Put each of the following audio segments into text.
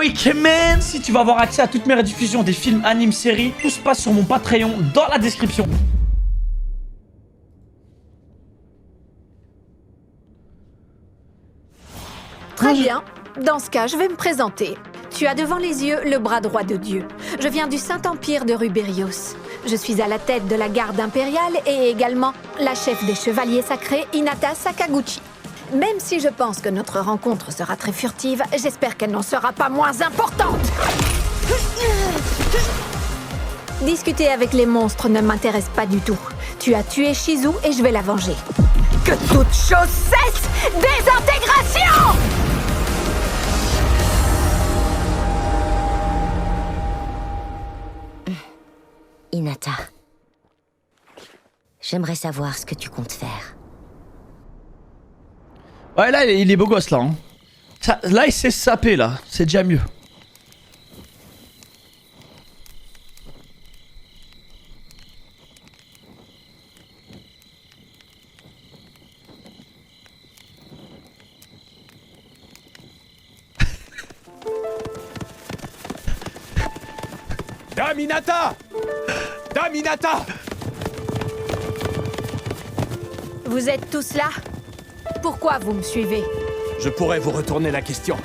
week, man! Si tu veux avoir accès à toutes mes rediffusions des films, animes, séries, tout se passe sur mon Patreon dans la description. Très bien. Dans ce cas, je vais me présenter. Tu as devant les yeux le bras droit de Dieu. Je viens du Saint-Empire de Ruberios. Je suis à la tête de la garde impériale et également la chef des chevaliers sacrés, Hinata Sakaguchi. Même si je pense que notre rencontre sera très furtive, j'espère qu'elle n'en sera pas moins importante. Discuter avec les monstres ne m'intéresse pas du tout. Tu as tué Shizu et je vais la venger. Que toute chose cesse! Désintégration! Hinata, j'aimerais savoir ce que tu comptes faire. Ouais, là, il est beau gosse, là. Hein. Là, il s'est sapé, là. C'est déjà mieux. Dame Hinata! Dame Hinata! Vous êtes tous là? Pourquoi vous me suivez? Je pourrais vous retourner la question.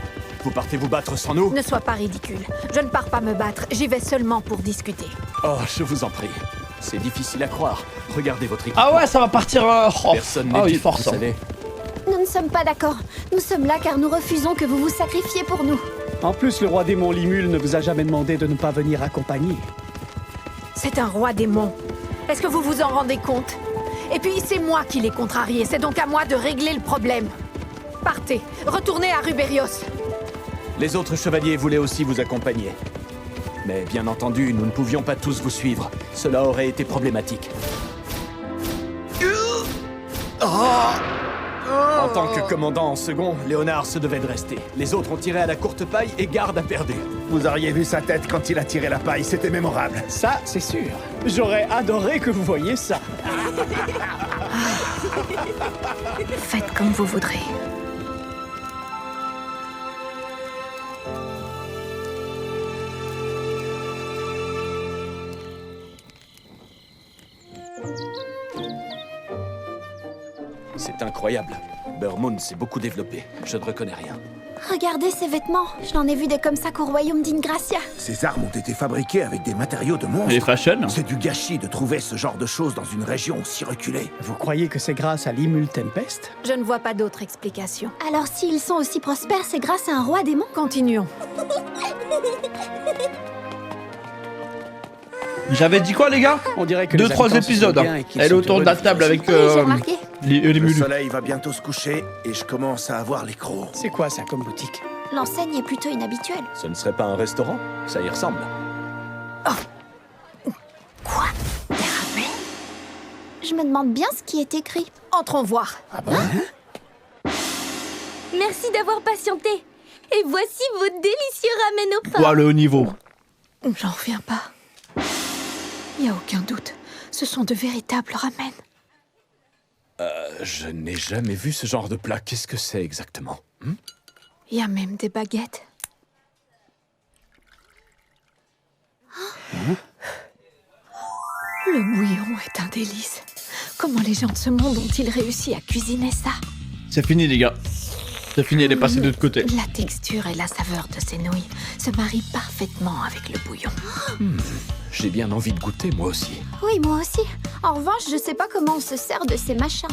Vous partez vous battre sans nous? Ne sois pas ridicule. Je ne pars pas me battre, j'y vais seulement pour discuter. Oh, je vous en prie. C'est difficile à croire. Regardez votre équipe. Ah ouais, ça va partir... Oh. Personne Ah n'est oui, dupe, fort vous ça. savez. Nous ne sommes pas d'accord. Nous sommes là car nous refusons que vous vous sacrifiez pour nous. En plus, le roi démon Limul ne vous a jamais demandé de ne pas venir accompagner. C'est un roi démon. Est-ce que vous vous en rendez compte? Et puis, c'est moi qui l'ai contrarié. C'est donc à moi de régler le problème. Partez. Retournez à Ruberios. Les autres chevaliers voulaient aussi vous accompagner. Mais bien entendu, nous ne pouvions pas tous vous suivre. Cela aurait été problématique. En tant que commandant en second, Léonard se devait de rester. Les autres ont tiré à la courte paille et Garde a perdu. Vous auriez vu sa tête quand il a tiré la paille, c'était mémorable. Ça, c'est sûr. J'aurais adoré que vous voyiez ça. Faites comme vous voudrez. C'est incroyable. Burmoon s'est beaucoup développé. Je ne reconnais rien. Regardez ces vêtements. Je n'en ai vu des comme ça qu'au royaume d'Ingracia. Ces armes ont été fabriquées avec des matériaux de monstres. Les fashion. C'est du gâchis de trouver ce genre de choses dans une région aussi reculée. Vous croyez que c'est grâce à Limul Tempest? Je ne vois pas d'autre explication. Alors s'ils sont aussi prospères, c'est grâce à un roi démon? Continuons. J'avais dit quoi, les gars? On dirait que 2-3 les habitants se épisodes. sont Hein. bien et qu'ils Elle est sont autour de heureux la de table avec Oui, j'ai remarqué. les Le mulus. soleil va bientôt se coucher et je commence à avoir les crocs. C'est quoi ça comme boutique? L'enseigne est plutôt inhabituelle. Ce ne serait pas un restaurant? Ça y ressemble. Quoi? Des ramen? Je me demande bien ce qui est écrit. Entrons voir. Merci d'avoir patienté. Et voici vos délicieux ramen au pain. Voilà le haut niveau. J'en reviens pas. Il n'y a aucun doute. Ce sont de véritables ramen. Je n'ai jamais vu ce genre de plat. Qu'est-ce que c'est exactement? Il y a même des baguettes. Le bouillon est un délice. Comment les gens de ce monde ont-ils réussi à cuisiner ça? C'est fini, les gars. C'est fini, elle est passée de l'autre côté. La texture et la saveur de ces nouilles se marient parfaitement avec le bouillon. J'ai bien envie de goûter, moi aussi. Oui, moi aussi. En revanche, je sais pas comment on se sert de ces machins.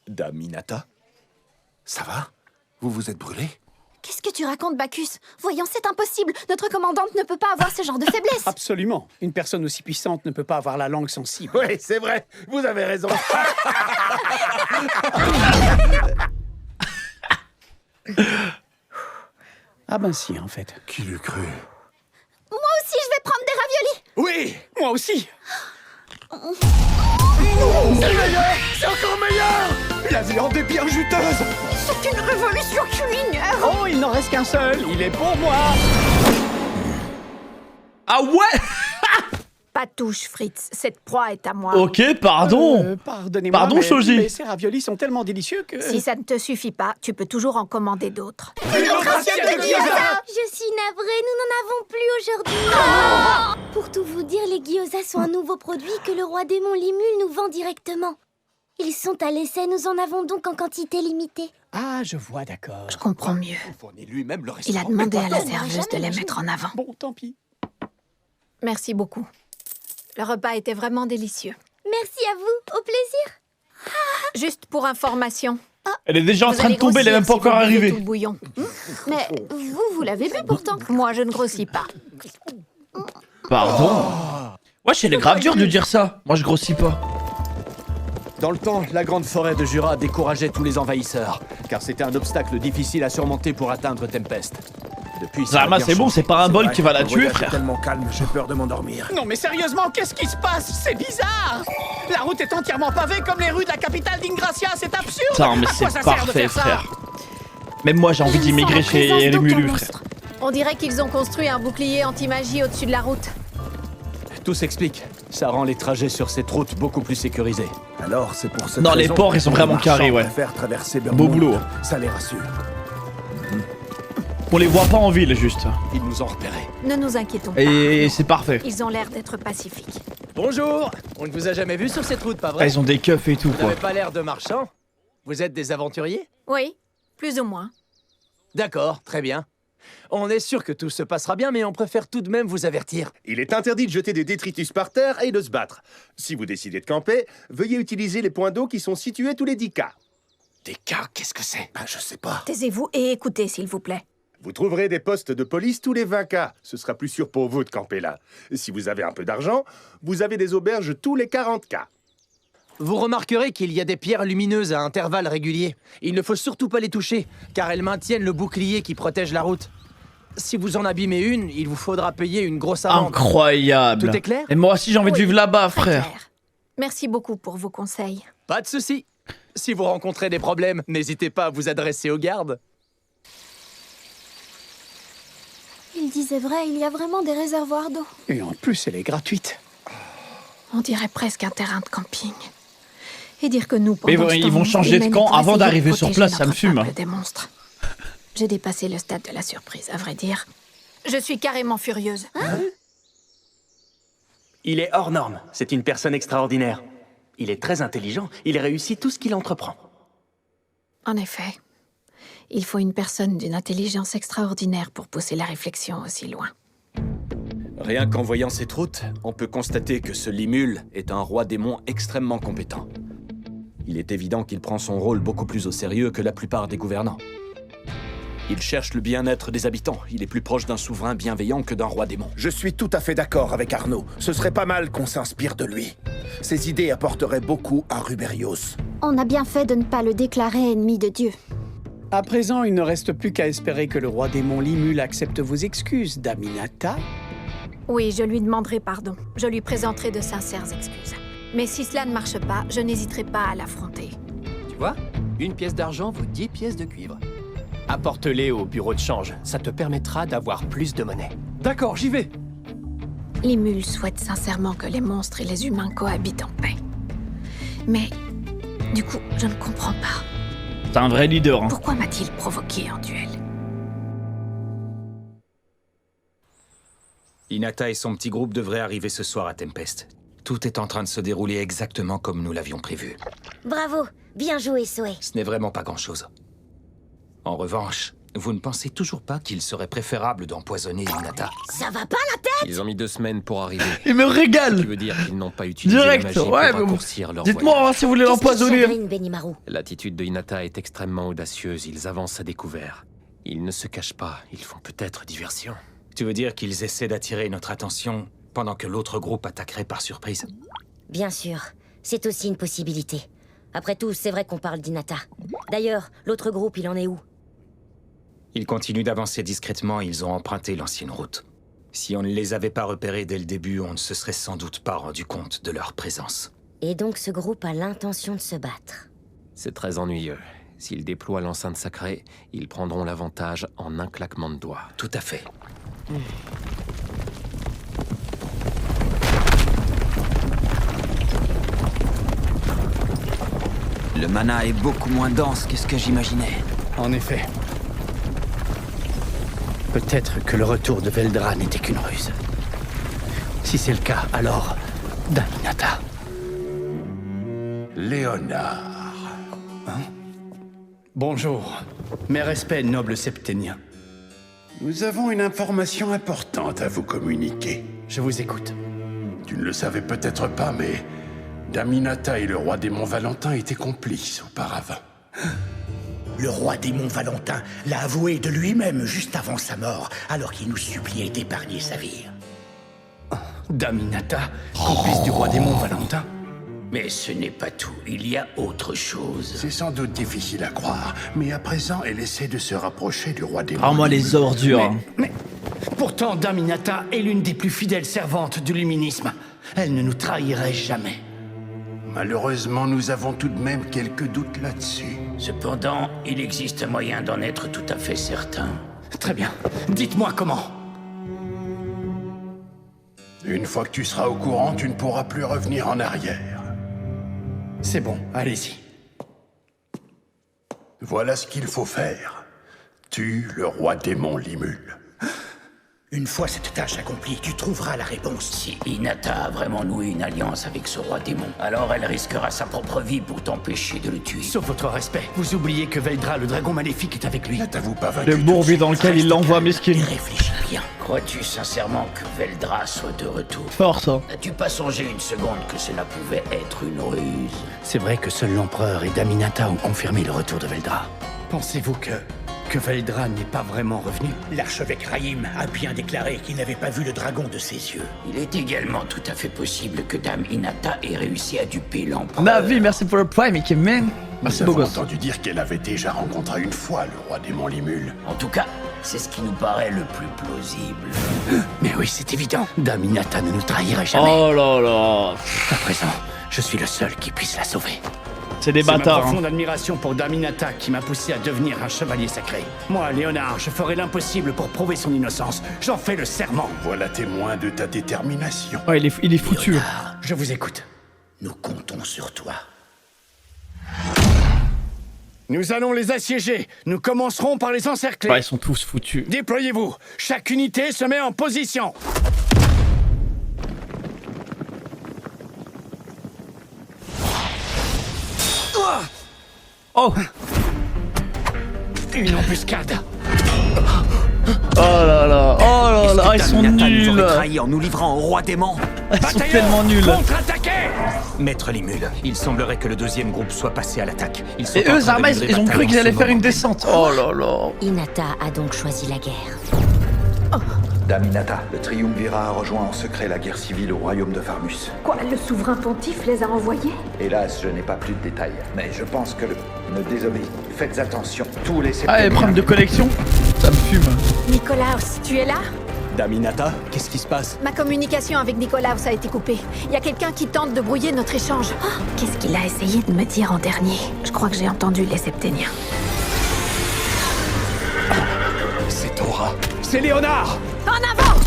Dame Hinata? Ça va? Vous vous êtes brûlé? Qu'est-ce que tu racontes, Bacchus? Voyons, c'est impossible. Notre commandante ne peut pas avoir ce genre de faiblesse. Absolument. Une personne aussi puissante ne peut pas avoir la langue sensible. Oui, c'est vrai, vous avez raison. Ah ben si, en fait. Qui l'eût cru? Moi aussi, je vais prendre des raviolis. Oui! Moi aussi. C'est encore meilleur! La viande est bien juteuse! C'est une révolution culinaire. Oh, il n'en reste qu'un seul. Il est pour moi. Ah ouais? Pas de touche, Fritz. Cette proie est à moi. Ok, pardon. Pardonnez-moi, Pardon, Shoji. mais ces raviolis sont tellement délicieux que... Si ça ne te suffit pas, tu peux toujours en commander d'autres. Je suis navrée, nous n'en avons plus aujourd'hui. Pour tout vous dire, les gyozas sont un nouveau produit que le roi démon Limul nous vend directement. Ils sont à l'essai, nous en avons donc en quantité limitée. Ah, je vois, d'accord. Je comprends mieux. Il fournit lui-même le Il a restaurant. demandé à la pardon, serveuse de les mettre en avant. Bon, tant pis. Merci beaucoup. Le repas était vraiment délicieux. Merci à vous, au plaisir. Juste pour information, Elle est déjà en vous train de allez tomber, elle est grossir même pas si encore vous buvez arrivée. tout le bouillon. Mais vous l'avez bu pourtant. Moi, je ne grossis pas. Pardon. Wesh, elle est grave dur de dire ça. Moi, je grossis pas. Dans le temps, la grande forêt de Jura décourageait tous les envahisseurs, car c'était un obstacle difficile à surmonter pour atteindre Tempest. Depuis, ça a Zama, bien c'est bon, changé. c'est pas un bol vrai, qui va la le tuer, voyage est frère. tellement calme, j'ai peur de m'endormir. Non mais sérieusement, qu'est-ce qui se passe? C'est bizarre. La route est entièrement pavée comme les rues de la capitale d'Ingracia, c'est absurde. Putain, mais À quoi c'est ça sert de parfait, faire ça? frère. Même moi, j'ai envie Je d'immigrer sens la chez présence Rémulu, d'aucun frère. monstre. On dirait qu'ils ont construit un bouclier anti-magie au-dessus de la route. Tout s'explique. Ça rend les trajets sur cette route beaucoup plus sécurisés. Alors, c'est pour cette Non, les raison ports, ils sont que vraiment les marchands carrés, ouais. préfèrent traverser Beau Burmond. boulot. Ça les rassure. On les voit pas en ville, juste. Ils nous ont repérés. Ne nous inquiétons pas. Et c'est parfait. Ils ont l'air d'être pacifiques. Bonjour. On ne vous a jamais vu sur cette route, pas Ah, vrai? ils ont des keufs et tout, Vous quoi. n'avez pas l'air de marchands. Vous êtes des aventuriers? Oui, plus ou moins. D'accord, très bien. On est sûr que tout se passera bien, mais on préfère tout de même vous avertir. Il est interdit de jeter des détritus par terre et de se battre. Si vous décidez de camper, veuillez utiliser les points d'eau qui sont situés tous les 10 cas. Des cas, qu'est-ce que c'est? Ben, je sais pas. Taisez-vous et écoutez, s'il vous plaît. Vous trouverez des postes de police tous les 20 cas. Ce sera plus sûr pour vous de camper là. Si vous avez un peu d'argent, vous avez des auberges tous les 40 cas. Vous remarquerez qu'il y a des pierres lumineuses à intervalles réguliers. Il ne faut surtout pas les toucher, car elles maintiennent le bouclier qui protège la route. Si vous en abîmez une, il vous faudra payer une grosse amende. Incroyable. Tout est clair? Et moi aussi, j'ai envie de Oui, vivre là-bas, très frère. clair. Merci beaucoup pour vos conseils. Pas de souci. Si vous rencontrez des problèmes, n'hésitez pas à vous adresser aux gardes. Il disait vrai, il y a vraiment des réservoirs d'eau. Et en plus, elle est gratuite. On dirait presque un terrain de camping. Et dire que nous, Mais pendant ce ils temps, vont changer les de mêmes camp pour avant essayer de d'arriver sur protéger place, ça me notre fume. peuple des monstres. J'ai dépassé le stade de la surprise, à vrai dire. Je suis carrément furieuse. Il est hors norme. C'est une personne extraordinaire. Il est très intelligent. Il réussit tout ce qu'il entreprend. En effet, il faut une personne d'une intelligence extraordinaire pour pousser la réflexion aussi loin. Rien qu'en voyant cette route, on peut constater que ce Limul est un roi démon extrêmement compétent. Il est évident qu'il prend son rôle beaucoup plus au sérieux que la plupart des gouvernants. Il cherche le bien-être des habitants. Il est plus proche d'un souverain bienveillant que d'un roi démon. Je suis tout à fait d'accord avec Arnaud. Ce serait pas mal qu'on s'inspire de lui. Ses idées apporteraient beaucoup à Ruberios. On a bien fait de ne pas le déclarer ennemi de Dieu. À présent, il ne reste plus qu'à espérer que le roi démon Limul accepte vos excuses, Daminata. Oui, je lui demanderai pardon. Je lui présenterai de sincères excuses. Mais si cela ne marche pas, je n'hésiterai pas à l'affronter. Tu vois? Une pièce d'argent vaut 10 pièces de cuivre. Apporte-les au bureau de change. Ça te permettra d'avoir plus de monnaie. D'accord, j'y vais. Limul souhaite sincèrement que les monstres et les humains cohabitent en paix. Mais, du coup, je ne comprends pas. C'est un vrai leader, hein. Pourquoi m'a-t-il provoqué en duel? Hinata et son petit groupe devraient arriver ce soir à Tempest. Tout est en train de se dérouler exactement comme nous l'avions prévu. Bravo, bien joué, Soe. Ce n'est vraiment pas grand-chose. En revanche, vous ne pensez toujours pas qu'il serait préférable d'empoisonner Hinata? Ça va pas la tête? Ils ont mis 2 semaines pour arriver. Il me Ce qui régale. veut dire qu'ils n'ont pas utilisé Direct, la magie pour ouais, mais raccourcir leur dites-moi voyage. si vous voulez l'empoisonner. Benimaru. L'attitude de Hinata est extrêmement audacieuse. Ils avancent à découvert. Ils ne se cachent pas. Ils font peut-être diversion. Tu veux dire qu'ils essaient d'attirer notre attention pendant que l'autre groupe attaquerait par surprise? Bien sûr, c'est aussi une possibilité. Après tout, c'est vrai qu'on parle d'Hinata. D'ailleurs, l'autre groupe, il en est où? Ils continuent d'avancer discrètement et ils ont emprunté l'ancienne route. Si on ne les avait pas repérés dès le début, on ne se serait sans doute pas rendu compte de leur présence. Et donc ce groupe a l'intention de se battre. C'est très ennuyeux. S'ils déploient l'enceinte sacrée, ils prendront l'avantage en un claquement de doigts. Tout à fait. Le mana est beaucoup moins dense que ce que j'imaginais. En effet. Peut-être que le retour de Veldra n'était qu'une ruse. Si c'est le cas, alors... Daminata. Léonard. Hein? Bonjour. Mes respects, noble septénien. Nous avons une information importante à vous communiquer. Je vous écoute. Tu ne le savais peut-être pas, mais... Daminata et le roi démon Valentin étaient complices auparavant. Le roi démon Valentin l'a avoué de lui-même juste avant sa mort, alors qu'il nous suppliait d'épargner sa vie. Daminata, complice du roi démon Valentin? Mais ce n'est pas tout, il y a autre chose. C'est sans doute difficile à croire, mais à présent, elle essaie de se rapprocher du roi démon. Ah, moi, les ordures. Mais pourtant, Daminata est l'une des plus fidèles servantes du luminisme. Elle ne nous trahirait jamais. Malheureusement, nous avons tout de même quelques doutes là-dessus. Cependant, il existe moyen d'en être tout à fait certain. Très bien. Dites-moi comment. Une fois que tu seras au courant, tu ne pourras plus revenir en arrière. C'est bon, allez-y. Voilà ce qu'il faut faire. Tue le roi démon Limul. Une fois cette tâche accomplie, tu trouveras la réponse. Si Hinata a vraiment noué une alliance avec ce roi démon, alors elle risquera sa propre vie pour t'empêcher de le tuer. Sauf votre respect, vous oubliez que Veldra, le dragon maléfique, est avec lui. N'as-tu pas vaincu Le bourbier dans lequel il l'envoie, mesquine. Réfléchis bien. Crois-tu sincèrement que Veldra soit de retour? Fort, ça. N'as-tu pas songé une seconde que cela pouvait être une ruse? C'est vrai que seul l'empereur et Daminata ont confirmé le retour de Veldra. Pensez-vous que Veldra n'est pas vraiment revenu? L'archevêque Rahim a bien déclaré qu'il n'avait pas vu le dragon de ses yeux. Il est également tout à fait possible que Dame Hinata ait réussi à duper l'empereur. Navi, merci pour le prime, Mickey Man. Merci Nous beaucoup. avons entendu dire qu'elle avait déjà rencontré une fois le roi démon Limul. En tout cas, c'est ce qui nous paraît le plus plausible. Mais oui, c'est évident. Dame Hinata ne nous trahirait jamais. Oh là là. À présent, je suis le seul qui puisse la sauver. C'est des C'est ma bâtards. profonde admiration pour Daminata qui m'a poussé à devenir un chevalier sacré. Moi, Léonard, je ferai l'impossible pour prouver son innocence. J'en fais le serment. Voilà témoin de ta détermination. Ouais, il est foutu. Léonard, je vous écoute. Nous comptons sur toi. Nous allons les assiéger. Nous commencerons par les encercler. Ouais, ils sont tous foutus. Déployez-vous. Chaque unité se met en position. Oh. Une embuscade. Oh là là. Oh là là. Ils sont Daminata nous nuls. aurait trahis en nous livrant au roi démon. Ils sont tellement nuls. Contre-attaquez. Maître Limul, il semblerait que le deuxième groupe soit passé à l'attaque. Ils sont Et en eux, train de Zarma, livrer ils ont cru bataille qu'ils en allaient ce faire une moment. descente. Oh là là. Hinata a donc choisi la guerre. Daminata, le triumvirat a rejoint en secret la guerre civile au royaume de Farmus. Quoi, le souverain pontife les a envoyés? Hélas, je n'ai pas plus de détails, mais je pense que ne désobéis. Faites attention, tous les Ah, les problèmes de connexion. Ça me fume. Nicolaus, tu es là? Daminata, qu'est-ce qui se passe? Ma communication avec Nicolaus a été coupée. Il y a quelqu'un qui tente de brouiller notre échange. Oh, qu'est-ce qu'il a essayé de me dire en dernier? Je crois que j'ai entendu les septéniens. C'est Aura. C'est Léonard. En avant!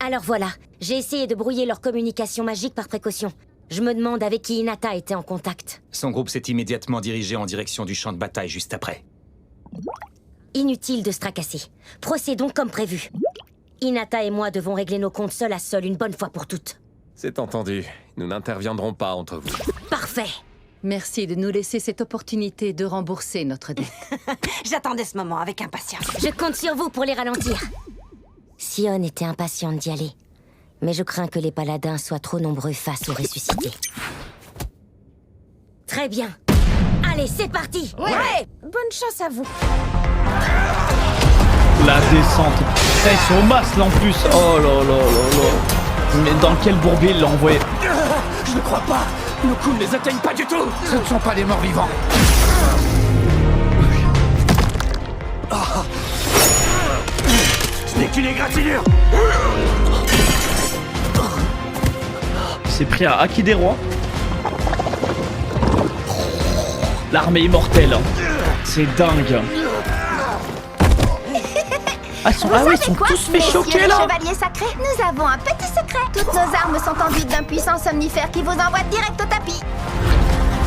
Alors voilà, j'ai essayé de brouiller leur communication magique par précaution. Je me demande avec qui Hinata était en contact. Son groupe s'est immédiatement dirigé en direction du champ de bataille juste après. Inutile de se tracasser. Procédons comme prévu. Hinata et moi devons régler nos comptes seuls à seuls une bonne fois pour toutes. C'est entendu. Nous n'interviendrons pas entre vous. Parfait. Merci de nous laisser cette opportunité de rembourser notre dette. J'attendais ce moment avec impatience. Je compte sur vous pour les ralentir. Sion était impatiente d'y aller. Mais je crains que les paladins soient trop nombreux face aux ressuscités. Très bien. Allez, c'est parti. Ouais. Bonne chance à vous. La descente. Ça, ils sont au masque là en plus. Oh là là là là. Mais dans quel bourbier il l'a envoyé? Je ne crois pas. Nos coups ne les atteignent pas du tout. Ce ne sont pas des morts vivants. Ce n'est qu'une égratignure. Il s'est pris un Haki des rois. L'armée immortelle. C'est dingue. Ah, ils sont tous fait choquer Messieurs là. les chevaliers sacrés, nous avons un petit secret. Toutes nos armes sont enduites d'un puissant somnifère qui vous envoie direct au tapis.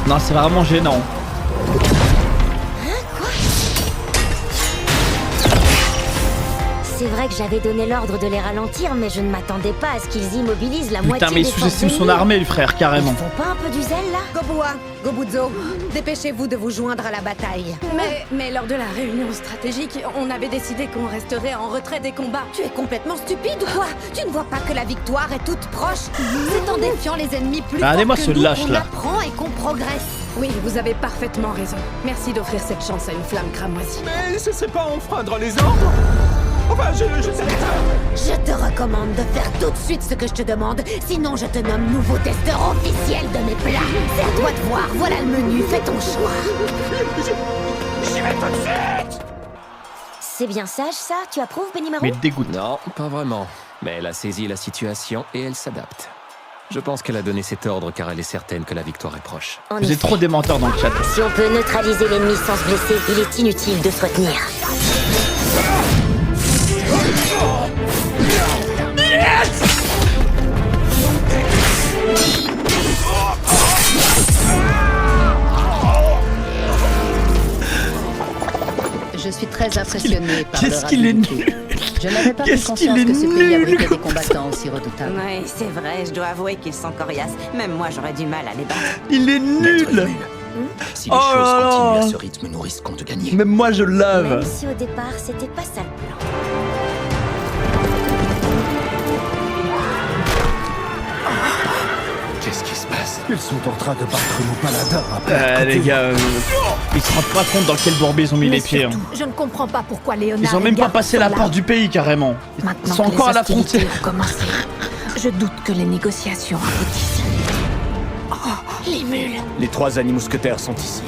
Non, c'est vraiment gênant. C'est vrai que j'avais donné l'ordre de les ralentir, mais je ne m'attendais pas à ce qu'ils immobilisent la moitié Putain, mais il des sous-estime forces son ennemies. armée, le frère, carrément. Ils font pas un peu du zèle, là Gobua, Gobuzo, dépêchez-vous de vous joindre à la bataille. Mais lors de la réunion stratégique, on avait décidé qu'on resterait en retrait des combats. Tu es complètement stupide ou quoi? Tu ne vois pas que la victoire est toute proche? C'est en défiant les ennemis plus forts Regardez-moi que ce nous lâche, qu'on là. apprend et qu'on progresse. Oui, vous avez parfaitement raison. Merci d'offrir cette chance à une flamme cramoisie. Mais ce serait pas enfreindre les ordres? Enfin, je Je te recommande de faire tout de suite ce que je te demande, sinon je te nomme nouveau testeur officiel de mes plats. C'est à toi de voir, voilà le menu, fais ton choix. J'y vais tout de suite. C'est bien sage, ça? Tu approuves, Benimaru? Mais dégoûte. Non, pas vraiment. Mais elle a saisi la situation et elle s'adapte. Je pense qu'elle a donné cet ordre car elle est certaine que la victoire est proche. Vous êtes trop des menteurs dans le chat. Si on peut neutraliser l'ennemi sans se blesser, il est inutile de se retenir. Je suis très impressionné par Qu'est-ce leur qu'il est habileté. nul. Je n'avais pas pris Qu'est-ce qu'il conscience est que ce pays nul. abritait des combattants aussi redoutables. Oui, c'est vrai, je dois avouer qu'ils sont coriaces. Même moi, j'aurais du mal à les battre. Il est nul. Si les Oh choses là là. continuent à ce rythme, nous risquons de gagner. Même moi, je Même lave. si au départ, c'était pas ça le plan. Qu'est-ce qui se passe? Ils sont en train de battre nos paladins après. Les gars, ils se rendent pas compte dans quel bourbier ils ont mis Mais les pieds. hein. surtout, je ne comprends pas pourquoi Léonard Ils ont et même pas Garth passé sont la là. porte du pays carrément. Ils Maintenant sont que encore à les la hostilités frontière. ont commencé, je doute que les négociations aboutissent. Les mules. Les 3 amis mousquetaires sont ici.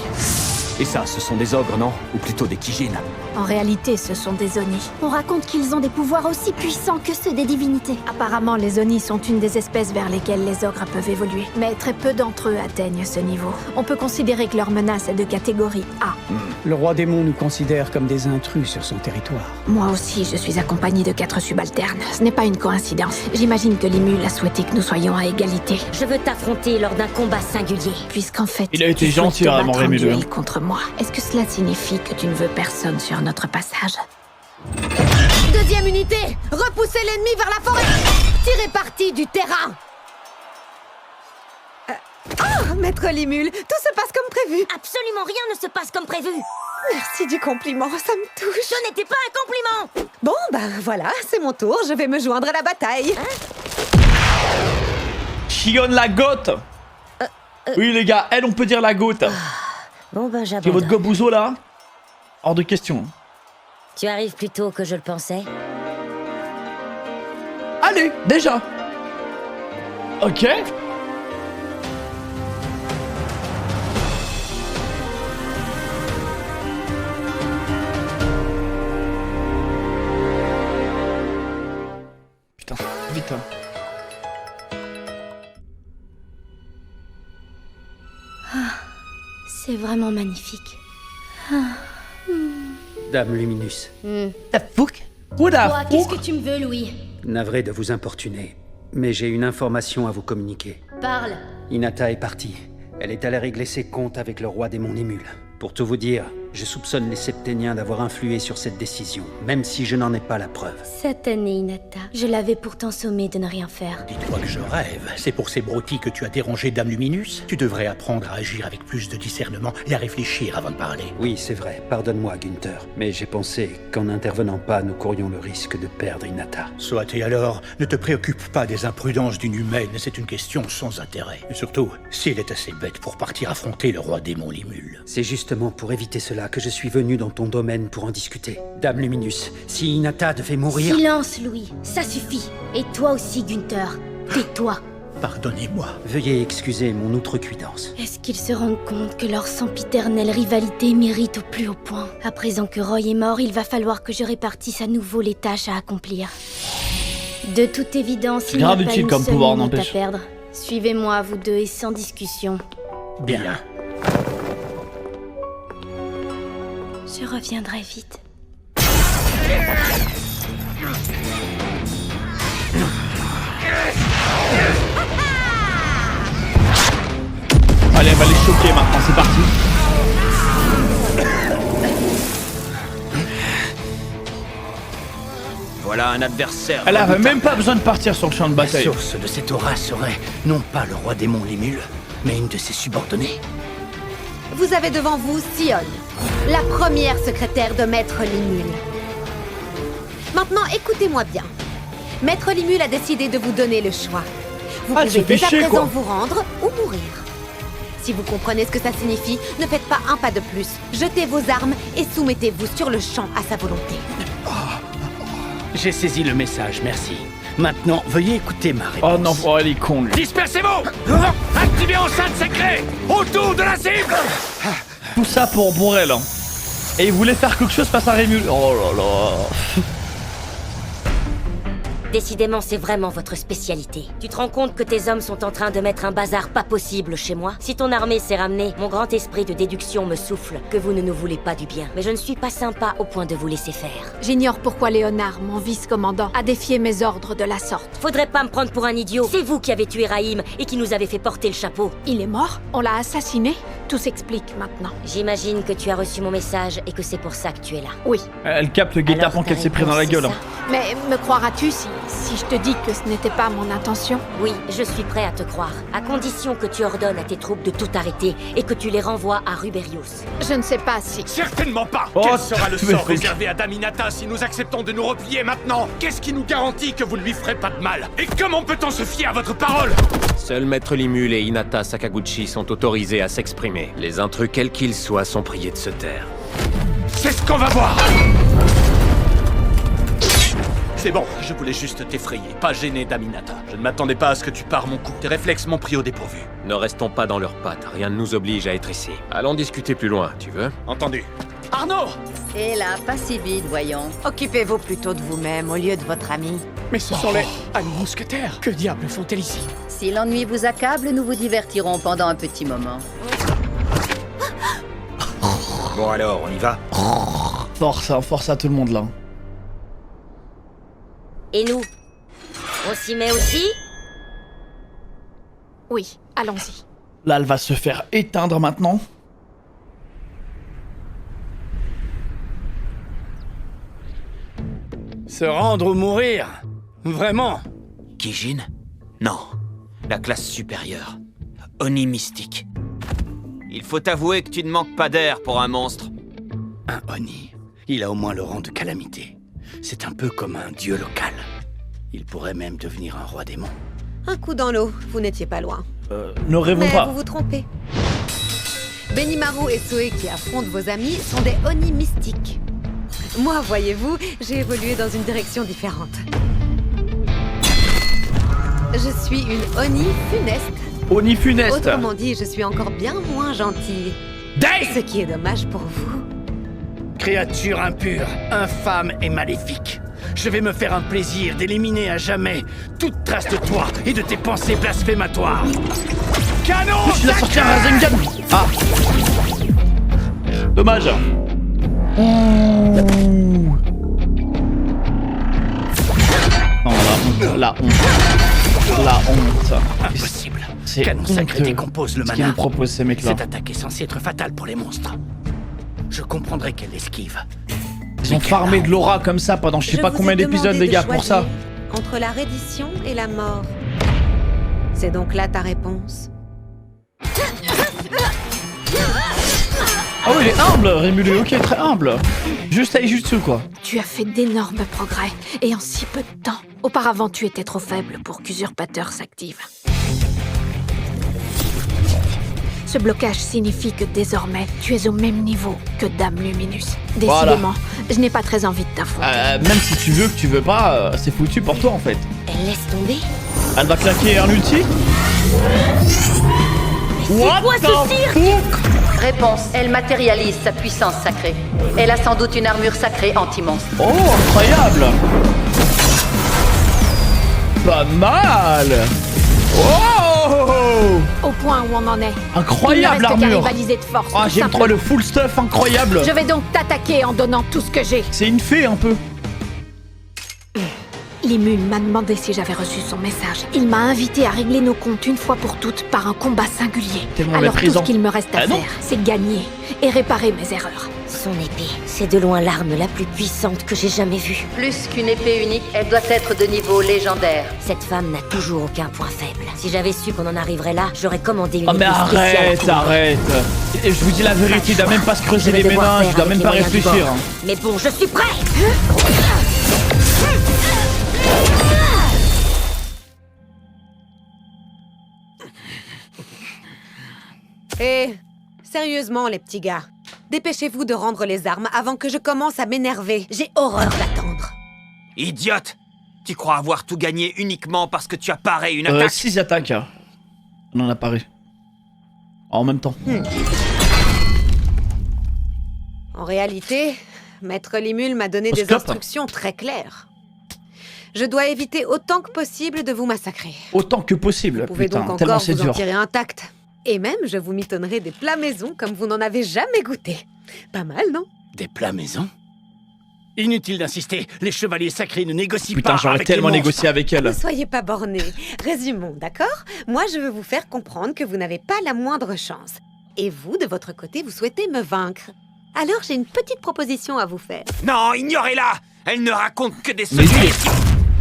Et ça, ce sont des ogres, non? Ou plutôt des Kijin. En réalité, ce sont des Oni. On raconte qu'ils ont des pouvoirs aussi puissants que ceux des divinités. Apparemment, les Oni sont une des espèces vers lesquelles les ogres peuvent évoluer. Mais très peu d'entre eux atteignent ce niveau. On peut considérer que leur menace est de catégorie A. Le roi démon nous considère comme des intrus sur son territoire. Moi aussi, je suis accompagnée de 4 subalternes. Ce n'est pas une coïncidence. J'imagine que Limul a souhaité que nous soyons à égalité. Je veux t'affronter lors d'un combat singulier. Puisqu'en fait, Il a été tu souhaites gentil, te vraiment, battre en Rémi, lui, duel hein. contre moi. Est-ce que cela signifie que tu ne veux personne sur notre passage? Deuxième unité, repoussez l'ennemi vers la forêt. Tirez parti du terrain. Oh, maître Limul, tout se passe comme prévu. Absolument rien ne se passe comme prévu. Merci du compliment, ça me touche. Ce n'était pas un compliment. Bon, bah voilà, c'est mon tour, je vais me joindre à la bataille. Chion la gote. Oui les gars, elle on peut dire la gote. Bon ben J'ai votre j'abandonne. gobouzo là. Hors de question. Tu arrives plus tôt que je le pensais. Allez, déjà. Ok. Putain, vite. C'est vraiment magnifique. Dame Luminus, The fuck? What the Toi, qu'est-ce fuck? que tu me veux, Louis? navré de vous importuner, mais j'ai une information à vous communiquer. Parle. Inata est partie. Elle est allée régler ses comptes avec le roi démon Limul. Pour tout vous dire, je soupçonne les Septéniens d'avoir influé sur cette décision, même si je n'en ai pas la preuve. Satanée Inata. Je l'avais pourtant sommé de ne rien faire. Dis-toi que je rêve. C'est pour ces broutilles que tu as dérangé Dame Luminus. Tu devrais apprendre à agir avec plus de discernement et à réfléchir avant de parler. Oui, c'est vrai, pardonne-moi Gunther, mais j'ai pensé qu'en n'intervenant pas, nous courions le risque de perdre Inata. Soit et alors, ne te préoccupe pas des imprudences d'une humaine, c'est une question sans intérêt. Et surtout, si elle est assez bête pour partir affronter le roi démon Limul. C'est justement pour éviter cela que je suis venu dans ton domaine pour en discuter. Dame Luminus, si Inata devait mourir... Silence, Louis. Ça suffit. Et toi aussi, Gunther. Tais-toi. Pardonnez-moi. Veuillez excuser mon outrecuidance. Est-ce qu'ils se rendent compte que leur sempiternelle rivalité mérite au plus haut point? À présent que Roy est mort, il va falloir que je répartisse à nouveau les tâches à accomplir. De toute évidence, il n'y a Grave pas utile une comme seule pouvoir, minute à n'empêche. perdre. Suivez-moi, vous deux, et sans discussion. Bien. Je reviendrai vite. Allez, elle va les choquer maintenant, c'est parti. Voilà un adversaire. Elle avait même pas besoin de partir sur le champ de La bataille. source de cette aura serait non pas le roi démon Limul, mais une de ses subordonnées. Vous avez devant vous Sion, la première secrétaire de Maître Limul. Maintenant, écoutez-moi bien. Maître Limul a décidé de vous donner le choix. Vous Ah, elle se pouvez fait dès à chier, présent quoi. vous rendre ou mourir. Si vous comprenez ce que ça signifie, ne faites pas un pas de plus. Jetez vos armes et soumettez-vous sur le champ à sa volonté. J'ai saisi le message, merci. Maintenant, veuillez écouter ma réponse. Oh non, oh, elle est con, lui. Dispersez-vous! Activez enceinte sacrée! Autour de la cible! Tout ça pour elle, hein. Et il voulait faire quelque chose face à Rémul. Oh là là. Décidément, c'est vraiment votre spécialité. Tu te rends compte que tes hommes sont en train de mettre un bazar pas possible chez moi? Si ton armée s'est ramenée, mon grand esprit de déduction me souffle que vous ne nous voulez pas du bien. Mais je ne suis pas sympa au point de vous laisser faire. J'ignore pourquoi Léonard, mon vice-commandant, a défié mes ordres de la sorte. Faudrait pas me prendre pour un idiot. C'est vous qui avez tué Raïm et qui nous avez fait porter le chapeau. Il est mort? On l'a assassiné? Tout s'explique maintenant. J'imagine que tu as reçu mon message et que c'est pour ça que tu es là. Oui. Elle capte le guet-apens qu'elle s'est pris dans la gueule. Hein. Mais me croiras-tu si je te dis que ce n'était pas mon intention? Oui, je suis prêt à te croire, à condition que tu ordonnes à tes troupes de tout arrêter et que tu les renvoies à Ruberius. Je ne sais pas si... Certainement pas. Oh, Quel sera le mais sort faut- réservé à Daminata si nous acceptons de nous replier maintenant? Qu'est-ce qui nous garantit que vous ne lui ferez pas de mal? Et comment peut-on se fier à votre parole? Seuls Maître Limul et Hinata Sakaguchi sont autorisés à s'exprimer. Les intrus, quels qu'ils soient, sont priés de se taire. C'est ce qu'on va voir. C'est bon, je voulais juste t'effrayer, pas gêner Daminata. Je ne m'attendais pas à ce que tu pars mon coup. Tes réflexes m'ont pris au dépourvu. Ne restons pas dans leurs pattes, rien ne nous oblige à être ici. Allons discuter plus loin, tu veux? Entendu. Arnaud! Et là, pas si vite, voyons. Occupez-vous plutôt de vous-même au lieu de votre ami. Mais ce sont les mousquetaires. Que diable font-elles ici? Si l'ennui vous accable, nous vous divertirons pendant un petit moment. Bon alors, on y va? Force à tout le monde là. Et nous? On s'y met aussi? Oui, allons-y. Là, elle va se faire éteindre maintenant. Se rendre ou mourir? Vraiment? Kijin? Non. La classe supérieure. Oni mystique. Il faut avouer que tu ne manques pas d'air pour un monstre. Un Oni, il a au moins le rang de calamité. C'est un peu comme un dieu local. Il pourrait même devenir un roi démon. Un coup dans l'eau, vous n'étiez pas loin. Ne rêvons Mais pas. vous vous trompez. Benimaru et Soe qui affrontent vos amis sont des Oni mystiques. Moi, voyez-vous, j'ai évolué dans une direction différente. Je suis une Oni funeste. Oni funeste. Autrement dit, je suis encore bien moins gentille. Ce qui est dommage pour vous. Créature impure, infâme et maléfique. Je vais me faire un plaisir d'éliminer à jamais toute trace de toi et de tes pensées blasphématoires. Canon! Il a sorti un Rasengan. Ah. Dommage. Ouh. Non, la honte. La honte. Impossible. C'est Canon sacré honteux décompose le ce mana. qu'ils nous proposent ces mecs-là. Cette attaque est censée être fatale pour les monstres. Je comprendrais qu'elle l'esquive. Ils ont farmé de l'aura comme ça pendant je sais pas combien d'épisodes, les gars, pour ça. Entre la reddition et la mort. C'est donc là ta réponse. Ah oui, il est humble, Rémulu, ok, très humble. Juste à Ijutsu, quoi. Tu as fait d'énormes progrès, et en si peu de temps. Auparavant, tu étais trop faible pour qu'Usurpateur s'active. Ce blocage signifie que désormais, tu es au même niveau que Dame Luminus. Voilà. Décidément, je n'ai pas très envie de t'affronter. Même si tu veux que tu veux pas, c'est foutu pour toi, en fait. Elle laisse tomber? Elle va claquer un ulti. C'est quoi ce cirque? Réponse, elle matérialise sa puissance sacrée. Elle a sans doute une armure sacrée anti-monstre. Oh, incroyable. Pas mal. Oh, Au point où on en est. incroyable Il ne reste qu'à l'armure. rivaliser de force. Ah, tout j'aime trop simplement. le full stuff, incroyable. Je vais donc t'attaquer en donnant tout ce que j'ai. C'est une fée un peu. Limul m'a demandé si j'avais reçu son message. Il m'a invité à régler nos comptes une fois pour toutes par un combat singulier. Tellement Alors tout méprisant. ce qu'il me reste à Ah non. faire, c'est gagner et réparer mes erreurs. Son épée, c'est de loin l'arme la plus puissante que j'ai jamais vue. Plus qu'une épée unique, elle doit être de niveau légendaire. Cette femme n'a toujours aucun point faible. Si j'avais su qu'on en arriverait là, j'aurais commandé une Oh mais épée spéciale. arrête. Et je vous dis la vérité, il doit même pas se creuser Je vais les devoir méninges, faire il doit avec même les pas moyens du réfléchir. bord. hein. Mais bon, je suis prêt. Et sérieusement, les petits gars, dépêchez-vous de rendre les armes avant que je commence à m'énerver. J'ai horreur d'attendre. Idiote! Tu crois avoir tout gagné uniquement parce que tu as paré une attaque? 6 attaques. On en a paré. En même temps. En réalité, Maître Limul m'a donné Au des scope. instructions très claires. Je dois éviter autant que possible de vous massacrer. Autant que possible. Vous pouvez Putain, donc tellement encore c'est vous en dur. tirer intact. Et même, je vous mitonnerai des plats maison comme vous n'en avez jamais goûté. Pas mal, non? Des plats maison? Inutile d'insister, les chevaliers sacrés ne négocient Putain, pas j'aurais avec tellement les monstres. négocié avec elle. Ne soyez pas bornés. Résumons, d'accord? Moi, je veux vous faire comprendre que vous n'avez pas la moindre chance. Et vous, de votre côté, vous souhaitez me vaincre. Alors, j'ai une petite proposition à vous faire. Non, ignorez-la! Elle ne raconte que des Mais secrets. lui,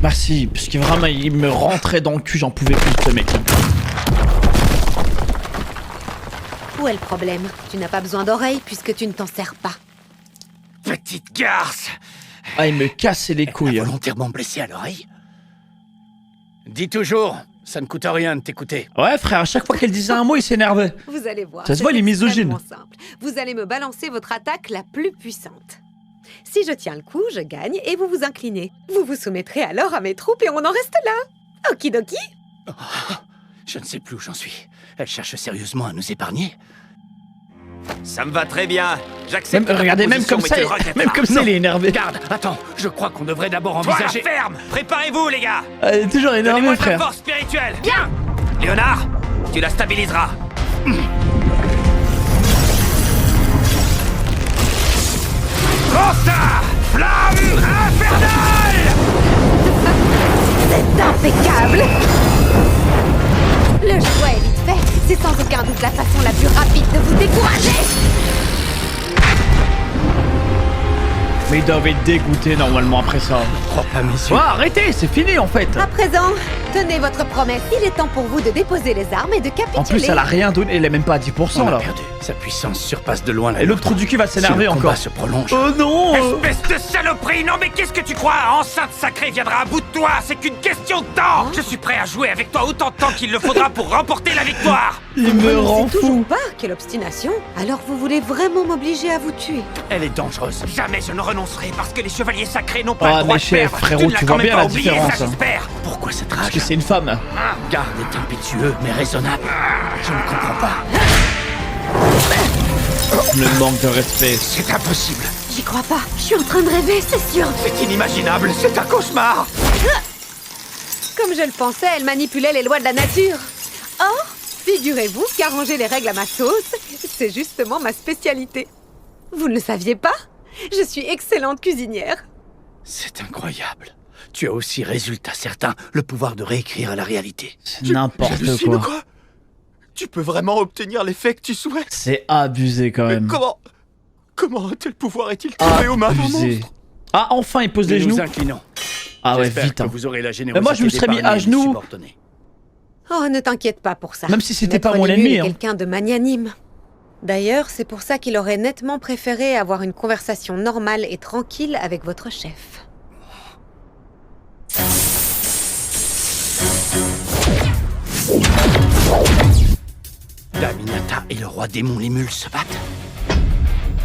bah si, parce que vraiment, il me rentrait dans le cul, j'en pouvais plus de ce mec. Où est le problème? Tu n'as pas besoin d'oreilles puisque tu ne t'en sers pas. Petite garce! Ah, il me cassait les couilles. Volontairement blessé à l'oreille? Dis toujours, ça ne coûte rien de t'écouter. Ouais, frère, à chaque fois qu'elle disait un mot, il s'énervait. Vous allez voir. Ça se voit, c'est il est misogyne. extrêmement simple. Vous allez me balancer votre attaque la plus puissante. Si je tiens le coup, je gagne et vous vous inclinez. Vous vous soumettrez alors à mes troupes et on en reste là. Okidoki. Je ne sais plus où j'en suis. Elle cherche sérieusement à nous épargner. Ça me va très bien. J'accepte. Même, ta regardez, même proposition, comme mais ça, tu le regretteras. même comme ça, il est énervé. Garde, attends, je crois qu'on devrait d'abord Toi, la envisager... ferme! Préparez-vous, les gars! Elle est toujours énervée, Donnez-moi de la frère. force spirituelle! Bien! Léonard, tu la stabiliseras. Rosta! Flamme infernale! C'est impeccable. Le choix est vite fait. C'est sans aucun doute la façon la plus rapide de vous décourager. Mais ils doivent être dégoûtés normalement après ça. Oh, pas mes yeux. Ouais, arrêtez, c'est fini en fait. À présent, tenez votre promesse. Il est temps pour vous de déposer les armes et de capituler. En plus, elle a rien donné, elle est même pas à 10% On a là. perdu. Sa puissance surpasse de loin la Et l'autre nôtre. trou du cul va s'énerver Si le encore. combat se prolonge. Oh non Espèce de saloperie! Non mais qu'est-ce que tu crois? Enceinte sacrée viendra à bout de toi! C'est qu'une question de temps! Je suis prêt à jouer avec toi autant de temps qu'il le faudra pour remporter la victoire! Il me rend C'est toujours fou. pas. Quelle obstination. Alors vous voulez vraiment m'obliger à vous tuer? Elle est dangereuse. Jamais je ne renoncerai parce que les chevaliers sacrés n'ont pas Ah le droit mais de chef, perdre. frérot, Tu ne l'as tu quand vois même bien pas la oublié, différence. ça, hein. j'espère. Pourquoi cette Parce rage? que c'est une femme. Garde est impétueux, mais raisonnable. Je ne comprends pas. Le manque de respect. C'est impossible. J'y crois pas. Je suis en train de rêver, c'est sûr. C'est inimaginable, c'est un cauchemar! Comme je le pensais, elle manipulait les lois de la nature. Or, figurez-vous qu'arranger les règles à ma sauce, c'est justement ma spécialité. Vous ne le saviez pas? Je suis excellente cuisinière. C'est incroyable. Tu as aussi, résultat certain, le pouvoir de réécrire la réalité. C'est n'importe J'hallucine, quoi. Tu peux vraiment obtenir l'effet que tu souhaites? C'est abusé quand même. Comment un tel pouvoir est-il tombé aux mains d'un Abusé. monstre? Ah, enfin, il pose les Nous genoux. nous inclinons. Ah ouais, J'espère vite. que hein. vous aurez la Mais générosité moi, je me serais mis à d'épargner mes genoux. subordonnés. Oh, ne t'inquiète pas pour ça. Même si c'était Maître pas mon Limul ennemi, est hein. quelqu'un de magnanime. D'ailleurs, c'est pour ça qu'il aurait nettement préféré avoir une conversation normale et tranquille avec votre chef. Daminata et le roi démon Limul se battent.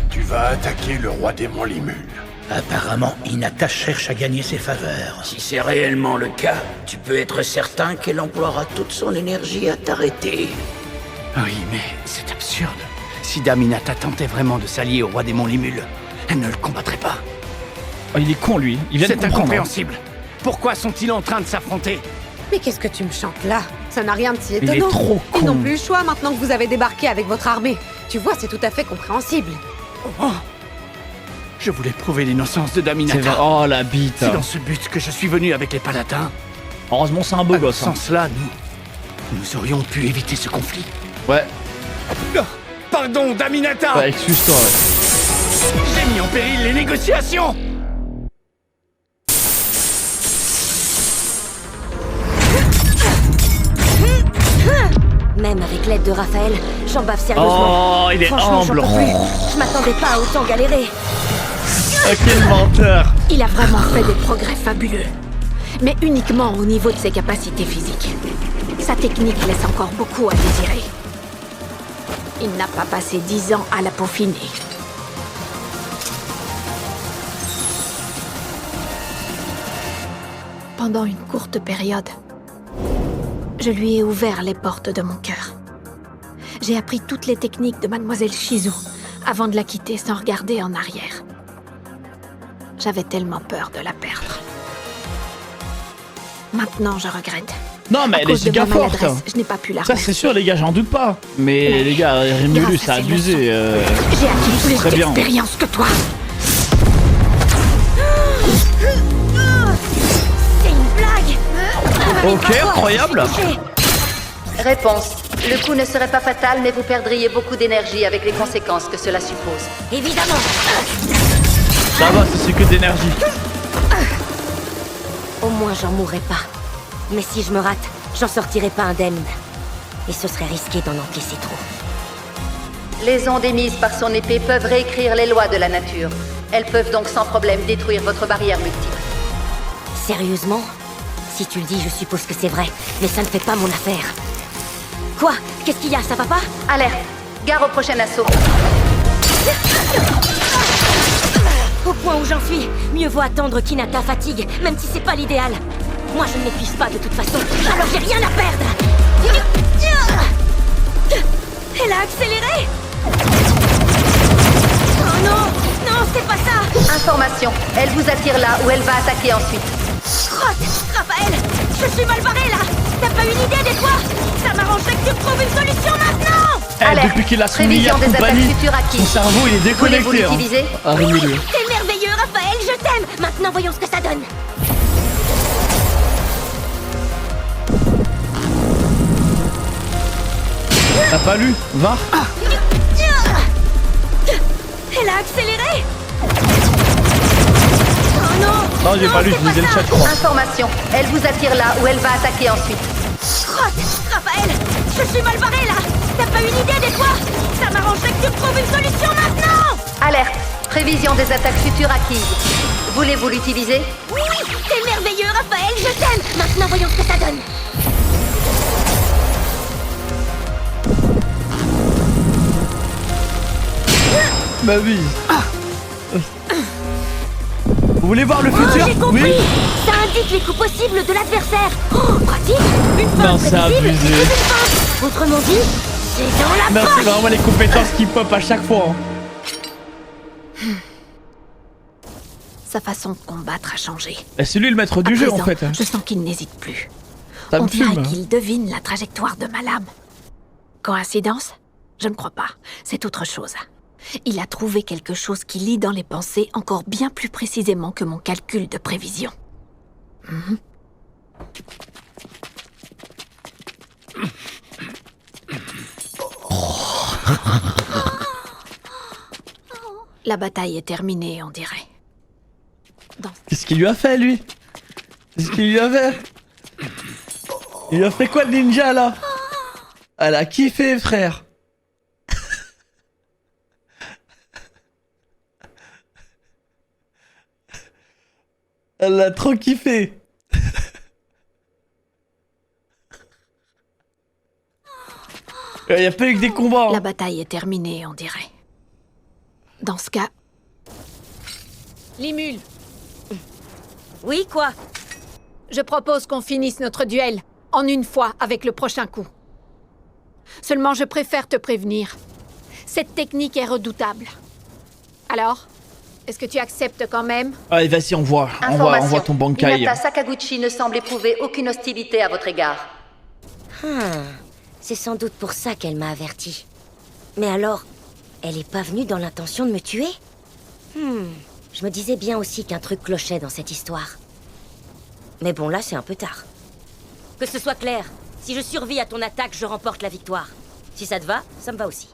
Tu vas attaquer le roi démon Limul. Apparemment, Hinata cherche à gagner ses faveurs. Si c'est réellement le cas, tu peux être certain qu'elle emploiera toute son énergie à t'arrêter. Oui, mais c'est absurde. Si Daminata tentait vraiment de s'allier au roi démon Limul, elle ne le combattrait pas. Oh, il est con lui, il vient de C'est comprendre. incompréhensible. Pourquoi sont-ils en train de s'affronter? Mais qu'est-ce que tu me chantes là? Ça n'a rien de si Il est étonnant. trop Ils con. n'ont plus le choix maintenant que vous avez débarqué avec votre armée. Tu vois, c'est tout à fait compréhensible. Je voulais prouver l'innocence de C'est vrai. Daminata. Oh la bite. C'est dans ce but que je suis venu avec les paladins. Heureusement, c'est un beau gosse. Sans hein. cela, nous aurions pu éviter ce conflit. Ouais. Pardon, Daminata. Ouais, excuse-toi. Ouais. J'ai mis en péril les négociations. Même avec l'aide de Raphaël, j'en bave sérieusement. Oh, il est Franchement, j'en humble. peux plus. Je m'attendais pas à autant galérer. Ah, quel menteur. Il a vraiment fait des progrès fabuleux. Mais uniquement au niveau de ses capacités physiques. Sa technique laisse encore beaucoup à désirer. Il n'a pas passé 10 ans à la peaufiner. Pendant une courte période, je lui ai ouvert les portes de mon cœur. J'ai appris toutes les techniques de Mademoiselle Shizu avant de la quitter sans regarder en arrière. J'avais tellement peur de la perdre. Maintenant, je regrette. Non, mais À elle cause est de giga ma forte. maladresse, je n'ai pas pu la Ça, remercier. c'est sûr, les gars, j'en doute pas. Mais les gars, Rimulus, grâce ça a à ces abusé. J'ai acquis plus très bien. d'expérience que toi. C'est une blague. Ok, incroyable. Réponse. Le coup ne serait pas fatal, mais vous perdriez beaucoup d'énergie avec les conséquences que cela suppose. Évidemment. Ça va, c'est que d'énergie. Au moins, j'en mourrai pas. Mais si je me rate, j'en sortirai pas indemne. Et ce serait risqué d'en encaisser trop. Les ondes émises par son épée peuvent réécrire les lois de la nature. Elles peuvent donc sans problème détruire votre barrière multiple. Sérieusement? Si tu le dis, je suppose que c'est vrai. Mais ça ne fait pas mon affaire. Quoi? Qu'est-ce qu'il y a? Ça va pas? Alerte! Gare au prochain assaut. Au point où j'en suis, mieux vaut attendre qu'Hinata fatigue, même si c'est pas l'idéal. Moi, je ne m'épuise pas de toute façon, alors j'ai rien à perdre. Elle a accéléré. Oh non! Non, c'est pas ça! Information. Elle vous attire là où elle va attaquer ensuite. Crotte! Raphaël! Je suis mal barré là! T'as pas une idée des fois? Ça m'arrangerait que tu me trouves une solution maintenant! Depuis qu'il a son Prévision milliard des attaques compagnie, futures acquises. son cerveau il est déconnecté. Voulez-vous l'utiliser? Ah, Rimulus. T'es merveilleux, Raphaël, je t'aime! Maintenant, voyons ce que ça donne. T'as pas lu? Va. Elle a accéléré. Oh non! Non, j'ai pas lu, je lisais le chat, je crois. Information. Elle vous attire là où elle va attaquer ensuite. Crotte! Raphaël! Je suis mal barré là! T'as pas une idée des fois? Ça m'arrangerait que tu me trouves une solution maintenant! Alerte. Prévision des attaques futures acquises. Voulez-vous l'utiliser? Oui! T'es merveilleux, Raphaël, je t'aime! Maintenant, voyons ce que ça donne. Bah oui. Vous voulez voir le futur? J'ai compris! Oui. Ça indique les coups possibles de l'adversaire! Oh, pratique! Une Non, fin c'est prévisible abusé. et une fin! Autrement dit, c'est dans la Non, c'est poche! vraiment les compétences qui pop à chaque fois. hein. Sa façon de combattre a changé. Et c'est lui le maître du À jeu en présent, fait. Je sens qu'il n'hésite plus. Ça On me dirait fume. qu'il devine la trajectoire de ma lame. Coïncidence? Je ne crois pas. C'est autre chose. Il a trouvé quelque chose qui lit dans les pensées encore bien plus précisément que mon calcul de prévision. Mhm. La bataille est terminée, on dirait. Qu'est-ce qu'il lui a fait lui? Qu'est-ce qu'il lui a fait? Il lui a fait quoi le ninja là? Elle a kiffé frère. Elle a trop kiffé. Il n'y a pas eu que des combats. La bataille est terminée, on dirait. Dans ce cas... Limule. Oui, quoi? Je propose qu'on finisse notre duel en une fois avec le prochain coup. Seulement, je préfère te prévenir. Cette technique est redoutable. Alors, est-ce que tu acceptes quand même? Allez, vas-y, envoie ton Bankai. Hinata Sakaguchi ne semble éprouver aucune hostilité à votre égard. C'est sans doute pour ça qu'elle m'a averti. Mais alors, elle est pas venue dans l'intention de me tuer? Je me disais bien aussi qu'un truc clochait dans cette histoire. Mais bon, là, c'est un peu tard. Que ce soit clair, si je survis à ton attaque, je remporte la victoire. Si ça te va, ça me va aussi.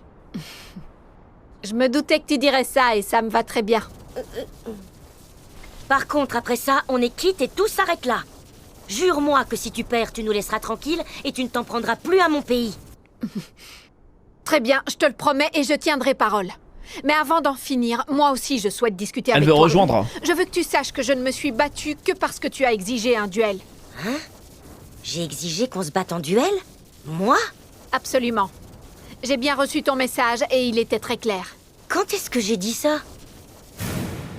Je me doutais que tu dirais ça et ça me va très bien. Par contre, après ça, on est quitte et tout s'arrête là. Jure-moi que si tu perds, tu nous laisseras tranquilles et tu ne t'en prendras plus à mon pays. Très bien, je te le promets et je tiendrai parole. Mais avant d'en finir, moi aussi je souhaite discuter avec Elle veut toi. rejoindre. Je veux que tu saches que je ne me suis battue que parce que tu as exigé un duel. Hein? J'ai exigé qu'on se batte en duel? Moi? Absolument. J'ai bien reçu ton message et il était très clair. Quand est-ce que j'ai dit ça?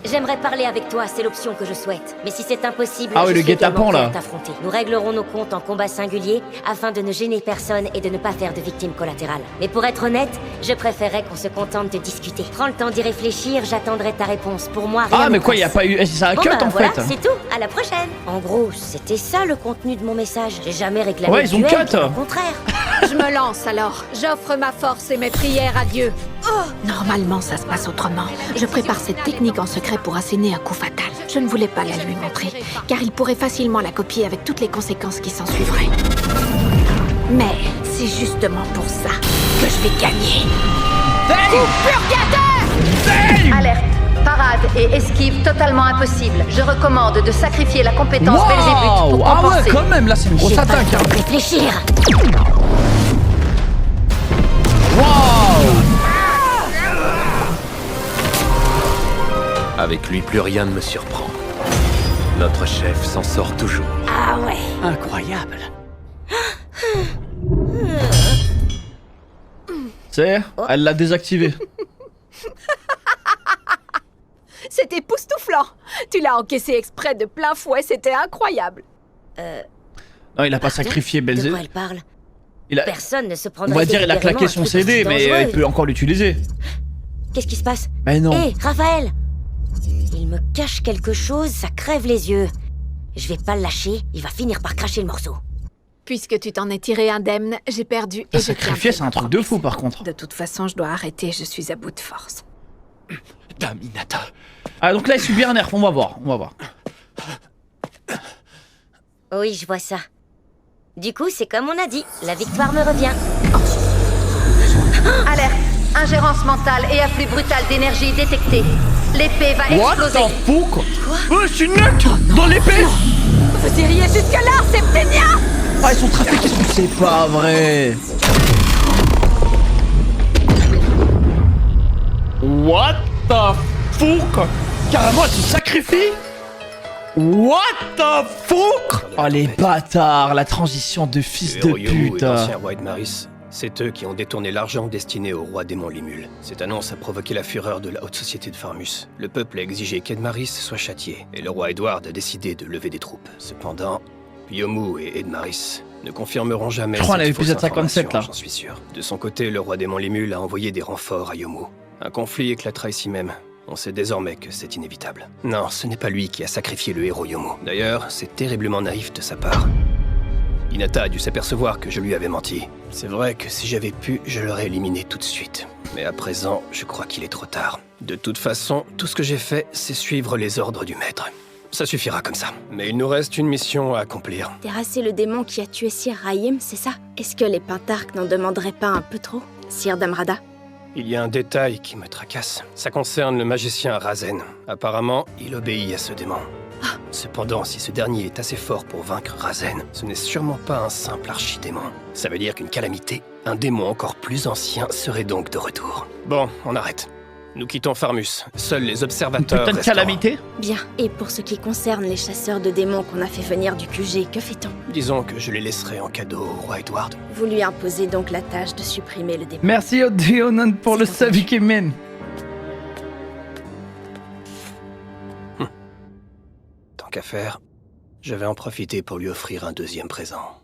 J'aimerais parler avec toi, c'est l'option que je souhaite. Mais si c'est impossible, Ah oui, je le suis guet-apens, également là. prête à t'affronter. Nous réglerons nos comptes en combat singulier afin de ne gêner personne et de ne pas faire de victimes collatérales. Mais pour être honnête, je préférerais qu'on se contente de discuter. Prends le temps d'y réfléchir, j'attendrai ta réponse. Pour moi, rien Ah, mais ne quoi, y a presse. pas eu. C'est un Bon, cut bah, en voilà, fait. c'est tout. À la prochaine. En gros, c'était ça le contenu de mon message. J'ai jamais réclamé Ouais, de ils ont duel, cut. bien au contraire. Je me lance alors. J'offre ma force et mes prières à Dieu. Normalement, ça se passe autrement. Je prépare cette technique en secret pour asséner un coup fatal. Je ne voulais pas la lui montrer, car il pourrait facilement la copier avec toutes les conséquences qui s'en suivraient. Mais c'est justement pour ça que je vais gagner. Coup purgateur! Alerte. Parade et esquive totalement impossible. Je recommande de sacrifier la compétence Belzébuth Waouh! pour Ah ouais, compenser. quand même, là c'est une grosse J'ai pas attaque. le temps de réfléchir. Avec lui, plus rien ne me surprend. Notre chef s'en sort toujours. Ah ouais. Incroyable. C'est, elle l'a désactivé. C'était époustouflant. Tu l'as encaissé exprès de plein fouet, c'était incroyable. Non, il a pas sacrifié De quoi Belzébuth. elle parle? Il a... Personne ne se On prendrait va dire, il a délibérément claqué un son truc CD, aussi mais dangereux. il peut encore l'utiliser. Qu'est-ce qui se passe? Mais non. Hé, Raphaël! Il me cache quelque chose, ça crève les yeux. Je vais pas le lâcher, il va finir par cracher le morceau. Puisque tu t'en es tiré indemne, j'ai perdu et La je sacrifier, tiens c'est un truc de fou par contre. De toute façon, je dois arrêter, je suis à bout de force. Dame Hinata. Ah, donc là, il subit un nerf, on va voir, on va voir. Oui, je vois ça. Du coup, c'est comme on a dit, la victoire me revient. Alerte. Ingérence mentale et afflux brutal d'énergie détecté. L'épée va What exploser. the fuck? Oh, je suis net dans l'épée. Vous iriez jusque-là, Septénia! Ah, ils sont trafiqués. C'est pas vrai. What the fuck? Carrément, elle se sacrifie? What the fuck? Oh, les bâtards, la transition de fils de Le héros Yomu pute. et l'ancien roi Edmaris, c'est eux qui ont détourné l'argent destiné au roi démon Limul. Cette annonce a provoqué la fureur de la haute société de Farmus. Le peuple a exigé qu'Edmaris soit châtié, et le roi Edward a décidé de lever des troupes. Cependant, Yomu et Edmaris ne confirmeront jamais Je crois cette à fausse l'épisode 57 information, là. j'en suis sûr. De son côté, le roi démon Limul a envoyé des renforts à Yomu. Un conflit éclatera ici même. On sait désormais que c'est inévitable. Non, ce n'est pas lui qui a sacrifié le héros Yomu. D'ailleurs, c'est terriblement naïf de sa part. Hinata a dû s'apercevoir que je lui avais menti. C'est vrai que si j'avais pu, je l'aurais éliminé tout de suite. Mais à présent, je crois qu'il est trop tard. De toute façon, tout ce que j'ai fait, c'est suivre les ordres du maître. Ça suffira comme ça. Mais il nous reste une mission à accomplir. Terrasser le démon qui a tué Sir Raïm, c'est ça? Est-ce que les Pentarques n'en demanderaient pas un peu trop, Sir Damrada? Il y a un détail qui me tracasse. Ça concerne le magicien Razen. Apparemment, il obéit à ce démon. Cependant, si ce dernier est assez fort pour vaincre Razen, ce n'est sûrement pas un simple archidémon. Ça veut dire qu'une calamité, un démon encore plus ancien, serait donc de retour. Bon, on arrête. Nous quittons Farmus. Seuls les observateurs Putain de resteront. calamité. Bien. Et pour ce qui concerne les chasseurs de démons qu'on a fait venir du QG, que fait-on? Disons que je les laisserai en cadeau au roi Edward. Vous lui imposez donc la tâche de supprimer le démon. Merci Odéonon pour le Savikemen. Tant qu'à faire, je vais en profiter pour lui offrir un deuxième présent.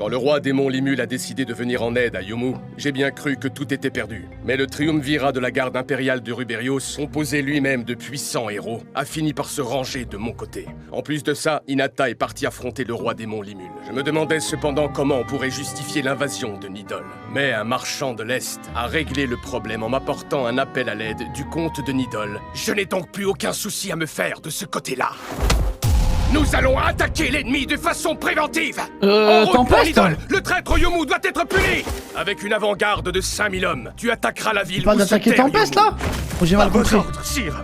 Quand le roi démon Limul a décidé de venir en aide à Yomu, j'ai bien cru que tout était perdu. Mais le triumvirat de la garde impériale de Ruberios, composé lui-même de puissants héros, a fini par se ranger de mon côté. En plus de ça, Hinata est parti affronter le roi démon Limul. Je me demandais cependant comment on pourrait justifier l'invasion de Nidol. Mais un marchand de l'Est a réglé le problème en m'apportant un appel à l'aide du comte de Nidol. Je n'ai donc plus aucun souci à me faire de ce côté-là. Nous allons attaquer l'ennemi de façon préventive. En route pour Nidol, le traître Yomu doit être puni. Avec une avant-garde de 5000 hommes, tu attaqueras la ville. Pas d'attaquer Tempest là? Oh, j'ai mal compris.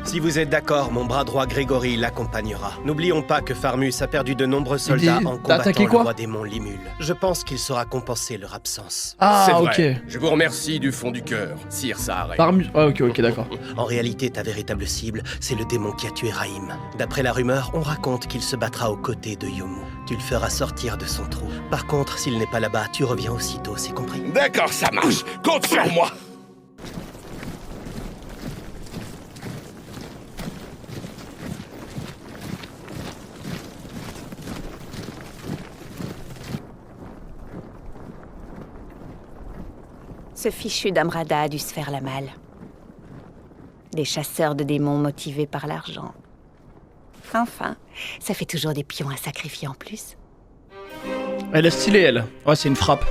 Si vous êtes d'accord, mon bras droit Grégory l'accompagnera. N'oublions pas que Farmus a perdu de nombreux soldats en combattant le roi démon Limul. Je pense qu'il saura compenser leur absence. Ah, c'est ok. vrai. Je vous remercie du fond du cœur, Sire Sahareh. Farmus. Ah, ok, d'accord. En réalité, ta véritable cible, c'est le démon qui a tué Raïm. D'après la rumeur, on raconte qu'il se battra aux côtés de Yomu. Tu le feras sortir de son trou. Par contre, s'il n'est pas là-bas, tu reviens aussitôt, c'est compris? D'accord, ça marche. Compte sur moi. Ce fichu d'Amrada a dû se faire la malle. Des chasseurs de démons motivés par l'argent. Enfin, ça fait toujours des pions à sacrifier en plus. Elle est stylée, elle. Ouais, c'est une frappe.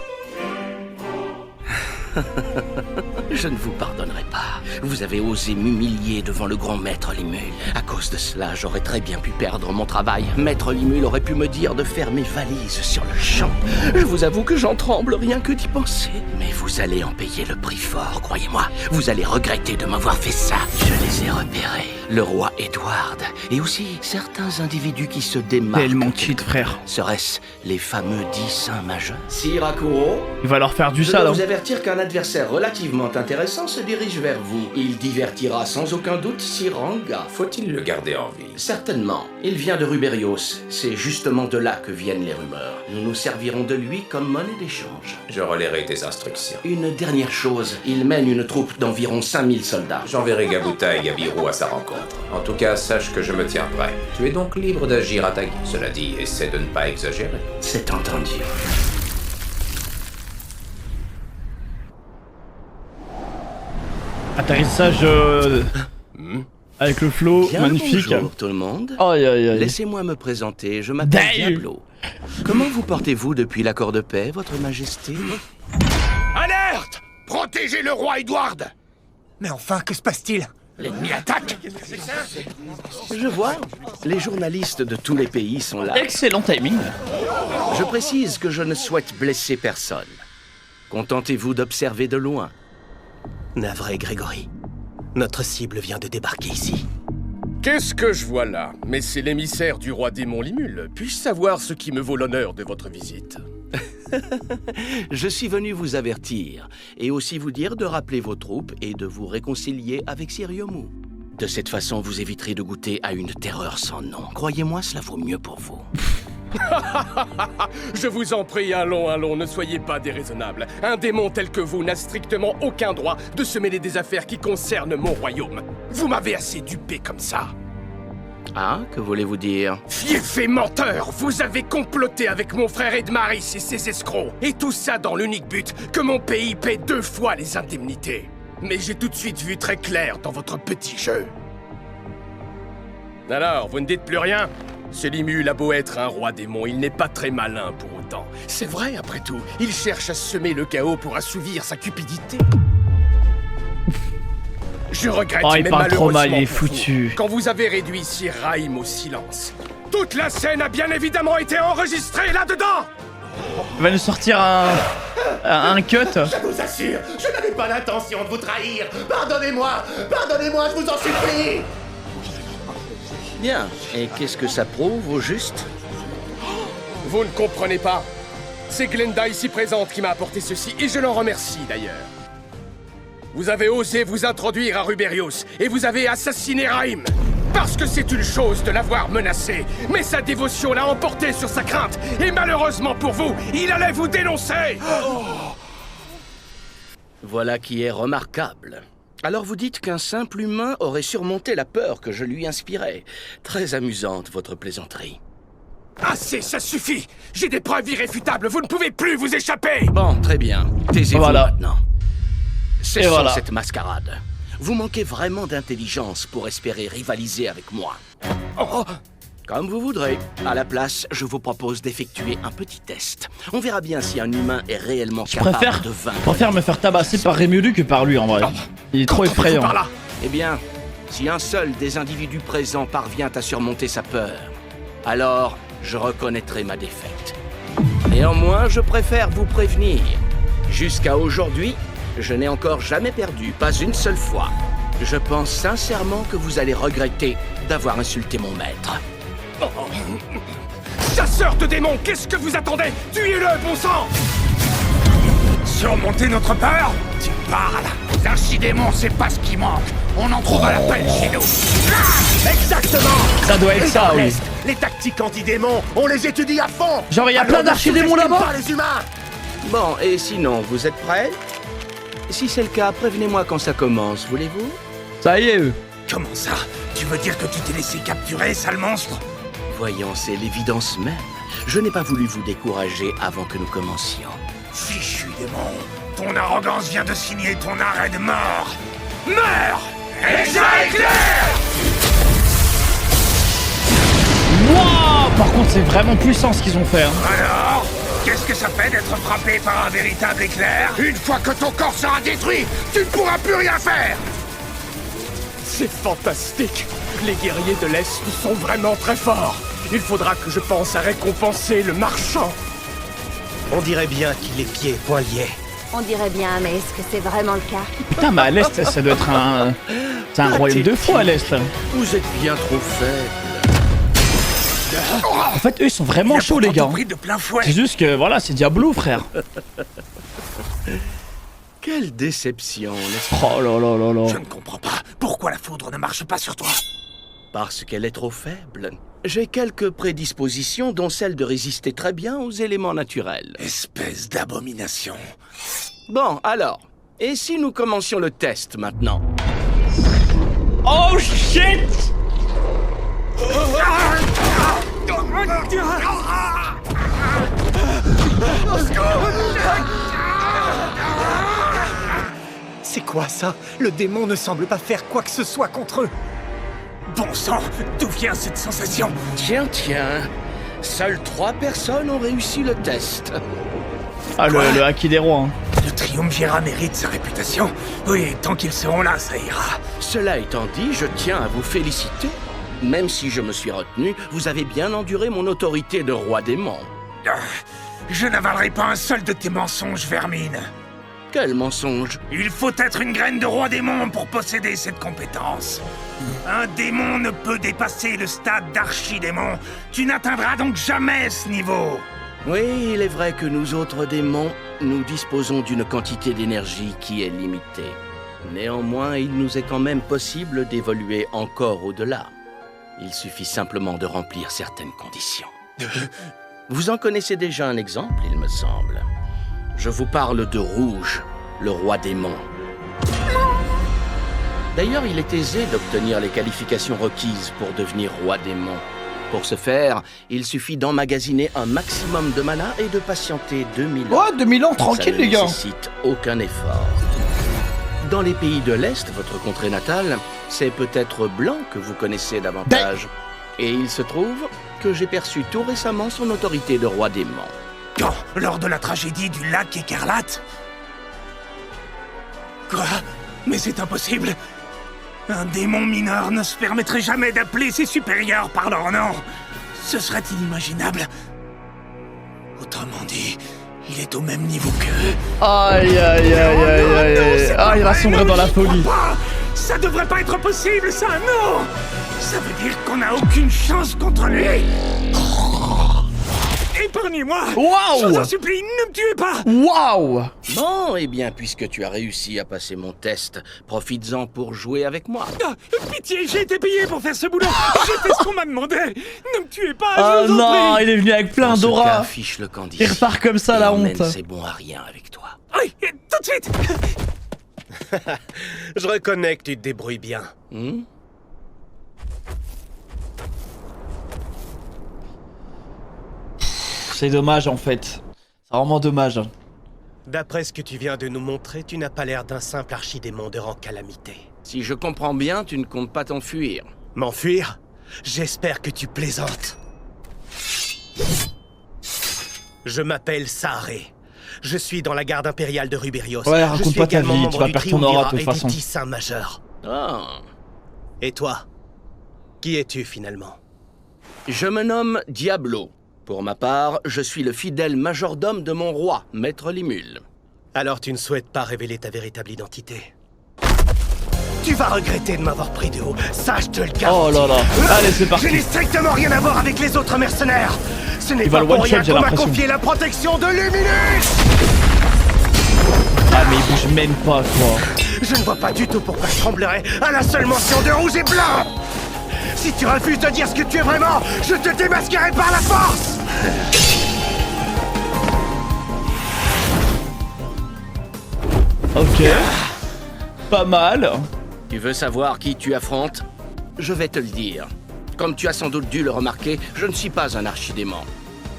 Je ne vous pardonnerai pas. Vous avez osé m'humilier devant le grand maître Limul. À cause de cela, j'aurais très bien pu perdre mon travail. Maître Limul aurait pu me dire de faire mes valises sur le champ. Je vous avoue que j'en tremble rien que d'y penser. Mais vous allez en payer le prix fort, croyez-moi. Vous allez regretter de m'avoir fait ça. Je les ai repérés. Le roi Edward. Et aussi certains individus qui se démarquent. Tellement cheat, frère. Serait-ce les fameux 10 saints majeurs? Sire Akuro, Il va leur faire du je sale. dois Hein. vous avertir qu'un adversaire relativement intéressant se dirige vers vous. Il divertira sans aucun doute Sir Ranga. Faut-il le garder en vie? Certainement. Il vient de Ruberios. C'est justement de là que viennent les rumeurs. Nous nous servirons de lui comme monnaie d'échange. Je relayerai tes instructions. Une dernière chose. Il mène une troupe d'environ 5000 soldats. J'enverrai Gabuta et Gabiru à sa rencontre. En tout cas, sache que je me tiens prêt. Tu es donc libre d'agir à ta guise. Cela dit, essaie de ne pas exagérer. C'est entendu. Atterrissage avec le flow, Bien magnifique. Bonjour tout le monde. Aïe, aïe, aïe. Laissez-moi me présenter, je m'appelle Diablo. Comment vous portez-vous depuis l'accord de paix, votre majesté? Alerte! Protégez le roi Edward! Mais enfin, que se passe-t-il? L'ennemi attaque! Je vois, les journalistes de tous les pays sont là. Excellent timing. Je précise que je ne souhaite blesser personne. Contentez-vous d'observer de loin. Navré, Grégory. Notre cible vient de débarquer ici. Qu'est-ce que je vois là? Mais c'est l'émissaire du roi démon Limul. Puis-je savoir ce qui me vaut l'honneur de votre visite? Je suis venu vous avertir, et aussi vous dire de rappeler vos troupes et de vous réconcilier avec Sir Yomu. De cette façon, vous éviterez de goûter à une terreur sans nom. Croyez-moi, cela vaut mieux pour vous. Je vous en prie, allons, ne soyez pas déraisonnable. Un démon tel que vous n'a strictement aucun droit de se mêler des affaires qui concernent mon royaume. Vous m'avez assez dupé comme ça. Ah, que voulez-vous dire? Fief et menteur, vous avez comploté avec mon frère Edmaris et ses escrocs. Et tout ça dans l'unique but que mon pays paie 2 fois les indemnités. Mais j'ai tout de suite vu très clair dans votre petit jeu. Alors, vous ne dites plus rien? Ce Limul a beau être un roi démon, il n'est pas très malin pour autant. C'est vrai, après tout, il cherche à semer le chaos pour assouvir sa cupidité. Je regrette, Oh, il mais parle trop mal, malheureusement il est pour vous, foutu. quand vous avez réduit Sir Raïm au silence. Toute la scène a bien évidemment été enregistrée là-dedans! Il va nous sortir un cut. Je vous assure, je n'avais pas l'intention de vous trahir. Pardonnez-moi, je vous en supplie. Bien, et qu'est-ce que ça prouve, au juste? Vous ne comprenez pas. C'est Glenda ici présente qui m'a apporté ceci, et je l'en remercie d'ailleurs. Vous avez osé vous introduire à Ruberios, et vous avez assassiné Raïm. Parce que c'est une chose de l'avoir menacé, mais sa dévotion l'a emporté sur sa crainte, et malheureusement pour vous, il allait vous dénoncer. Voilà qui est remarquable. Alors vous dites qu'un simple humain aurait surmonté la peur que je lui inspirais. Très amusante, votre plaisanterie. Assez, ça suffit. J'ai des preuves irréfutables, vous ne pouvez plus vous échapper. Bon, très bien. Taisez-vous Voilà. maintenant. Cessons voilà. cette mascarade. Vous manquez vraiment d'intelligence pour espérer rivaliser avec moi. Oh, comme vous voudrez. À la place, je vous propose d'effectuer un petit test. On verra bien si un humain est réellement capable de Je vaincre. préfère me faire tabasser par Rémulu que par lui en vrai. Il est trop effrayant. Par là. Eh bien, si un seul des individus présents parvient à surmonter sa peur, alors je reconnaîtrai ma défaite. Néanmoins, je préfère vous prévenir. Jusqu'à aujourd'hui, je n'ai encore jamais perdu, pas une seule fois. Je pense sincèrement que vous allez regretter d'avoir insulté mon maître. Chasseur de démons, qu'est-ce que vous attendez? Tuez-le, bon sang! Surmonter notre peur? Tu parles. L'archidémon, c'est pas ce qui manque. On en trouve à la peine chez nous. Ah, exactement. Ça doit être Et ça, dans oui. l'Est, les tactiques anti-démons, on les étudie à fond. Genre, il y a Alors plein ne d'archidémons sous-estime là-bas? pas les humains. Bon, et sinon, vous êtes prêts? Si c'est le cas, prévenez-moi quand ça commence, voulez-vous? Ça y est, eux. Comment ça? Tu veux dire que tu t'es laissé capturer, sale monstre? Voyons, c'est l'évidence même. Je n'ai pas voulu vous décourager avant que nous commencions. Fichu démon, ton arrogance vient de signer ton arrêt de mort. Meurs! Éclair! Wouah! Par contre, c'est vraiment puissant ce qu'ils ont fait. Hein. Alors, qu'est-ce que ça fait d'être frappé par un véritable éclair? Une fois que ton corps sera détruit, tu ne pourras plus rien faire! C'est fantastique! Les guerriers de l'Est sont vraiment très forts! Il faudra que je pense à récompenser le marchand! On dirait bien qu'il est pieds et poings liés. On dirait bien, mais est-ce que c'est vraiment le cas? Putain, mais à l'Est, ça doit être un... C'est un royaume de fou à l'Est. Vous êtes bien trop faible. En fait, eux, ils sont vraiment chauds, les gars. De plein fouet. C'est juste que, voilà, c'est Diablo, frère. Quelle déception, n'est-ce pas? Oh là là là là. Je ne comprends pas. Pourquoi la foudre ne marche pas sur toi? Parce qu'elle est trop faible. J'ai quelques prédispositions, dont celle de résister très bien aux éléments naturels. Espèce d'abomination. Bon, alors, et si nous commencions le test maintenant? Oh shit! C'est quoi ça? Le démon ne semble pas faire quoi que ce soit contre eux. Bon sang, d'où vient cette sensation? Tiens, seules 3 personnes ont réussi le test. Ah, le Haki des rois. Hein. Le triumvirat mérite sa réputation. Oui, tant qu'ils seront là, ça ira. Cela étant dit, je tiens à vous féliciter. Même si je me suis retenu, vous avez bien enduré mon autorité de roi démon. Je n'avalerai pas un seul de tes mensonges, vermine. Quel mensonge? Il faut être une graine de roi démon pour posséder cette compétence. Un démon ne peut dépasser le stade d'archidémon. Tu n'atteindras donc jamais ce niveau. Oui, il est vrai que nous autres démons, nous disposons d'une quantité d'énergie qui est limitée. Néanmoins, il nous est quand même possible d'évoluer encore au-delà. Il suffit simplement de remplir certaines conditions. Vous en connaissez déjà un exemple, il me semble. Je vous parle de Rouge, le roi démon. D'ailleurs, il est aisé d'obtenir les qualifications requises pour devenir roi démon. Pour ce faire, il suffit d'emmagasiner un maximum de mana et de patienter 2000 ans. Oh, 2000 ans, tranquille, les gars. Ça ne nécessite aucun effort. Dans les pays de l'Est, votre contrée natale, c'est peut-être Blanc que vous connaissez davantage. Et il se trouve que j'ai perçu tout récemment son autorité de roi démon. Quand? Lors de la tragédie du lac écarlate? Quoi? Mais c'est impossible! Un démon mineur ne se permettrait jamais d'appeler ses supérieurs par leur nom! Ce serait inimaginable! Autrement dit, il est au même niveau qu'eux. Aïe aïe aïe aïe aïe. Ah, il va sombrer dans la folie. Ça devrait pas être possible, ça, non! Ça veut dire qu'on n'a aucune chance contre lui! Épargnez-moi! Waouh! Je vous en supplie, ne me tuez pas! Waouh! Bon, eh bien, puisque tu as réussi à passer mon test, profites-en pour jouer avec moi. Ah, pitié, j'ai été payé pour faire ce boulot! J'ai fait ce qu'on m'a demandé! Ne me tuez pas, Oh je vous en non, prie! il est venu avec plein Dans ce cas, d'aura. affiche le camp d'ici. Il repart comme ça, la honte. C'est bon à rien avec toi. Oui, tout de suite! Je reconnais que tu te débrouilles bien. C'est dommage en fait. C'est vraiment dommage. D'après ce que tu viens de nous montrer, tu n'as pas l'air d'un simple archidémon de rang calamité. Si je comprends bien, tu ne comptes pas t'enfuir. M'enfuir? J'espère que tu plaisantes. Je m'appelle Saharé. Je suis dans la garde impériale de Ruberios. Ouais, raconte pas ta vie, tu vas perdre ton aura de toute façon. Saint majeur. Ah. Et toi? Qui es-tu finalement? Je me nomme Diablo. Pour ma part, je suis le fidèle majordome de mon roi, Maître Limul. Alors tu ne souhaites pas révéler ta véritable identité? Tu vas regretter de m'avoir pris de haut, ça je te le garantis. Oh là là, allez c'est parti. Je n'ai strictement rien à voir avec les autres mercenaires. Ce n'est Il va pas le pour one-shot, rien j'ai qu'on m'a l'impression. confié la protection de Luminus. Ah mais il bouge même pas quoi. Je ne vois pas du tout pourquoi je tremblerais à la seule mention de rouge et blanc. Si tu refuses de dire ce que tu es vraiment, je te démasquerai par la force. Ok. Pas mal. Tu veux savoir qui tu affrontes? Je vais te le dire. Comme tu as sans doute dû le remarquer, je ne suis pas un archidémon.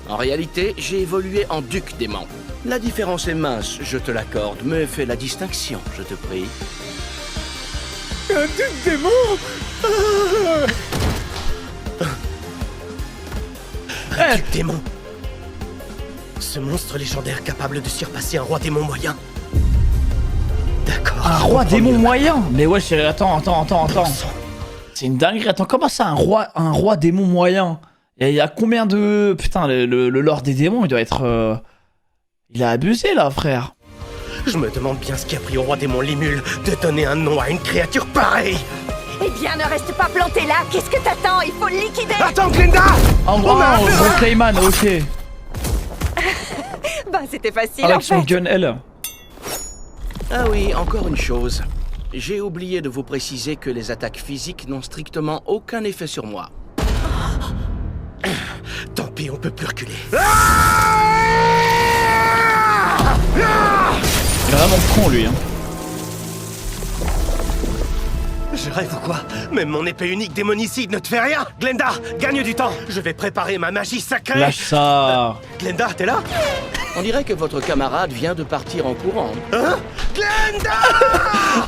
En réalité, j'ai évolué en duc démon. La différence est mince, je te l'accorde, mais fais la distinction, je te prie. Un duc démon. Un duc démon. Ce monstre légendaire capable de surpasser un roi démon moyen. D'accord. Un roi démon moyen? Mais wesh, attends. C'est une dinguerie. Attends, comment ça un roi démon moyen? Il y a combien de... Putain, le lord des démons, il doit être... Il a abusé là, frère. Je me demande bien ce qui a pris au roi démon Limul de donner un nom à une créature pareille. Eh bien, ne reste pas planté là. Qu'est-ce que t'attends? Il faut le liquider. Attends, Glenda. En gros, Clayman, ok. Bah, c'était facile Avec en son fait. gun, elle. Ah oui, encore une chose. J'ai oublié de vous préciser que les attaques physiques n'ont strictement aucun effet sur moi. Tant pis, on peut plus reculer. Il est vraiment con, lui. Hein. Je rêve ou quoi? Même mon épée unique démonicide ne te fait rien. Glenda, gagne du temps. Je vais préparer ma magie sacrée. Lâche ça. Glenda, t'es là? On dirait que votre camarade vient de partir en courant. Hein? Glenda!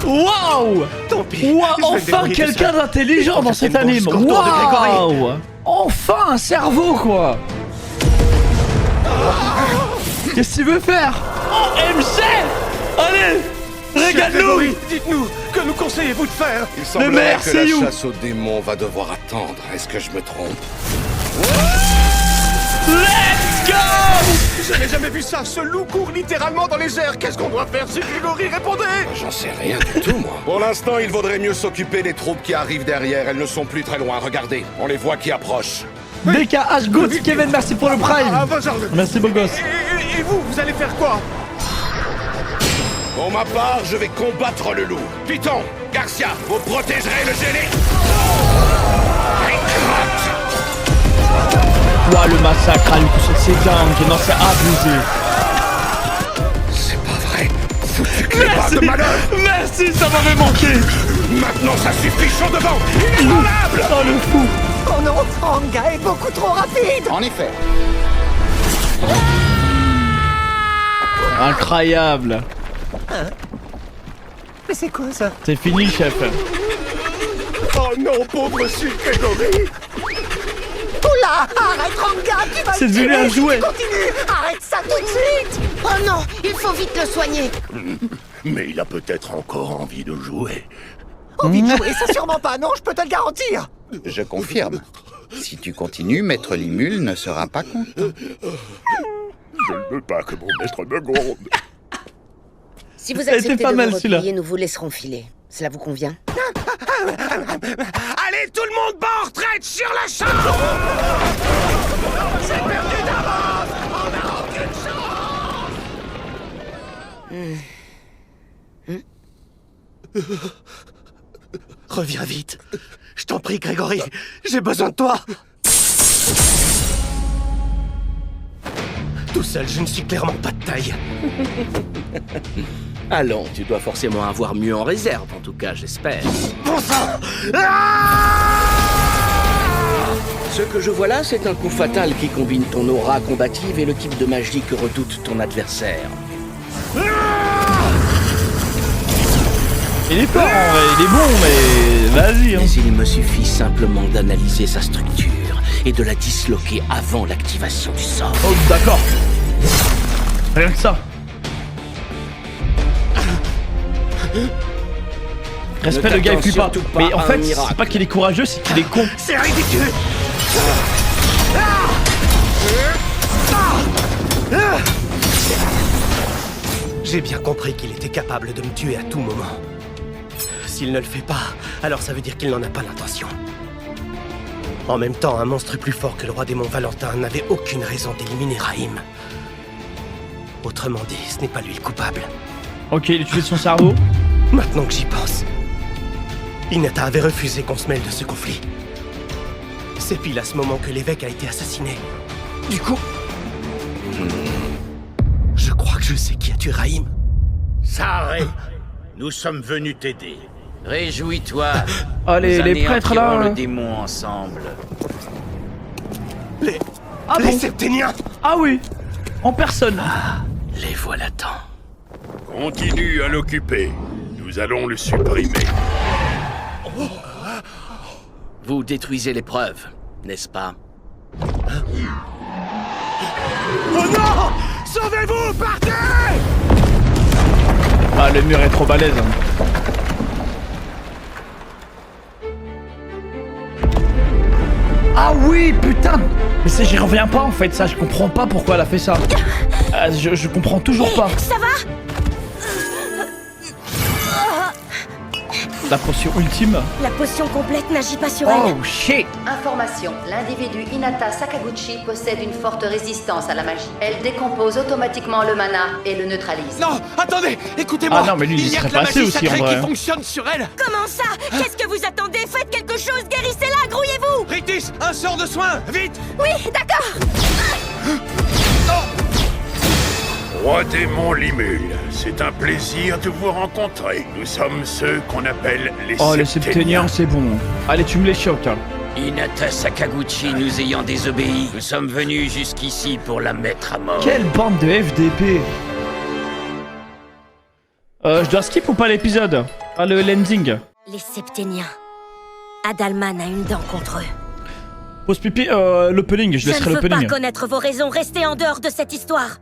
Waouh! Tant pis. Waouh, je vais me enfin débrouiller tout quelqu'un seul. d'intelligent dans cet anime. Score tour de Grégory. Waouh! Enfin un cerveau, quoi. Qu'est-ce qu'il veut faire? Oh, MC! Allez! Régale-nous! Grégory, dites-nous, que nous conseillez-vous de faire? Il semblerait merci, que la you. chasse aux démons va devoir attendre. Est-ce que je me trompe? Let's go! Je n'ai jamais vu ça. Ce loup court littéralement dans les airs. Qu'est-ce qu'on doit faire si Grégory répondait? J'en sais rien du tout, moi. Pour l'instant, il vaudrait mieux s'occuper des troupes qui arrivent derrière. Elles ne sont plus très loin. Regardez, on les voit qui approchent. DKH Good, Kevin, merci pour le prime. Merci, beau gosse. Et vous, vous allez faire quoi? Pour ma part, je vais combattre le loup. Python, Garcia, vous protégerez le gêné. Ouah, le massacre à lui, c'est dingue. Non, c'est abusé. C'est pas vrai. Foutu clébard de malheur. Merci, ça m'avait manqué. Maintenant, ça suffit, champ devant. Inébranlable. Oh, le fou. Oh non, Ranga est beaucoup trop rapide. En effet. Incroyable. Hein? Mais c'est quoi ça? C'est fini, chef. Oh non, pauvre Sud Grégory. Oula, arrête Ranga, tu vas C'est le devenu tuer. un jouet. Continue, arrête ça tout de suite. Oh non, il faut vite le soigner. Mais il a peut-être encore envie de jouer. Envie de jouer, ça sûrement pas, non, je peux te le garantir. Je confirme. Si tu continues, Maître Limul ne sera pas content. Je ne veux pas que mon maître me gronde. Si vous Ça a été acceptez pas de mal, vous celui-là. replier, nous vous laisserons filer. Cela vous convient? Allez, tout le monde bat en retraite sur la champ. C'est perdu d'avance. On n'a aucune chance. Reviens vite. Je t'en prie, Grégory. J'ai besoin de toi. Tout seul, je ne suis clairement pas de taille. Allons, tu dois forcément avoir mieux en réserve, en tout cas, j'espère. Bon sang! Ah! Ce que je vois là, c'est un coup fatal qui combine ton aura combative et le type de magie que redoute ton adversaire. Il est fort, en vrai, il est bon, mais vas-y. Hein. Mais il me suffit simplement d'analyser sa structure et de la disloquer avant l'activation du sort. Oh, d'accord. Rien que ça. Respect, le gars il fuit pas. Mais en fait, c'est pas qu'il est courageux, c'est qu'il est con. C'est ridicule. J'ai bien compris qu'il était capable de me tuer à tout moment. S'il ne le fait pas, alors ça veut dire qu'il n'en a pas l'intention. En même temps, un monstre plus fort que le roi démon Valentin n'avait aucune raison d'éliminer Raïm. Autrement dit, ce n'est pas lui le coupable. Ok, il utilise son cerveau. Maintenant que j'y pense, Hinata avait refusé qu'on se mêle de ce conflit. C'est pile à ce moment que l'évêque a été assassiné. Du coup... Je crois que je sais qui a tué Raïm. Saré, nous sommes venus t'aider. Réjouis-toi. Allez, les prêtres là. le démon ensemble. Les Septéniens. Ah oui, en personne. Les voilà tant. Continue à l'occuper. Nous allons le supprimer. Vous détruisez les preuves, n'est-ce pas? Oh non! Sauvez-vous! Partez! Ah, le mur est trop balèze. Ah oui, putain! Mais j'y reviens pas en fait, ça, je comprends pas pourquoi elle a fait ça. Je comprends toujours pas. Ça va? La potion ultime. La potion complète n'agit pas sur elle. Oh shit! Information. L'individu Hinata Sakaguchi possède une forte résistance à la magie. Elle décompose automatiquement le mana et le neutralise. Non, attendez, écoutez-moi. Ah non, mais lui, il y a serait que la passé magie aussi, en sacrée vrai. qui fonctionne sur elle. Comment ça? Qu'est-ce que vous attendez? Faites quelque chose, guérissez-la, grouillez-vous! Rictus, un sort de soin, vite! Oui, d'accord! Roi démon Limul, c'est un plaisir de vous rencontrer. Nous sommes ceux qu'on appelle les Oh, les Septéniens. Septéniens, c'est bon. Allez, tu me les choques. Hein. Hinata Sakaguchi nous ayant désobéi, nous sommes venus jusqu'ici pour la mettre à mort. Quelle bande de FDP! Je dois skip ou pas l'épisode? Ah, le landing. Les Septéniens. Adalman a une dent contre eux. Pause pipi, l'opening, je laisserai ne veux l'opening. pas connaître vos raisons, restez en dehors de cette histoire.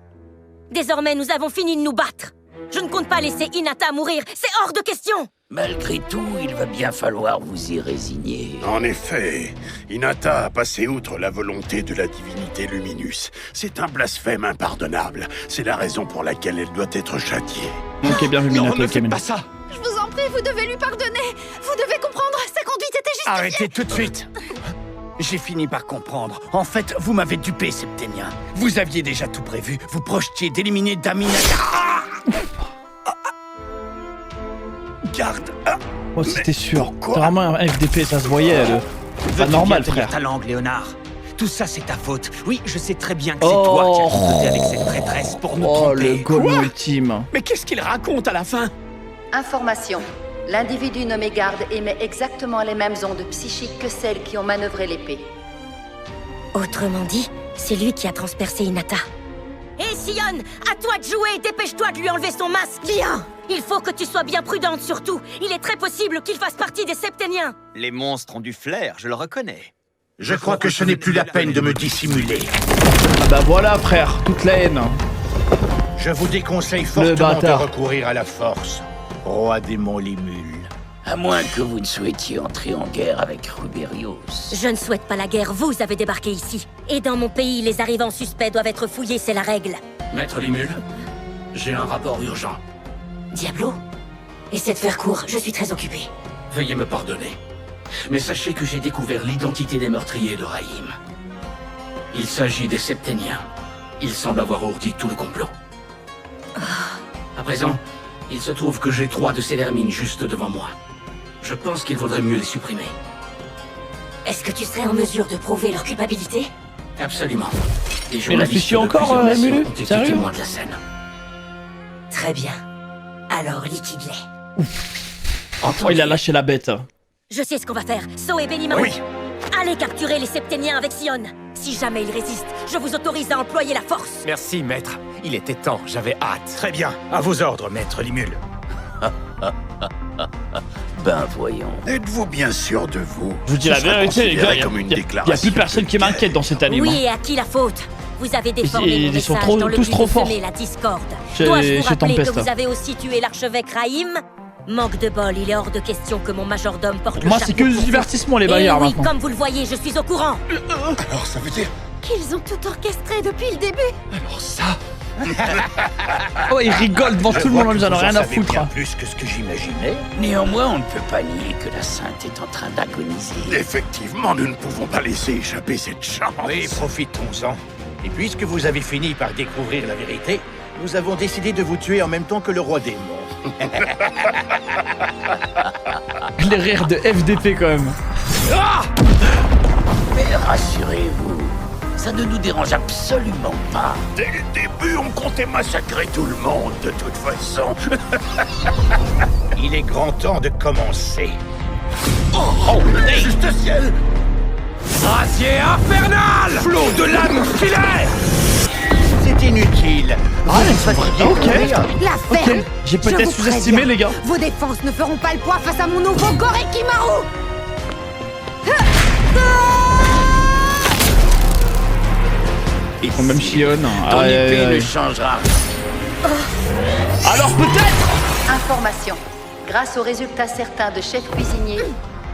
Désormais, nous avons fini de nous battre. Je ne compte pas laisser Hinata mourir, c'est hors de question. Malgré tout, il va bien falloir vous y résigner. En effet, Hinata a passé outre la volonté de la divinité Luminus. C'est un blasphème impardonnable. C'est la raison pour laquelle elle doit être châtiée. Ok, bien vu, Non, Minato, ne ok, faites Minato. pas ça. Je vous en prie, vous devez lui pardonner. Vous devez comprendre, sa conduite était justifiée. Arrêtez tout de suite. J'ai fini par comprendre. En fait, vous m'avez dupé, Septénien. Vous aviez déjà tout prévu. Vous projetiez d'éliminer Daminata. Garde. Oh, c'était sûr. T'as vraiment un FDP, ça se voyait. Pas Veux-tu normal, bien tenir frère. ta langue, Léonard. Tout ça, c'est ta faute. Oui, je sais très bien que c'est toi qui as comploté avec cette prêtresse pour nous Oh, tromper. le goal ultime. Mais qu'est-ce qu'il raconte à la fin? Information. L'individu nommé Garde émet exactement les mêmes ondes psychiques que celles qui ont manœuvré l'épée. Autrement dit, c'est lui qui a transpercé Hinata. Hé Sion, à toi de jouer, dépêche-toi de lui enlever son masque. Bien. Il faut que tu sois bien prudente surtout. Il est très possible qu'il fasse partie des Septéniens. Les monstres ont du flair, je le reconnais. Je crois que ce n'est plus la peine de me dissimuler. Ah bah voilà, frère, toute la haine. Je vous déconseille fortement de bâtard. recourir à la force, roi démon Limul. À moins que vous ne souhaitiez entrer en guerre avec Ruberios. Je ne souhaite pas la guerre, vous avez débarqué ici. Et dans mon pays, les arrivants suspects doivent être fouillés, c'est la règle. Maître Limul, j'ai un rapport urgent. Diablo? Essaie de faire court, je suis très occupé. Veuillez me pardonner. Mais sachez que j'ai découvert l'identité des meurtriers de Raïm. Il s'agit des Septéniens. Ils semblent avoir ourdi tout le complot. À présent, il se trouve que j'ai 3 de ces vermines juste devant moi. Je pense qu'il vaudrait mieux les supprimer. Est-ce que tu serais en mesure de prouver leur culpabilité? Absolument. Des Mais réfléchis journalistes de encore, plusieurs nations Mulu? ont été Sérieux? témoins de la scène. Très bien. Alors liquide-les. Oh, il a lâché la bête. Je sais ce qu'on va faire. So et Benima. Oui, Allez capturer les Septéniens avec Sion. Si jamais ils résistent, je vous autorise à employer la force. Merci, maître. Il était temps, j'avais hâte. Très bien. À vos ordres, maître Limul. Ben voyons. Êtes-vous bien sûr de vous? Je vous dis la vérité, les gars, il comme une y a déclaration plus personne qui m'inquiète dans cet anime. Oui, et à qui la faute? Vous avez déformé mon ils sont message dans le tous but trop de forts. semer la discorde. Chez- Dois-je vous chez rappeler que Tempesta. vous avez aussi tué l'archevêque Rahim? Manque de bol, il est hors de question que mon majordome porte le Moi, chapeau c'est que du pour vous. divertissement, les Et bagarres, oui, maintenant. comme vous le voyez, je suis au courant. Alors ça veut dire... Qu'ils ont tout orchestré depuis le début. Alors ça... Oh, il rigole devant tout le monde, ils en ont rien à foutre. Bien plus que ce que j'imaginais. Néanmoins, on ne peut pas nier que la Sainte est en train d'agoniser. Effectivement, nous ne pouvons pas laisser échapper cette chance. Oui, profitons-en. Et puisque vous avez fini par découvrir la vérité, nous avons décidé de vous tuer en même temps que le roi démon. Les rires de FDP quand même. Mais rassurez-vous, ça ne nous dérange absolument pas. Dès le début, on comptait massacrer tout le monde, de toute façon. Il est grand temps de commencer. Oh, juste ciel! Brasier infernal! Flot de lame filaire! C'est inutile. Ah, ils sont ok. La ferme. Ok, j'ai Je peut-être vous sous-estimé, préviens, les gars. Vos défenses ne feront pas le poids face à mon nouveau Gorekimaru. Ils font même Sion. Ton épée ne changera. Alors peut-être. Information. Grâce aux résultats certains de chef cuisinier,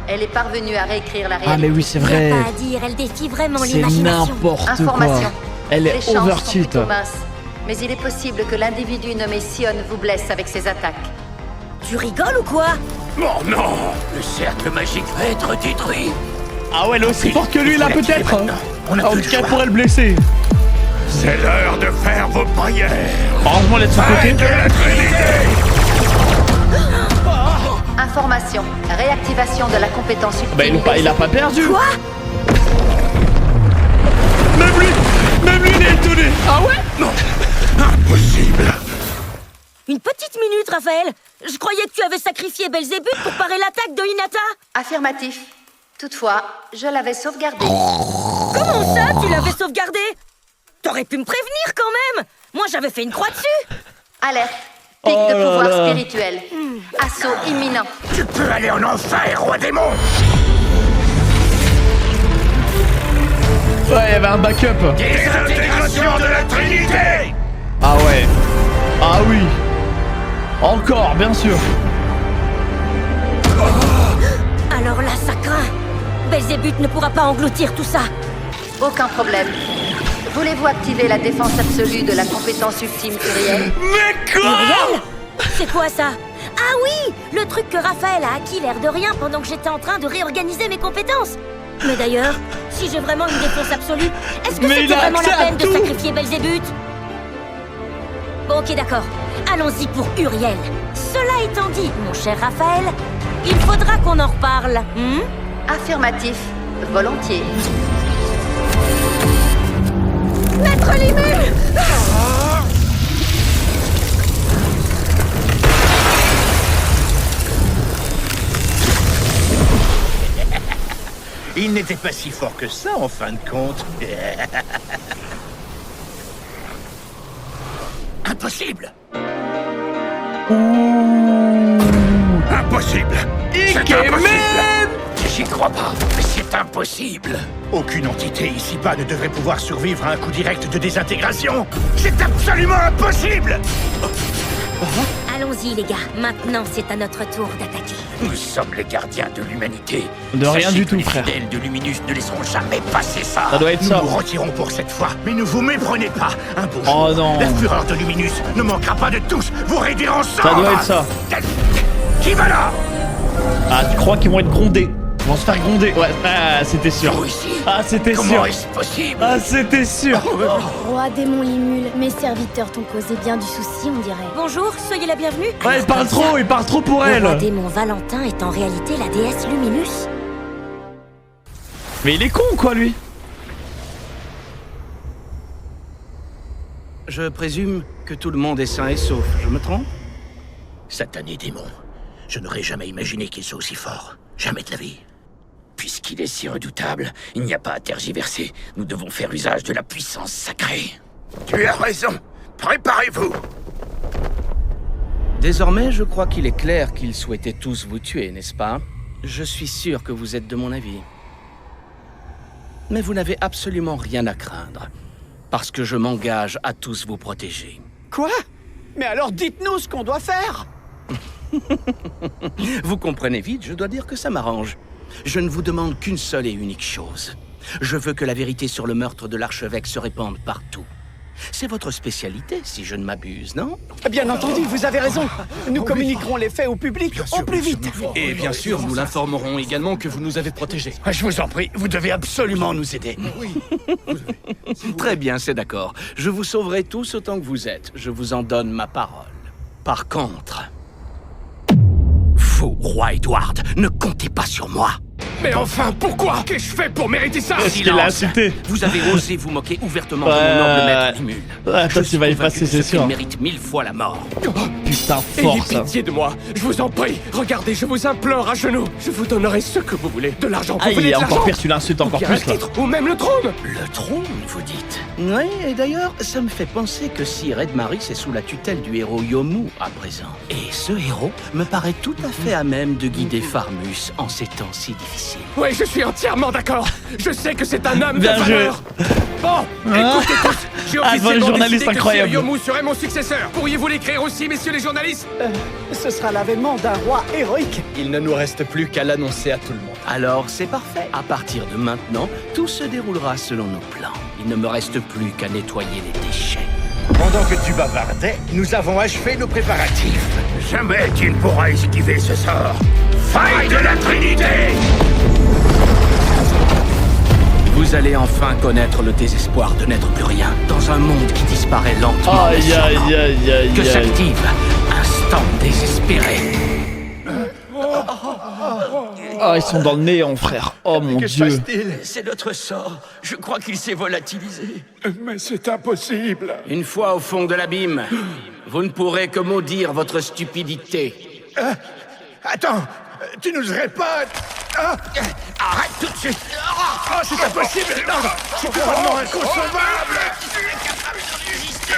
elle est parvenue à réécrire la réalité. Ah, mais oui, c'est vrai. Pas à dire, elle défie vraiment C'est l'imagination. n'importe quoi. Information. Elle Les est chances sont overtilt. plutôt minces, mais il est possible que l'individu nommé Sion vous blesse avec ses attaques. Tu rigoles ou quoi? Oh non! Le cercle magique va être détruit. Ah ouais, elle est aussi forte que lui là peut-être. On a En plus tout le cas, choix. pourrait le blesser. C'est l'heure de faire vos prières. Heureusement, elle est de son côté. Faites de la Trinité! Information. Réactivation de la compétence ultime. Bah, il a pas perdu. Quoi? Même lui, il est étonné. Ah ouais? Non, impossible. Une petite minute, Raphaël. Je croyais que tu avais sacrifié Belzébuth pour parer l'attaque de Hinata. Affirmatif. Toutefois, je l'avais sauvegardé. Comment ça, tu l'avais sauvegardé? T'aurais pu me prévenir quand même. Moi, j'avais fait une croix dessus. Alerte. Pic Oh de là pouvoir là. spirituel. Assaut imminent. Tu peux aller en enfer, roi démon! Ouais, il y avait un backup. Désintégration de la Trinité! Ah ouais. Ah oui. Encore, bien sûr. Alors là, ça craint. Belzébuth ne pourra pas engloutir tout ça. Aucun problème. Voulez-vous activer la défense absolue de la compétence ultime Uriel? Mais Uriel? C'est quoi ça? Ah oui, le truc que Raphaël a acquis l'air de rien pendant que j'étais en train de réorganiser mes compétences. Mais d'ailleurs, si j'ai vraiment une défense absolue, est-ce que Mais c'était il a vraiment la accès à peine de tout. sacrifier Belzébuth? Bon, ok, d'accord. Allons-y pour Uriel. Cela étant dit, mon cher Raphaël, il faudra qu'on en reparle. Affirmatif. Volontiers. Maître Limul. Il n'était pas si fort que ça, en fin de compte. Impossible! Impossible! C'est impossible! J'y crois pas, mais c'est impossible! Aucune entité ici-bas ne devrait pouvoir survivre à un coup direct de désintégration. C'est absolument impossible! Allons-y, les gars. Maintenant, c'est à notre tour d'attaquer. Nous sommes les gardiens de l'humanité. De rien Sachez du que tout, les frère. fidèles de Luminus ne laisseront jamais passer ça. Ça doit être Nous ça. nous retirons pour cette fois, mais ne vous méprenez pas. Un beau Oh jour, non. la fureur de Luminus ne manquera pas de tous vous réduire en cendres. Ça doit être ça. Qui va là? Ah, tu crois qu'ils vont être grondés? Ils vont se faire gronder. Ouais, ah, c'était sûr. Vous ici? Ah, c'était Comment sûr. est-ce possible? Ah, c'était sûr. Roi démon Limul, mes serviteurs t'ont causé bien du souci, on dirait. Bonjour, soyez la bienvenue. Ouais, il parle trop pour Le roi elle. démon Valentin est en réalité la déesse Luminus. Mais il est con, quoi, lui. Je présume que tout le monde est sain et sauf, je me trompe? Satané démon. Je n'aurais jamais imaginé qu'il soit aussi fort. Jamais de la vie. Puisqu'il est si redoutable, il n'y a pas à tergiverser. Nous devons faire usage de la puissance sacrée. Tu as raison. Préparez-vous. Désormais, je crois qu'il est clair qu'ils souhaitaient tous vous tuer, n'est-ce pas? Je suis sûr que vous êtes de mon avis. Mais vous n'avez absolument rien à craindre, parce que je m'engage à tous vous protéger. Quoi? Mais alors dites-nous ce qu'on doit faire! Vous comprenez vite, je dois dire que ça m'arrange. Je ne vous demande qu'une seule et unique chose. Je veux que la vérité sur le meurtre de l'archevêque se répande partout. C'est votre spécialité, si je ne m'abuse, non? Bien entendu, vous avez raison. Nous communiquerons les faits au public au plus vite. Et bien sûr, nous l'informerons également que vous nous avez protégés. Je vous en prie, vous devez absolument nous aider. Très bien, c'est d'accord. Je vous sauverai tous autant que vous êtes. Je vous en donne ma parole. Par contre, vous, roi Edward, ne comptez pas sur moi. Mais enfin, pourquoi? Qu'ai-je fait pour mériter ça? Silence. Vous avez osé vous moquer ouvertement de mon noble maître Limul. Toi, tu vas y passer, c'est sûr. Il mérite 1000 fois la mort. Putain, Ayez force. pitié de moi, je vous en prie. Regardez, je vous implore à genoux. Je vous donnerai ce que vous voulez. De l'argent, vous Aïe, voulez de encore l'argent? pire, tu l'insultes encore Ou bien plus, un là. titre, ou même le trône. Le trône, vous dites? Oui, et d'ailleurs, ça me fait penser que Sir Edmaris est sous la tutelle du héros Yomu à présent. Et ce héros me paraît tout à fait à même de guider Farmus en ces temps si difficiles. Oui, je suis entièrement d'accord. Je sais que c'est un homme Bien de joué. valeur. Bon, écoutez tous. J'ai Ah, officiellement le journaliste décidé que incroyable. Sir Yomu serait mon successeur. Pourriez-vous l'écrire aussi, messieurs les journalistes? Ce sera l'avènement d'un roi héroïque. Il ne nous reste plus qu'à l'annoncer à tout le monde. Alors c'est parfait. À partir de maintenant, tout se déroulera selon nos plans. Il ne me reste plus qu'à nettoyer les déchets. Pendant que tu bavardais, nous avons achevé nos préparatifs. Jamais tu ne pourras esquiver ce sort. Faille de la Trinité! Vous allez enfin connaître le désespoir de n'être plus rien dans un monde qui disparaît lentement. mais Aïe, sûrement. aïe, aïe, aïe, Que aïe. s'active instant désespéré. Ah, ils sont dans le néant, frère. Oh mon dieu. C'est notre sort. Je crois qu'il s'est volatilisé. Mais c'est impossible. Une fois au fond de l'abîme, vous ne pourrez que maudire votre stupidité. Attends, tu nous répètes. Arrête tout de suite. Oh, c'est impossible. Non, c'est totalement inconcevable.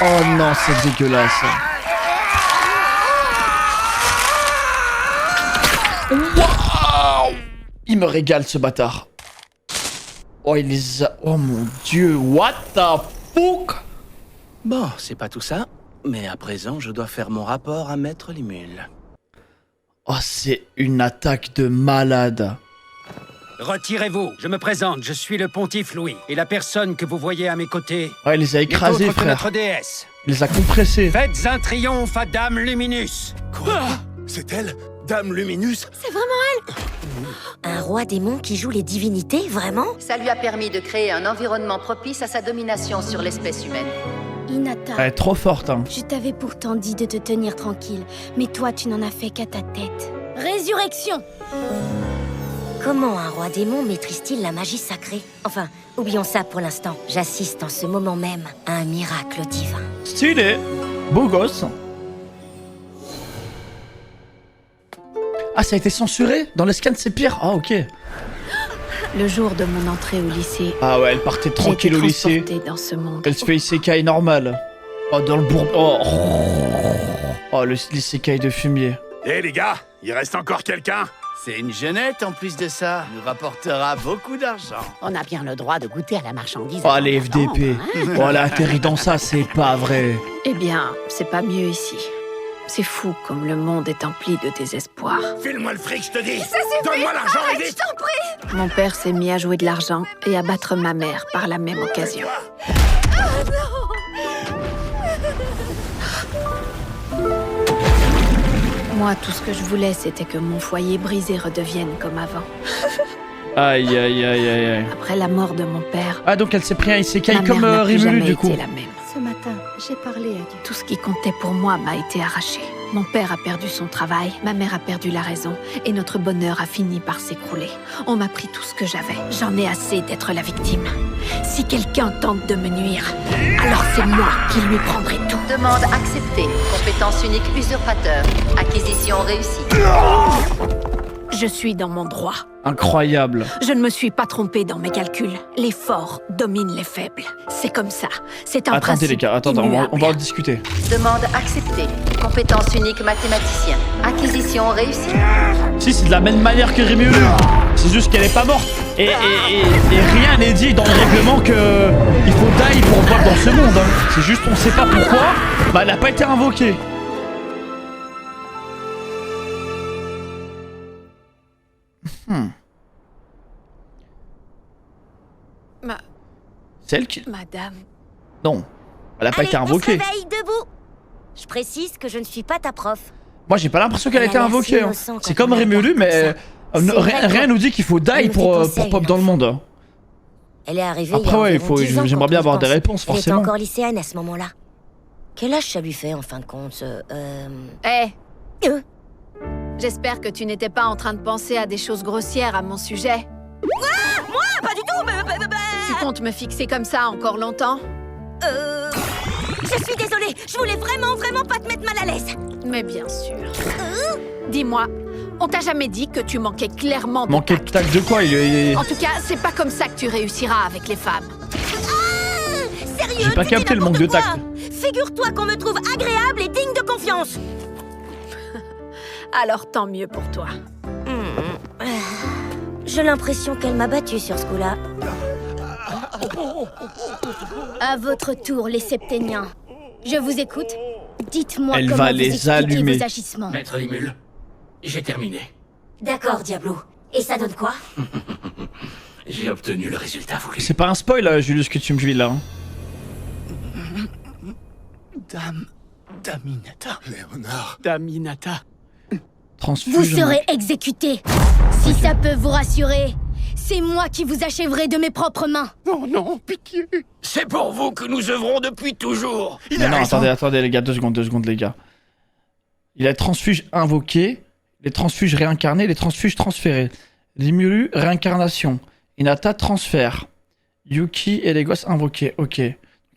Oh non, c'est dégueulasse. Waouh! Il me régale, ce bâtard. Oh, il les a... Oh mon dieu, what the fuck? Bon, c'est pas tout ça, mais à présent, je dois faire mon rapport à Maître Limul. Oh, c'est une attaque de malade. Retirez-vous, je me présente, je suis le pontife Louis, et la personne que vous voyez à mes côtés Oh, il les a n'est écrasés, autre que frère. notre déesse. Il les a compressés. Faites un triomphe à Dame Luminus. Quoi? C'est elle, Dame Luminus? C'est vraiment elle? Un roi démon qui joue les divinités, vraiment? Ça lui a permis de créer un environnement propice à sa domination sur l'espèce humaine. Hinata, Elle est trop forte, hein. je t'avais pourtant dit de te tenir tranquille, mais toi tu n'en as fait qu'à ta tête. Résurrection! Comment un roi démon maîtrise-t-il la magie sacrée? Enfin, oublions ça pour l'instant. J'assiste en ce moment même à un miracle divin. Stylé. Beau gosse. Ah, ça a été censuré? Dans les scans, c'est pire? Ah, ok. Le jour de mon entrée au lycée, Ah ouais, elle partait j'ai tranquille été au lycée. transportée dans ce monde. Elle se fait isekai normal. Oh, dans le bourg... Oh, oh le isekai de fumier. Eh les gars, il reste encore quelqu'un? C'est une jeunette en plus de ça. Nous rapportera beaucoup d'argent. On a bien le droit de goûter à la marchandise. Oh, avant les d'attendre, FDP. hein. Oh, elle a atterri dans ça, c'est pas vrai. Eh bien, c'est pas mieux ici. C'est fou comme le monde est empli de désespoir. File-moi le fric, je te dis. Ça suffit! Donne-moi l'argent et Arrête, vite. je t'en prie! Mon père s'est mis à jouer de l'argent et à battre ma mère par la même occasion. Moi, tout ce que je voulais, c'était que mon foyer brisé redevienne comme avant. Aïe, aïe, aïe, aïe, aïe. Après la mort de mon père, Ah, donc elle s'est pris un isekai ma comme mère n'a plus Rimuru, jamais du coup. été la même. Ce matin, j'ai parlé à Dieu. Tout ce qui comptait pour moi m'a été arraché. Mon père a perdu son travail, ma mère a perdu la raison, et notre bonheur a fini par s'écrouler. On m'a pris tout ce que j'avais. J'en ai assez d'être la victime. Si quelqu'un tente de me nuire, alors c'est moi qui lui prendrai tout. Demande acceptée. Compétence unique usurpateur. Acquisition réussie. Je suis dans mon droit. Incroyable. Je ne me suis pas trompée dans mes calculs. Les forts dominent les faibles. C'est comme ça. C'est un Attendez principe les gars, attendez, immuable. on va en discuter. Demande acceptée. Compétence unique mathématicien. Acquisition réussie. Si, c'est de la même manière que Rémi Ulu. C'est juste qu'elle est pas morte. Et rien n'est dit dans le règlement que il faut die pour voir dans ce monde. Hein. C'est juste on sait pas pourquoi. Bah elle a pas été invoquée. C'est elle qui... Madame. Non. Elle a pas été invoquée. On se réveille, debout. Je précise que je ne suis pas ta prof. Moi j'ai pas l'impression qu'elle a été invoquée. Hein. C'est comme Rémi Ulu, mais rien nous dit qu'il faut die pour pop dans le monde. Hein. Elle est arrivée Après ouais, j'aimerais bien avoir des réponses forcément. Elle était encore lycéenne à ce moment-là. Quel âge ça lui fait en fin de compte J'espère que tu n'étais pas en train de penser à des choses grossières à mon sujet. Moi, pas du tout. Tu comptes me fixer comme ça encore longtemps? Je suis désolée. Je voulais vraiment pas te mettre mal à l'aise. Mais bien sûr. Dis-moi, on t'a jamais dit que tu manquais clairement de Manquer de tact de quoi En tout cas, c'est pas comme ça que tu réussiras avec les femmes. Sérieux, j'ai pas capté le manque de tact. Figure-toi qu'on me trouve agréable et digne de confiance. Alors tant mieux pour toi. J'ai l'impression qu'elle m'a battue sur ce coup-là. À votre tour, les septéniens. Je vous écoute. Dites-moi Elle comment va vous les expliquez allumer. vos agissements. Maître Limul, j'ai terminé. D'accord, Diablo. Et ça donne quoi? J'ai obtenu le résultat voulu. C'est pas un spoil, Julius, que tu me dis là. Hein. Daminata. Léonard. Daminata. Transfuge. Vous serez exécuté. Si ça peut vous rassurer, c'est moi qui vous achèverai de mes propres mains. Non, non, pitié. C'est pour vous que nous œuvrons depuis toujours. Mais non, attendez les gars, 2 secondes les gars. Il y a les transfuges invoqués, les transfuges réincarnés, les transfuges transférés. Limulu, réincarnation. Hinata, transfert. Yuki et les gosses invoqués, ok.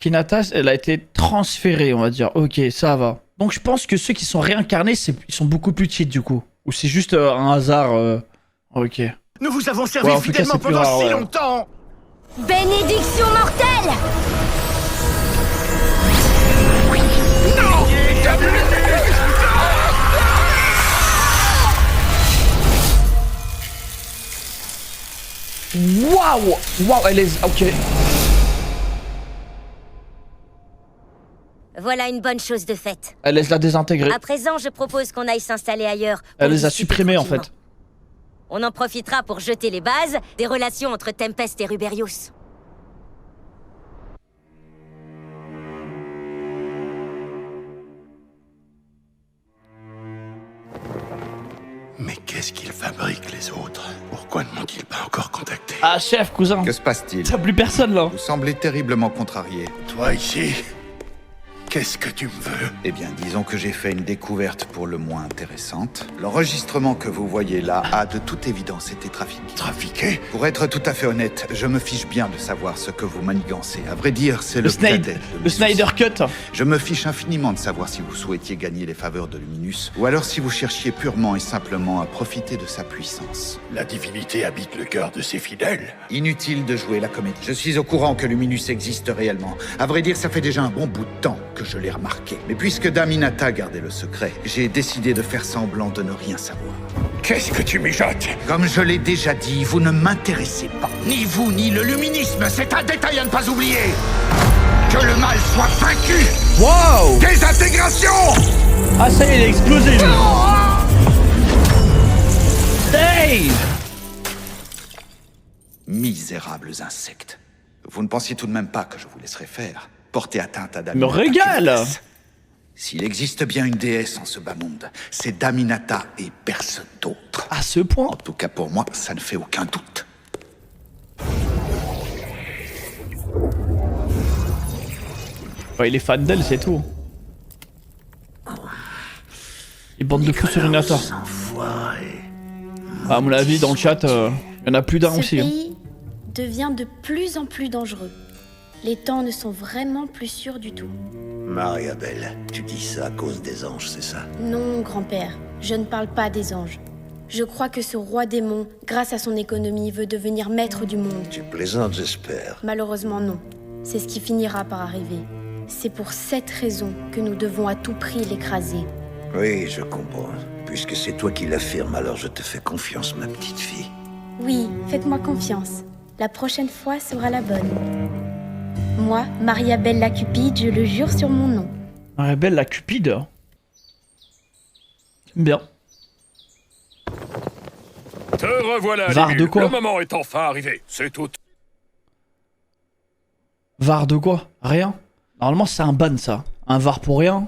Hinata, elle a été transférée, on va dire. Ok, ça va. Donc je pense que ceux qui sont réincarnés, ils sont beaucoup plus cheats du coup. Ou c'est juste un hasard. Ok. Nous vous avons servi Ouais, fidèlement c'est plus pendant rare, si ouais. longtemps. Bénédiction mortelle! Waouh, elle est... Ok. Voilà une bonne chose de faite. Elle laisse la désintégrer. À présent, je propose qu'on aille s'installer ailleurs. Elle les a supprimés en fait. On en profitera pour jeter les bases des relations entre Tempest et Ruberius. Mais qu'est-ce qu'ils fabriquent les autres? Pourquoi ne m'ont-ils pas encore contacté? Ah chef, cousin. Que se passe-t-il? T'as plus personne là. Vous semblez terriblement contrarié. Toi ici, qu'est-ce que tu me veux? Eh bien, disons que j'ai fait une découverte pour le moins intéressante. L'enregistrement que vous voyez là a de toute évidence été trafiqué. Trafiqué? Pour être tout à fait honnête, je me fiche bien de savoir ce que vous manigancez. À vrai dire, c'est le cadet de Le mes Snyder Cut. Je me fiche infiniment de savoir si vous souhaitiez gagner les faveurs de Luminus, ou alors si vous cherchiez purement et simplement à profiter de sa puissance. La divinité habite le cœur de ses fidèles. Inutile de jouer la comédie. Je suis au courant que Luminus existe réellement. À vrai dire, ça fait déjà un bon bout de temps que je l'ai remarqué. Mais puisque Daminata gardait le secret, j'ai décidé de faire semblant de ne rien savoir. Qu'est-ce que tu mijotes? Comme je l'ai déjà dit, vous ne m'intéressez pas. Ni vous, ni le luminisme, c'est un détail à ne pas oublier. Que le mal soit vaincu. Wow! Désintégration! Ah ça y est, il a explosé lui. Dave! Misérables insectes. Vous ne pensiez tout de même pas que je vous laisserais faire. Porter atteinte à Daminata. Me régale! S'il existe bien une déesse en ce bas monde, c'est Daminata et personne d'autre. À ce point? En tout cas pour moi, ça ne fait aucun doute. Ouais, il est fan d'elle, c'est tout. Il bande de fous sur Hinata. À mon avis, dans le chat, il y en a plus d'un Ce aussi. Hein. pays devient de plus en plus dangereux. Les temps ne sont vraiment plus sûrs du tout. Maria-Belle, tu dis ça à cause des anges, c'est ça? Non, grand-père, je ne parle pas des anges. Je crois que ce roi démon, grâce à son économie, veut devenir maître du monde. Tu plaisantes, j'espère. Malheureusement, non. C'est ce qui finira par arriver. C'est pour cette raison que nous devons à tout prix l'écraser. Oui, je comprends. Puisque c'est toi qui l'affirmes, alors je te fais confiance, ma petite fille. Oui, faites-moi confiance. La prochaine fois sera la bonne. Moi, Maria Bella Cupide, je le jure sur mon nom. Maria Bella Cupide. Bien. Te revoilà, Var de Limule. quoi? Le moment est enfin arrivé, c'est tout. Var de quoi? Rien. Normalement, c'est un ban, ça. Un var pour rien,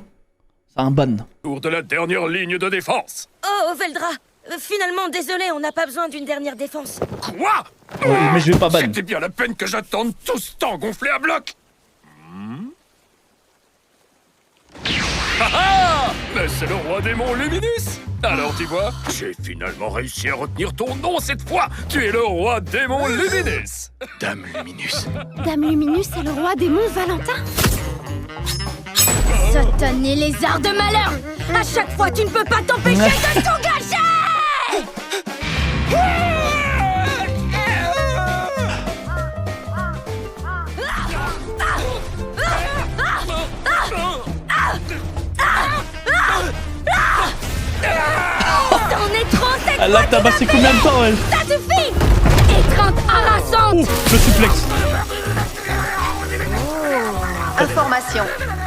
c'est un ban. Tour de la dernière ligne de défense. Oh, Veldra, finalement, désolé, on n'a pas besoin d'une dernière défense. Quoi? Mais je vais pas ban. C'était bien la peine que j'attende tout ce temps gonflé à bloc. Ah, mais c'est le roi démon Luminus. Alors tu vois, j'ai finalement réussi à retenir ton nom cette fois. Tu es le roi démon Luminus. Dame Luminus. Dame Luminus est le roi démon Valentin. Satané lézard de malheur! À chaque fois, tu ne peux pas t'empêcher de t'engager! T'en es trop, cette Elle l'a tabassé combien de temps, elle? Ça suffit! Étreinte harassante! Le suplex. Information.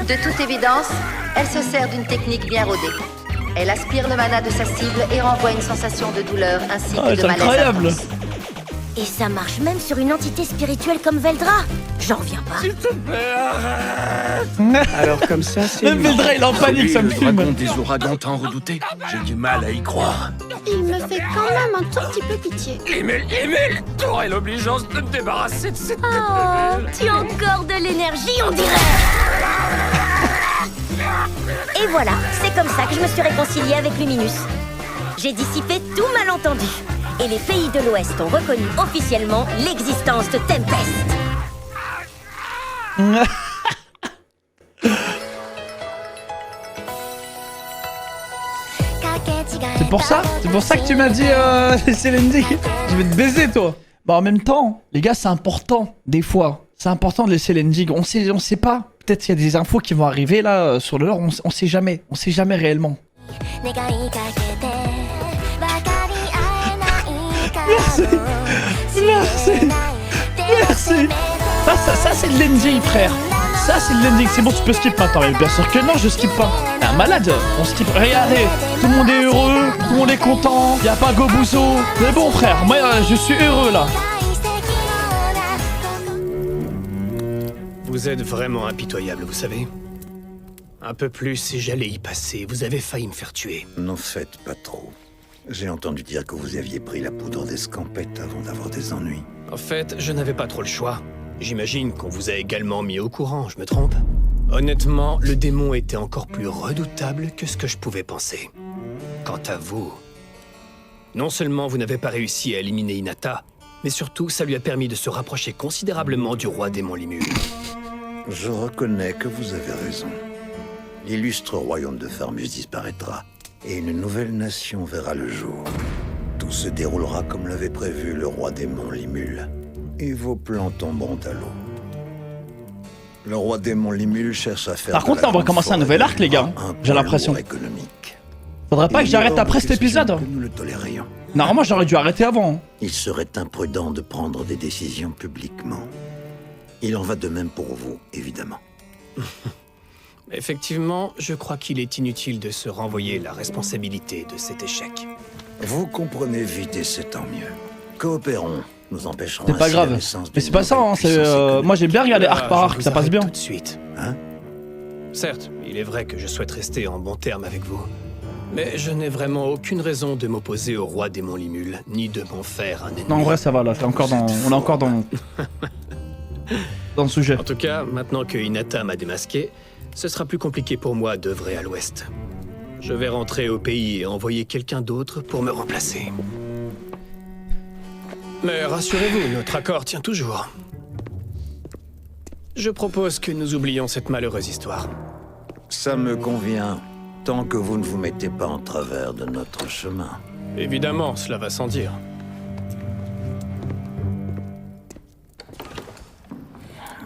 De toute évidence, elle se sert d'une technique bien rodée. Elle aspire le mana de sa cible et renvoie une sensation de douleur ainsi que de c'est malaise incroyable. intense. Et ça marche même sur une entité spirituelle comme Veldra. J'en reviens pas. Alors comme ça, c'est... Même Veldra, il est en panique, ça me Le dragon fume. des ouragans tant redouté. J'ai du mal à y croire. Il me fait quand même un tout petit peu pitié. Emile, t'aurais l'obligeance de me débarrasser de cette... Oh, tu as encore de l'énergie, on dirait. Et voilà, c'est comme ça que je me suis réconciliée avec Luminus. J'ai dissipé tout malentendu. Et les pays de l'Ouest ont reconnu officiellement l'existence de Tempest. C'est pour ça que tu m'as dit, Céline, je vais te baiser, toi. Bah, en même temps, les gars, c'est important, des fois. C'est important de laisser l'ending. On sait pas. Peut-être qu'il y a des infos qui vont arriver, là, sur le lore. On sait jamais. On sait jamais réellement. Merci. Ça c'est de l'ending, frère. Ça, c'est de l'ending. C'est bon, tu peux skip maintenant. Mais bien sûr que non, je skip pas. T'es un malade. On skip. Regardez. Tout le monde est heureux. Tout le monde est content. Y a pas Gobuzo. C'est bon, frère. Moi, je suis heureux, là. Vous êtes vraiment impitoyable, vous savez. Un peu plus et j'allais y passer. Vous avez failli me faire tuer. N'en faites pas trop. J'ai entendu dire que vous aviez pris la poudre d'escampette avant d'avoir des ennuis. En fait, je n'avais pas trop le choix. J'imagine qu'on vous a également mis au courant, je me trompe? Honnêtement, le démon était encore plus redoutable que ce que je pouvais penser. Quant à vous... Non seulement vous n'avez pas réussi à éliminer Hinata, mais surtout ça lui a permis de se rapprocher considérablement du roi démon Limule. Je reconnais que vous avez raison. L'illustre royaume de Farmus disparaîtra, et une nouvelle nation verra le jour. Tout se déroulera comme l'avait prévu le roi démon Limule, et vos plans tomberont à l'eau. Le roi démon Limule cherche à faire... Par contre, là, on va commencer un nouvel arc, les gars. J'ai l'impression. Faudrait pas que j'arrête après cet épisode. Nous le tolérions. Normalement, j'aurais dû arrêter avant. Il serait imprudent de prendre des décisions publiquement. Il en va de même pour vous, évidemment. Effectivement, je crois qu'il est inutile de se renvoyer la responsabilité de cet échec. Vous comprenez vite et c'est tant mieux. Coopérons, nous empêcherons C'est pas ainsi la grave. naissance Mais d'une c'est pas ça, hein. nouvelle puissance Moi, j'aime bien regarder arc par Je arc. vous Ça passe arrête bien. tout de suite. Hein? Certes, il est vrai que je souhaite rester en bon terme avec vous. Mais je n'ai vraiment aucune raison de m'opposer au roi démon Limule, ni de m'en faire un ennemi. Non, en vrai, ça va, là. On est encore dans le sujet. En tout cas, maintenant que Hinata m'a démasqué, ce sera plus compliqué pour moi d'œuvrer à l'ouest. Je vais rentrer au pays et envoyer quelqu'un d'autre pour me remplacer. Mais rassurez-vous, notre accord tient toujours. Je propose que nous oublions cette malheureuse histoire. Ça me convient, tant que vous ne vous mettez pas en travers de notre chemin. Évidemment, cela va sans dire.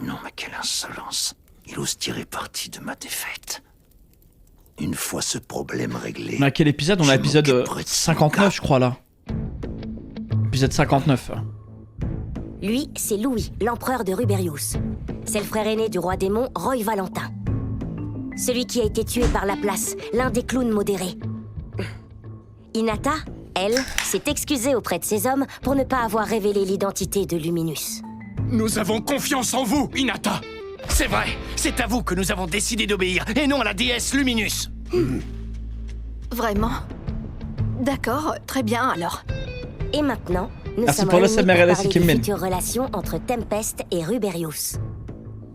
Non, mais quelle insolence. Il ose tirer parti de ma défaite. Une fois ce problème réglé... On a quel épisode? On a l'épisode 59, je crois, là. Épisode 59. Lui, c'est Louis, l'empereur de Ruberius. C'est le frère aîné du roi démon, Roy Valentin. Celui qui a été tué par Laplace, l'un des clowns modérés. Hinata, elle, s'est excusée auprès de ses hommes pour ne pas avoir révélé l'identité de Luminus. Nous avons confiance en vous, Hinata. C'est vrai, c'est à vous que nous avons décidé d'obéir, et non à la déesse Luminus. Vraiment? D'accord, très bien alors. Et maintenant, nous Merci sommes pour le réunis pour SMRLS parler qui des mène. futures relations entre Tempest et Ruberius.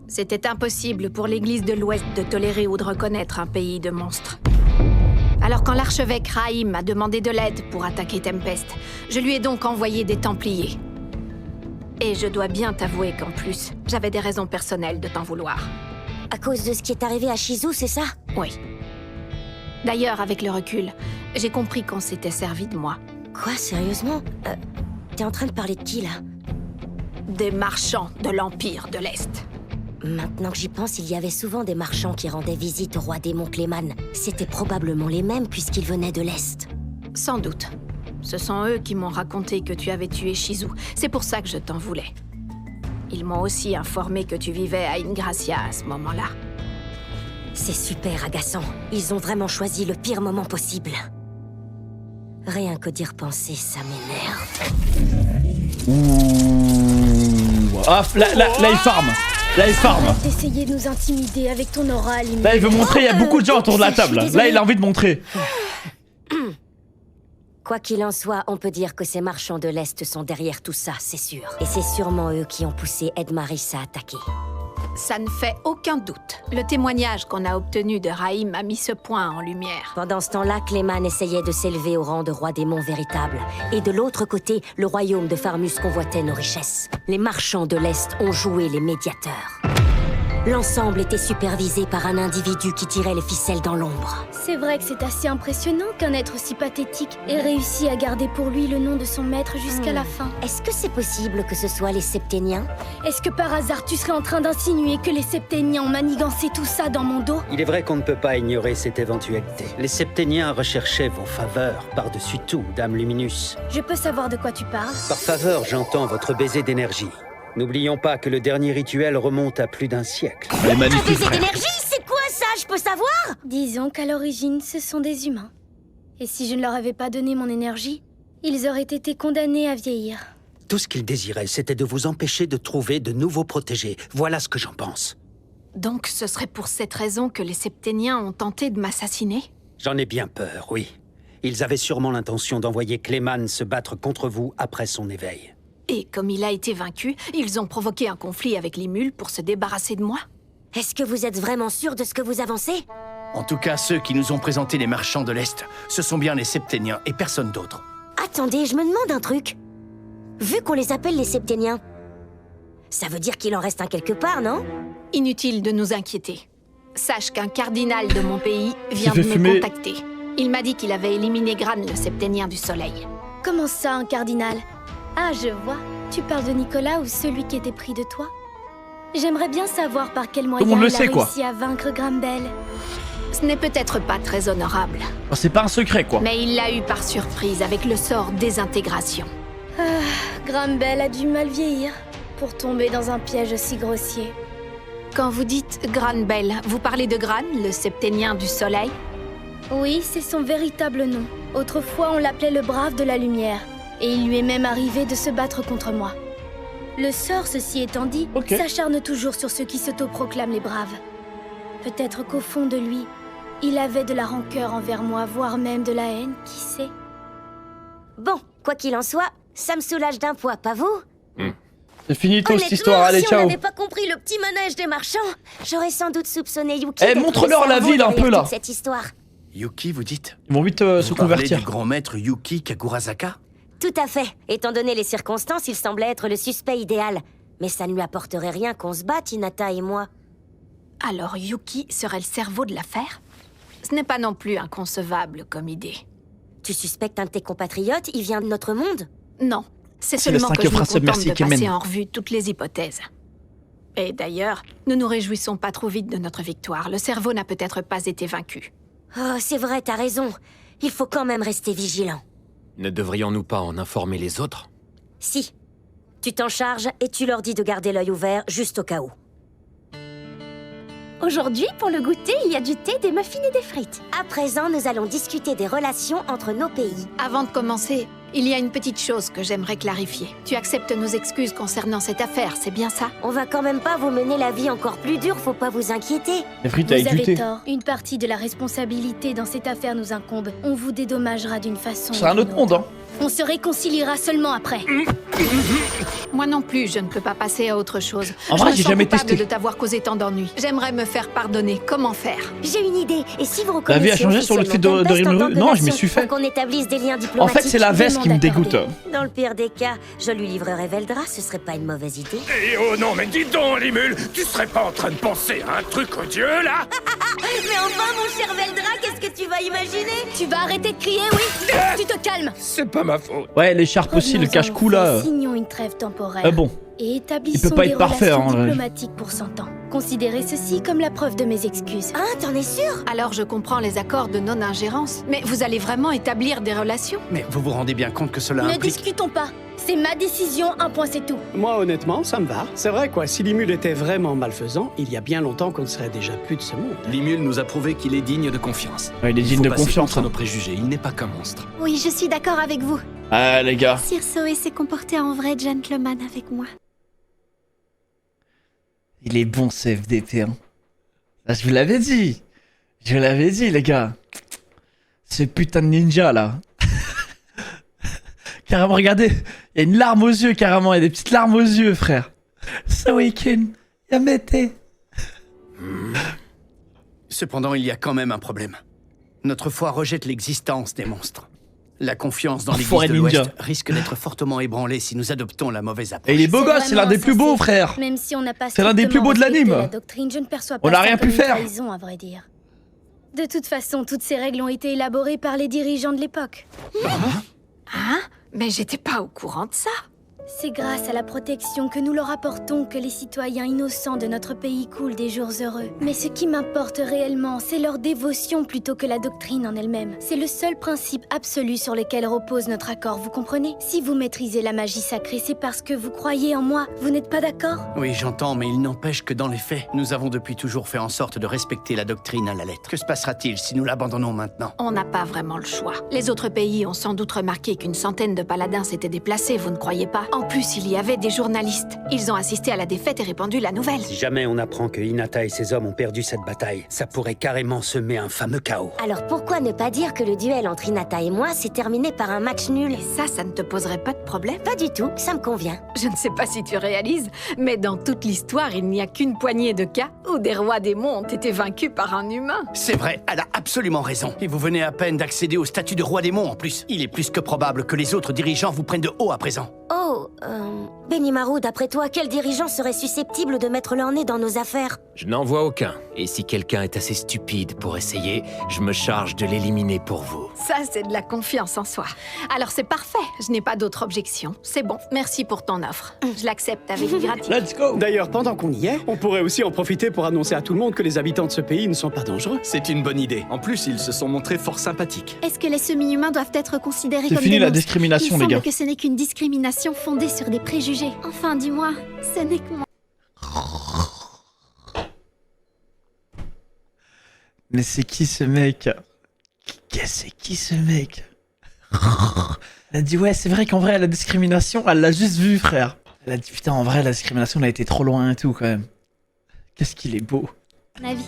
C'était impossible pour l'Église de l'Ouest de tolérer ou de reconnaître un pays de monstres. Alors quand l'archevêque Rahim m'a demandé de l'aide pour attaquer Tempest, je lui ai donc envoyé des Templiers. Et je dois bien t'avouer qu'en plus, j'avais des raisons personnelles de t'en vouloir. À cause de ce qui est arrivé à Shizu, c'est ça? Oui. D'ailleurs, avec le recul, j'ai compris qu'on s'était servi de moi. Quoi, sérieusement? T'es en train de parler de qui, là? Des marchands de l'Empire de l'Est. Maintenant que j'y pense, il y avait souvent des marchands qui rendaient visite au roi démon Clayman. C'était probablement les mêmes puisqu'ils venaient de l'Est. Sans doute. Ce sont eux qui m'ont raconté que tu avais tué Shizu. C'est pour ça que je t'en voulais. Ils m'ont aussi informé que tu vivais à Ingracia à ce moment-là. C'est super agaçant. Ils ont vraiment choisi le pire moment possible. Rien que d'y repenser, ça m'énerve. Ouh. Ah, là, il farm. Là, il farm. Arrête d'essayer de nous intimider avec ton aura allumée. Là, il veut montrer, il y a beaucoup de gens autour de la table. Là, il a envie de montrer. Quoi qu'il en soit, on peut dire que ces marchands de l'Est sont derrière tout ça, c'est sûr. Et c'est sûrement eux qui ont poussé Edmaris à attaquer. Ça ne fait aucun doute. Le témoignage qu'on a obtenu de Rahim a mis ce point en lumière. Pendant ce temps-là, Clayman essayait de s'élever au rang de roi démon véritable. Et de l'autre côté, le royaume de Farmus convoitait nos richesses. Les marchands de l'Est ont joué les médiateurs. L'ensemble était supervisé par un individu qui tirait les ficelles dans l'ombre. C'est vrai que c'est assez impressionnant qu'un être aussi pathétique ait réussi à garder pour lui le nom de son maître jusqu'à la fin. Est-ce que c'est possible que ce soit les Septéniens? Est-ce que par hasard tu serais en train d'insinuer que les Septéniens ont manigancé tout ça dans mon dos? Il est vrai qu'on ne peut pas ignorer cette éventualité. Les Septéniens recherchaient vos faveurs par-dessus tout, Dame Luminus. Je peux savoir de quoi tu parles? Par faveur, j'entends votre baiser d'énergie. N'oublions pas que le dernier rituel remonte à plus d'un siècle. Elle est magnifique, Un baiser d'énergie, c'est quoi ça? Je peux savoir? Disons qu'à l'origine, ce sont des humains. Et si je ne leur avais pas donné mon énergie, ils auraient été condamnés à vieillir. Tout ce qu'ils désiraient, c'était de vous empêcher de trouver de nouveaux protégés. Voilà ce que j'en pense. Donc ce serait pour cette raison que les Septéniens ont tenté de m'assassiner? J'en ai bien peur, oui. Ils avaient sûrement l'intention d'envoyer Clayman se battre contre vous après son éveil. Et comme il a été vaincu, ils ont provoqué un conflit avec les mules pour se débarrasser de moi? Est-ce que vous êtes vraiment sûr de ce que vous avancez? En tout cas, ceux qui nous ont présenté les marchands de l'Est, ce sont bien les Septéniens et personne d'autre. Attendez, je me demande un truc. Vu qu'on les appelle les Septéniens, ça veut dire qu'il en reste un quelque part, non? Inutile de nous inquiéter. Sache qu'un cardinal de mon pays vient de me fumer. contacter. Il m'a dit qu'il avait éliminé Gran, le Septénien du Soleil. Comment ça, un cardinal? Ah, je vois. Tu parles de Nicolas ou celui qui était pris de toi? J'aimerais bien savoir par quel moyen monde le il a sait, quoi. réussi à vaincre Grambel. Ce n'est peut-être pas très honorable, Oh, c'est pas un secret, quoi. mais il l'a eu par surprise avec le sort désintégration. Ah, Grambel a du mal vieillir pour tomber dans un piège aussi grossier. Quand vous dites Granbel, vous parlez de Gran, le Septénien du Soleil? Oui, c'est son véritable nom. Autrefois, on l'appelait le Brave de la Lumière. Et il lui est même arrivé de se battre contre moi. Le sort, ceci étant dit, s'acharne toujours sur ceux qui s'autoproclament les braves. Peut-être qu'au fond de lui, il avait de la rancœur envers moi, voire même de la haine, qui sait. Bon, quoi qu'il en soit, ça me soulage d'un poids, pas vous? C'est finito cette Honnêtement, histoire, allez, si on ciao. n'avait pas compris le petit manège des marchands, j'aurais sans doute soupçonné Yuki. Eh, d'être montre-leur le la cerveau ville un derrière peu, là. toute cette histoire. Yuki, vous dites? Ils vont vite se Vous parlez convertir. du grand maître Yuki Kagurazaka? Tout à fait. Étant donné les circonstances, il semblait être le suspect idéal. Mais ça ne lui apporterait rien qu'on se batte, Hinata et moi. Alors Yuki serait le cerveau de l'affaire? Ce n'est pas non plus inconcevable comme idée. Tu suspectes un de tes compatriotes? Il vient de notre monde? Non, c'est C'est le seulement que cinquième je me principe, contente merci, de Kemen. passer en revue toutes les hypothèses. Et d'ailleurs, nous nous réjouissons pas trop vite de notre victoire. Le cerveau n'a peut-être pas été vaincu. Oh, c'est vrai, t'as raison. Il faut quand même rester vigilant. Ne devrions-nous pas en informer les autres? Si. Tu t'en charges et tu leur dis de garder l'œil ouvert juste au cas où. Aujourd'hui, pour le goûter, il y a du thé, des muffins et des frites. À présent, nous allons discuter des relations entre nos pays. Avant de commencer, il y a une petite chose que j'aimerais clarifier. Tu acceptes nos excuses concernant cette affaire, c'est bien ça? On va quand même pas vous mener la vie encore plus dure, faut pas vous inquiéter. Les frites Vous avec du avez thé. tort. Une partie de la responsabilité dans cette affaire nous incombe. On vous dédommagera d'une façon. C'est un autre monde, hein. On se réconciliera seulement après. Moi non plus, je ne peux pas passer à autre chose. En Je vrai, me j'ai sens jamais coupable testé. de t'avoir causé tant d'ennuis. J'aimerais me faire pardonner. Comment faire? J'ai une idée. Et si vous La vie a reconnaissiez changé sur le fait de officiellement Tempest en Rimuru? tant que Non, je m'y nation suis fait. pour qu'on établisse des liens En diplomatiques. fait, c'est la veste qui me dégoûte. Dans le pire des cas, je lui livrerai Veldra, ce serait pas une mauvaise idée. Eh oh non, mais dis donc, Limul, tu serais pas en train de penser à un truc odieux, là? Mais enfin, mon cher Veldra, qu'est-ce que tu vas imaginer? Tu vas arrêter de crier, oui? Tu te calmes. C'est pas ma faute. Ouais, l'écharpe aussi, le cache-cou là. Signons une trêve temporaire. Ah bon. Et Il établissons peut pas des être parfait, relations hein, ouais. diplomatiques pour 100 ans. Considérez ceci comme la preuve de mes excuses. Ah, t'en es sûr? Alors je comprends les accords de non-ingérence. Mais vous allez vraiment établir des relations? Mais vous vous rendez bien compte que cela Ne implique... discutons pas. C'est ma décision, un point c'est tout. Moi, honnêtement, ça me va. C'est vrai, quoi. Si Limul était vraiment malfaisant, il y a bien longtemps qu'on ne serait déjà plus de ce monde. Limul nous a prouvé qu'il est digne de confiance. Ouais, il est digne de confiance. Contre hein. nos préjugés, il n'est pas qu'un monstre. Oui, je suis d'accord avec vous. Ah, les gars. Sir Zoé s'est comporté en vrai gentleman avec moi. Il est bon ce FDP. Hein. Là, je vous l'avais dit. Je vous l'avais dit, les gars. Ce putain de ninja là. Carrément, regardez. Il y a une larme aux yeux, carrément. Il y a des petites larmes aux yeux, frère. Sawikin. Yamete. Cependant, il y a quand même un problème. Notre foi rejette l'existence des monstres. La confiance dans Forêt l'Église de ninja. l'Ouest risque d'être fortement ébranlée si nous adoptons la mauvaise approche. Et il est beau gosse, c'est l'un des plus beaux, frère. Même si on n'a pas C'est l'un des plus beaux de strictement l'anime. respecté la doctrine, je ne perçois pas On n'a ça rien comme pu une faire. trahison, à vrai dire. De toute façon, toutes ces règles ont été élaborées par les dirigeants de l'époque. Hein? Mais j'étais pas au courant de ça. C'est grâce à la protection que nous leur apportons que les citoyens innocents de notre pays coulent des jours heureux. Mais ce qui m'importe réellement, c'est leur dévotion plutôt que la doctrine en elle-même. C'est le seul principe absolu sur lequel repose notre accord, vous comprenez? Si vous maîtrisez la magie sacrée, c'est parce que vous croyez en moi. Vous n'êtes pas d'accord? Oui, j'entends, mais il n'empêche que dans les faits, nous avons depuis toujours fait en sorte de respecter la doctrine à la lettre. Que se passera-t-il si nous l'abandonnons maintenant? On n'a pas vraiment le choix. Les autres pays ont sans doute remarqué qu'une centaine de paladins s'étaient déplacés, vous ne croyez pas? En plus, il y avait des journalistes. Ils ont assisté à la défaite et répandu la nouvelle. Si jamais on apprend que Hinata et ses hommes ont perdu cette bataille, ça pourrait carrément semer un fameux chaos. Alors pourquoi ne pas dire que le duel entre Hinata et moi s'est terminé par un match nul? Et ça ne te poserait pas de problème? Pas du tout, ça me convient. Je ne sais pas si tu réalises, mais dans toute l'histoire, il n'y a qu'une poignée de cas où des rois démons ont été vaincus par un humain. C'est vrai, elle a absolument raison. Et vous venez à peine d'accéder au statut de roi démon en plus. Il est plus que probable que les autres dirigeants vous prennent de haut à présent. Oh, Benimaru, d'après toi, quel dirigeant serait susceptible de mettre leur nez dans nos affaires? Je n'en vois aucun. Et si quelqu'un est assez stupide pour essayer, je me charge de l'éliminer pour vous. Ça, c'est de la confiance en soi. Alors c'est parfait, je n'ai pas d'autre objection. C'est bon, merci pour ton offre. Je l'accepte avec gratitude. Let's go. D'ailleurs, pendant qu'on y est, on pourrait aussi en profiter pour annoncer à tout le monde que les habitants de ce pays ne sont pas dangereux. C'est une bonne idée. En plus, ils se sont montrés fort sympathiques. Est-ce que les semi-humains doivent être considérés C'est comme fini des la monstres? discrimination, les Il gars. semble que ce n'est qu'une discrimination fondée sur des préjugés. Enfin, dis-moi, ce n'est que moi. Mais c'est qui ce mec? C'est qui ce mec? Elle a dit ouais, c'est vrai qu'en vrai la discrimination, elle l'a juste vu, frère. Elle a dit putain, en vrai la discrimination elle a été trop loin et tout quand même. Qu'est-ce qu'il est beau. La vie.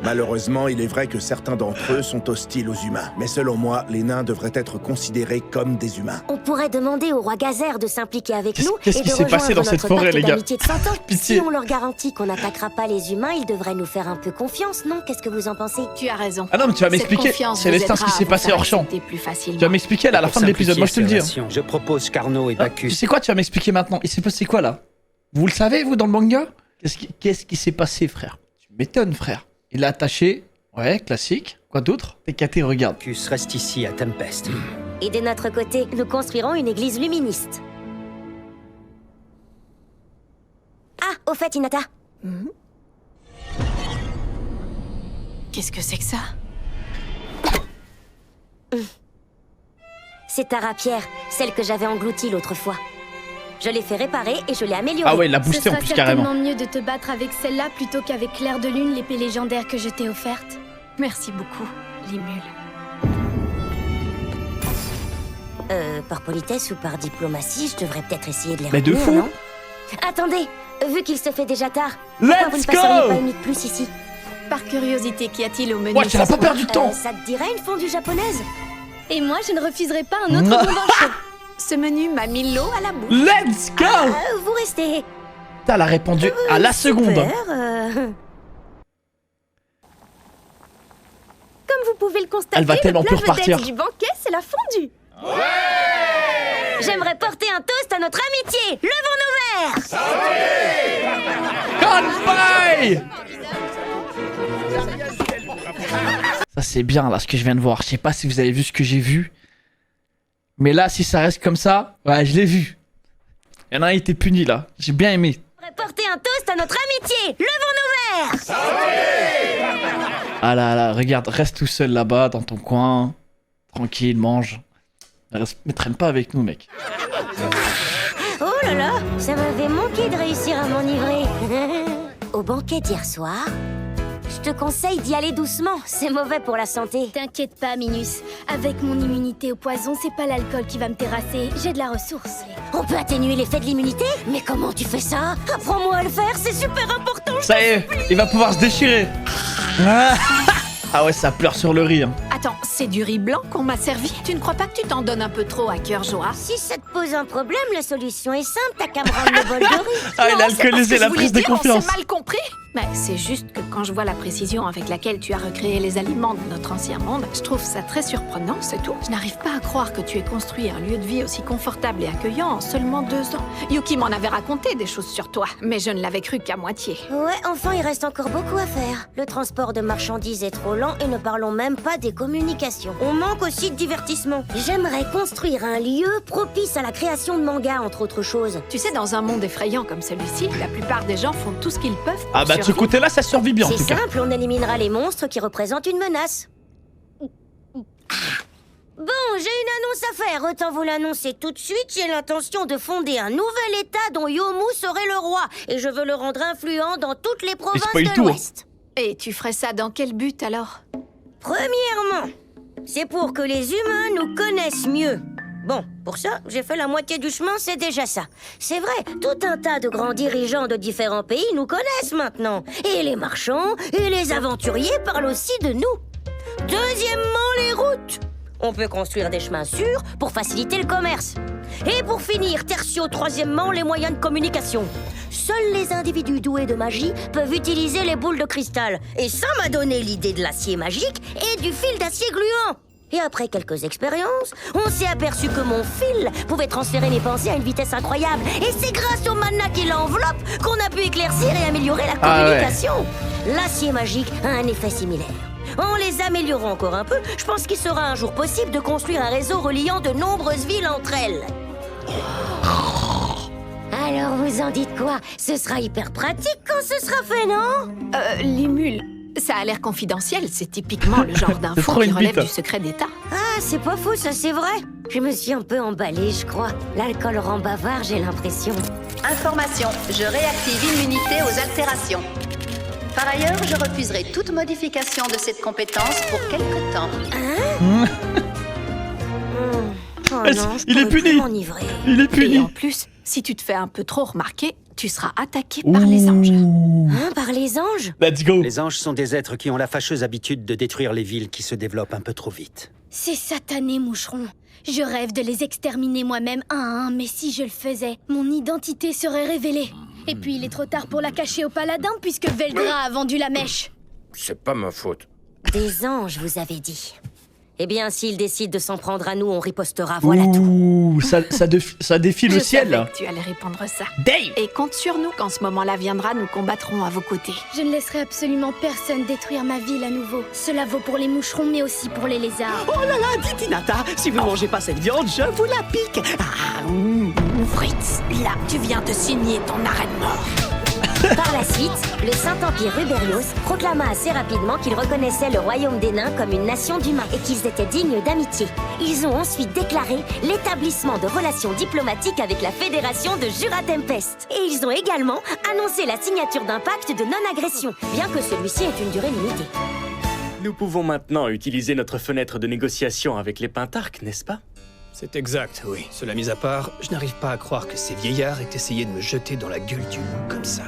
Malheureusement, il est vrai que certains d'entre eux sont hostiles aux humains. Mais selon moi, les nains devraient être considérés comme des humains. On pourrait demander au roi Gazer de s'impliquer avec nous qu'est-ce et qui de s'est passé rejoindre dans cette notre forêt, pacte les gars? d'amitié de 100 ans. Pitié. Si on leur garantit qu'on n'attaquera pas les humains, ils devraient nous faire un peu confiance, non? Qu'est-ce que vous en pensez? Tu as raison. Ah non mais tu vas m'expliquer, Célestin, ce qui s'est passé hors champ. Tu vas m'expliquer là à la fin de l'épisode, moi je te le dis. Hein. Je propose qu'Arnaud et Bacchus... Tu sais quoi, tu vas m'expliquer maintenant. Il s'est passé quoi là? Vous le savez vous dans le manga? Qu'est-ce qui s'est passé, frère? Tu m'étonnes, frère. Il l'a attaché, Ouais, classique. Quoi d'autre? TKT, regarde. Cus reste ici à Tempest. Et de notre côté, nous construirons une église luministe. Ah, au fait, Hinata. Qu'est-ce que c'est que ça? C'est ta rapière, celle que j'avais engloutie l'autre fois. Je l'ai fait réparer et je l'ai améliorée. Ah ouais, il l'a boosté en plus carrément. Ce sera certainement mieux de te battre avec celle-là plutôt qu'avec Clair de Lune, l'épée légendaire que je t'ai offerte. Merci beaucoup, Limul. Par politesse ou par diplomatie, je devrais peut-être essayer de les Mais de retenir, fou. non? Attendez, vu qu'il se fait déjà tard, Let's pourquoi vous ne passeriez go pas une nuit de plus ici? Par curiosité, qu'y a-t-il au menu? Ouais, tu n'as pas perdu de temps. Ça te dirait une fondue japonaise? Et moi, je ne refuserai pas un autre bonbon chaud. Ce menu m'a mis l'eau à la bouche. Let's go. Vous restez. Putain, elle a répondu à la seconde. Comme vous pouvez le constater, Elle va tellement le plus plat repartir. vedette du banquet, c'est la fondue. J'aimerais porter un toast à notre amitié. Levons nos verres. Goodbye. Ça c'est bien là ce que je viens de voir. Je sais pas si vous avez vu ce que j'ai vu. Mais là si ça reste comme ça, ouais je l'ai vu. Il y en a un qui était puni là. J'ai bien aimé. J'aimerais porter un toast à notre amitié. Levons nos verres. Ah là, regarde, reste tout seul là-bas dans ton coin. Tranquille, mange. Mais traîne pas avec nous mec. Oh là là, ça m'avait manqué de réussir à m'enivrer. Au banquet d'hier soir, je te conseille d'y aller doucement, c'est mauvais pour la santé. T'inquiète pas, Minus. Avec mon immunité au poison, c'est pas l'alcool qui va me terrasser. J'ai de la ressource. On peut atténuer l'effet de l'immunité? Mais comment tu fais ça? Apprends-moi à le faire, c'est super important. Ça y est, il va pouvoir se déchirer. Ah ouais, ça pleure sur le riz. Hein. Attends, c'est du riz blanc qu'on m'a servi? Tu ne crois pas que tu t'en donnes un peu trop à cœur joie? Si ça te pose un problème, la solution est simple, t'as qu'à me rendre le bol de riz. Ah, il a alcoolisé la prise de confiance. On s'est mal compris. Mais c'est juste que quand je vois la précision avec laquelle tu as recréé les aliments de notre ancien monde, je trouve ça très surprenant, c'est tout. Je n'arrive pas à croire que tu aies construit un lieu de vie aussi confortable et accueillant en seulement 2 ans. Yuki m'en avait raconté des choses sur toi, mais je ne l'avais cru qu'à moitié. Ouais, enfin, il reste encore beaucoup à faire. Le transport de marchandises est trop lent et ne parlons même pas des communications. On manque aussi de divertissement. J'aimerais construire un lieu propice à la création de mangas, entre autres choses. Tu sais, dans un monde effrayant comme celui-ci, la plupart des gens font tout ce qu'ils peuvent pour Ah bah de ce côté-là, ça survit bien en tout C'est cas. simple, on éliminera les monstres qui représentent une menace. Bon, j'ai une annonce à faire, autant vous l'annoncer tout de suite. J'ai l'intention de fonder un nouvel état dont Yomu serait le roi. Et je veux le rendre influent dans toutes les provinces de l'Ouest. Et tu ferais ça dans quel but alors? Premièrement, c'est pour que les humains nous connaissent mieux. Bon, pour ça, j'ai fait la moitié du chemin, c'est déjà ça. C'est vrai, tout un tas de grands dirigeants de différents pays nous connaissent maintenant. Et les marchands et les aventuriers parlent aussi de nous. Deuxièmement, les routes. On peut construire des chemins sûrs pour faciliter le commerce. Et pour finir, tertio, troisièmement, les moyens de communication. Seuls les individus doués de magie peuvent utiliser les boules de cristal. Et ça m'a donné l'idée de l'acier magique et du fil d'acier gluant. Et après quelques expériences, on s'est aperçu que mon fil pouvait transférer mes pensées à une vitesse incroyable. Et c'est grâce au mana qui l'enveloppe qu'on a pu éclaircir et améliorer la communication. L'acier magique a un effet similaire. En les améliorant encore un peu, je pense qu'il sera un jour possible de construire un réseau reliant de nombreuses villes entre elles. Alors vous en dites quoi? Ce sera hyper pratique quand ce sera fait, non? Limul, ça a l'air confidentiel, c'est typiquement le genre d'info qui relève du secret d'État. Ah, c'est pas faux, ça c'est vrai. Je me suis un peu emballée, je crois. L'alcool rend bavard, j'ai l'impression. Information, je réactive immunité aux altérations. Par ailleurs, je refuserai toute modification de cette compétence pour quelque temps. Oh non, il est puni. Il est puni. Et en plus, si tu te fais un peu trop remarquer, tu seras attaqué par les anges. Hein, par les anges? Let's go. Les anges sont des êtres qui ont la fâcheuse habitude de détruire les villes qui se développent un peu trop vite. Ces satanés moucherons. Je rêve de les exterminer moi-même un à un, mais si je le faisais, mon identité serait révélée. Et puis il est trop tard pour la cacher au paladin puisque Veldra a vendu la mèche. C'est pas ma faute. Des anges, vous avez dit. Eh bien, s'il décide de s'en prendre à nous, on ripostera, voilà tout. Ouh, ça défie le ciel. Je savais que tu allais répondre ça. Dave! Et compte sur nous. Quand ce moment-là viendra, nous combattrons à vos côtés. Je ne laisserai absolument personne détruire ma ville à nouveau. Cela vaut pour les moucherons, mais aussi pour les lézards. Oh là là, dites Hinata, si vous ne mangez pas cette viande, je vous la pique. Fritz, là, tu viens de signer ton arrêt de mort. Par la suite, le Saint-Empire Ruberios proclama assez rapidement qu'il reconnaissait le royaume des nains comme une nation d'humains et qu'ils étaient dignes d'amitié. Ils ont ensuite déclaré l'établissement de relations diplomatiques avec la Fédération de Jura Tempest. Et ils ont également annoncé la signature d'un pacte de non-agression, bien que celui-ci ait une durée limitée. Nous pouvons maintenant utiliser notre fenêtre de négociation avec les Pentarques, n'est-ce pas? C'est exact, oui. Cela mis à part, je n'arrive pas à croire que ces vieillards aient essayé de me jeter dans la gueule du loup comme ça.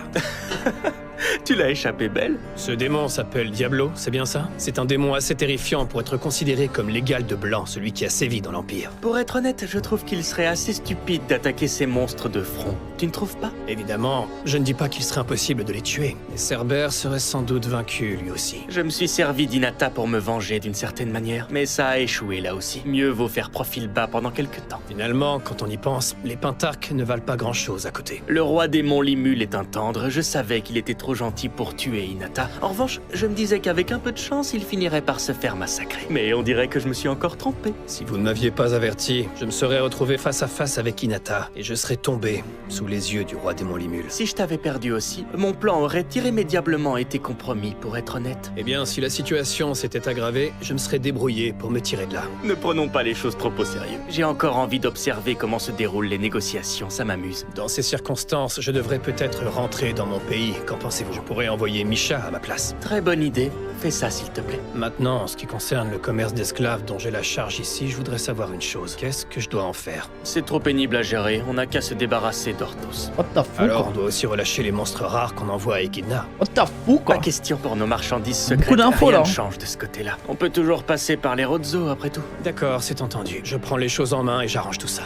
Tu l'as échappé belle. Ce démon s'appelle Diablo, c'est bien ça? C'est un démon assez terrifiant pour être considéré comme l'égal de Blanc, celui qui a sévi dans l'Empire. Pour être honnête, je trouve qu'il serait assez stupide d'attaquer ces monstres de front. Tu ne trouves pas? Évidemment, je ne dis pas qu'il serait impossible de les tuer. Et Cerbère serait sans doute vaincu, lui aussi. Je me suis servi d'Hinata pour me venger d'une certaine manière, mais ça a échoué là aussi. Mieux vaut faire profil bas pendant quelques temps. Finalement, quand on y pense, les Pentarques ne valent pas grand-chose à côté. Le roi démon Limul est un tendre, je savais qu'il était trop gentil pour tuer Hinata. En revanche, je me disais qu'avec un peu de chance, il finirait par se faire massacrer. Mais on dirait que je me suis encore trompé. Si vous ne m'aviez pas averti, je me serais retrouvé face à face avec Hinata, et je serais tombé sous les yeux du roi démon Limul. Si je t'avais perdu aussi, mon plan aurait irrémédiablement été compromis, pour être honnête. Eh bien, si la situation s'était aggravée, je me serais débrouillé pour me tirer de là. Ne prenons pas les choses trop au sérieux. J'ai encore envie d'observer comment se déroulent les négociations, ça m'amuse. Dans ces circonstances, je devrais peut-être rentrer dans mon pays. Qu'en pensez-vous? Je pourrais envoyer Misha à ma place. Très bonne idée. Fais ça, s'il te plaît. Maintenant, en ce qui concerne le commerce d'esclaves dont j'ai la charge ici, je voudrais savoir une chose. Qu'est-ce que je dois en faire? C'est trop pénible à gérer. On n'a qu'à se débarrasser d'Orthos. What the fuck? Alors, on doit aussi relâcher les monstres rares qu'on envoie à Echidna. What the fuck? Pas question pour nos marchandises secrètes. Beaucoup d'infos, Rien là. ne change de ce côté-là. On peut toujours passer par les Rodzo, après tout. D'accord, c'est entendu. Je prends les choses en main et j'arrange tout ça.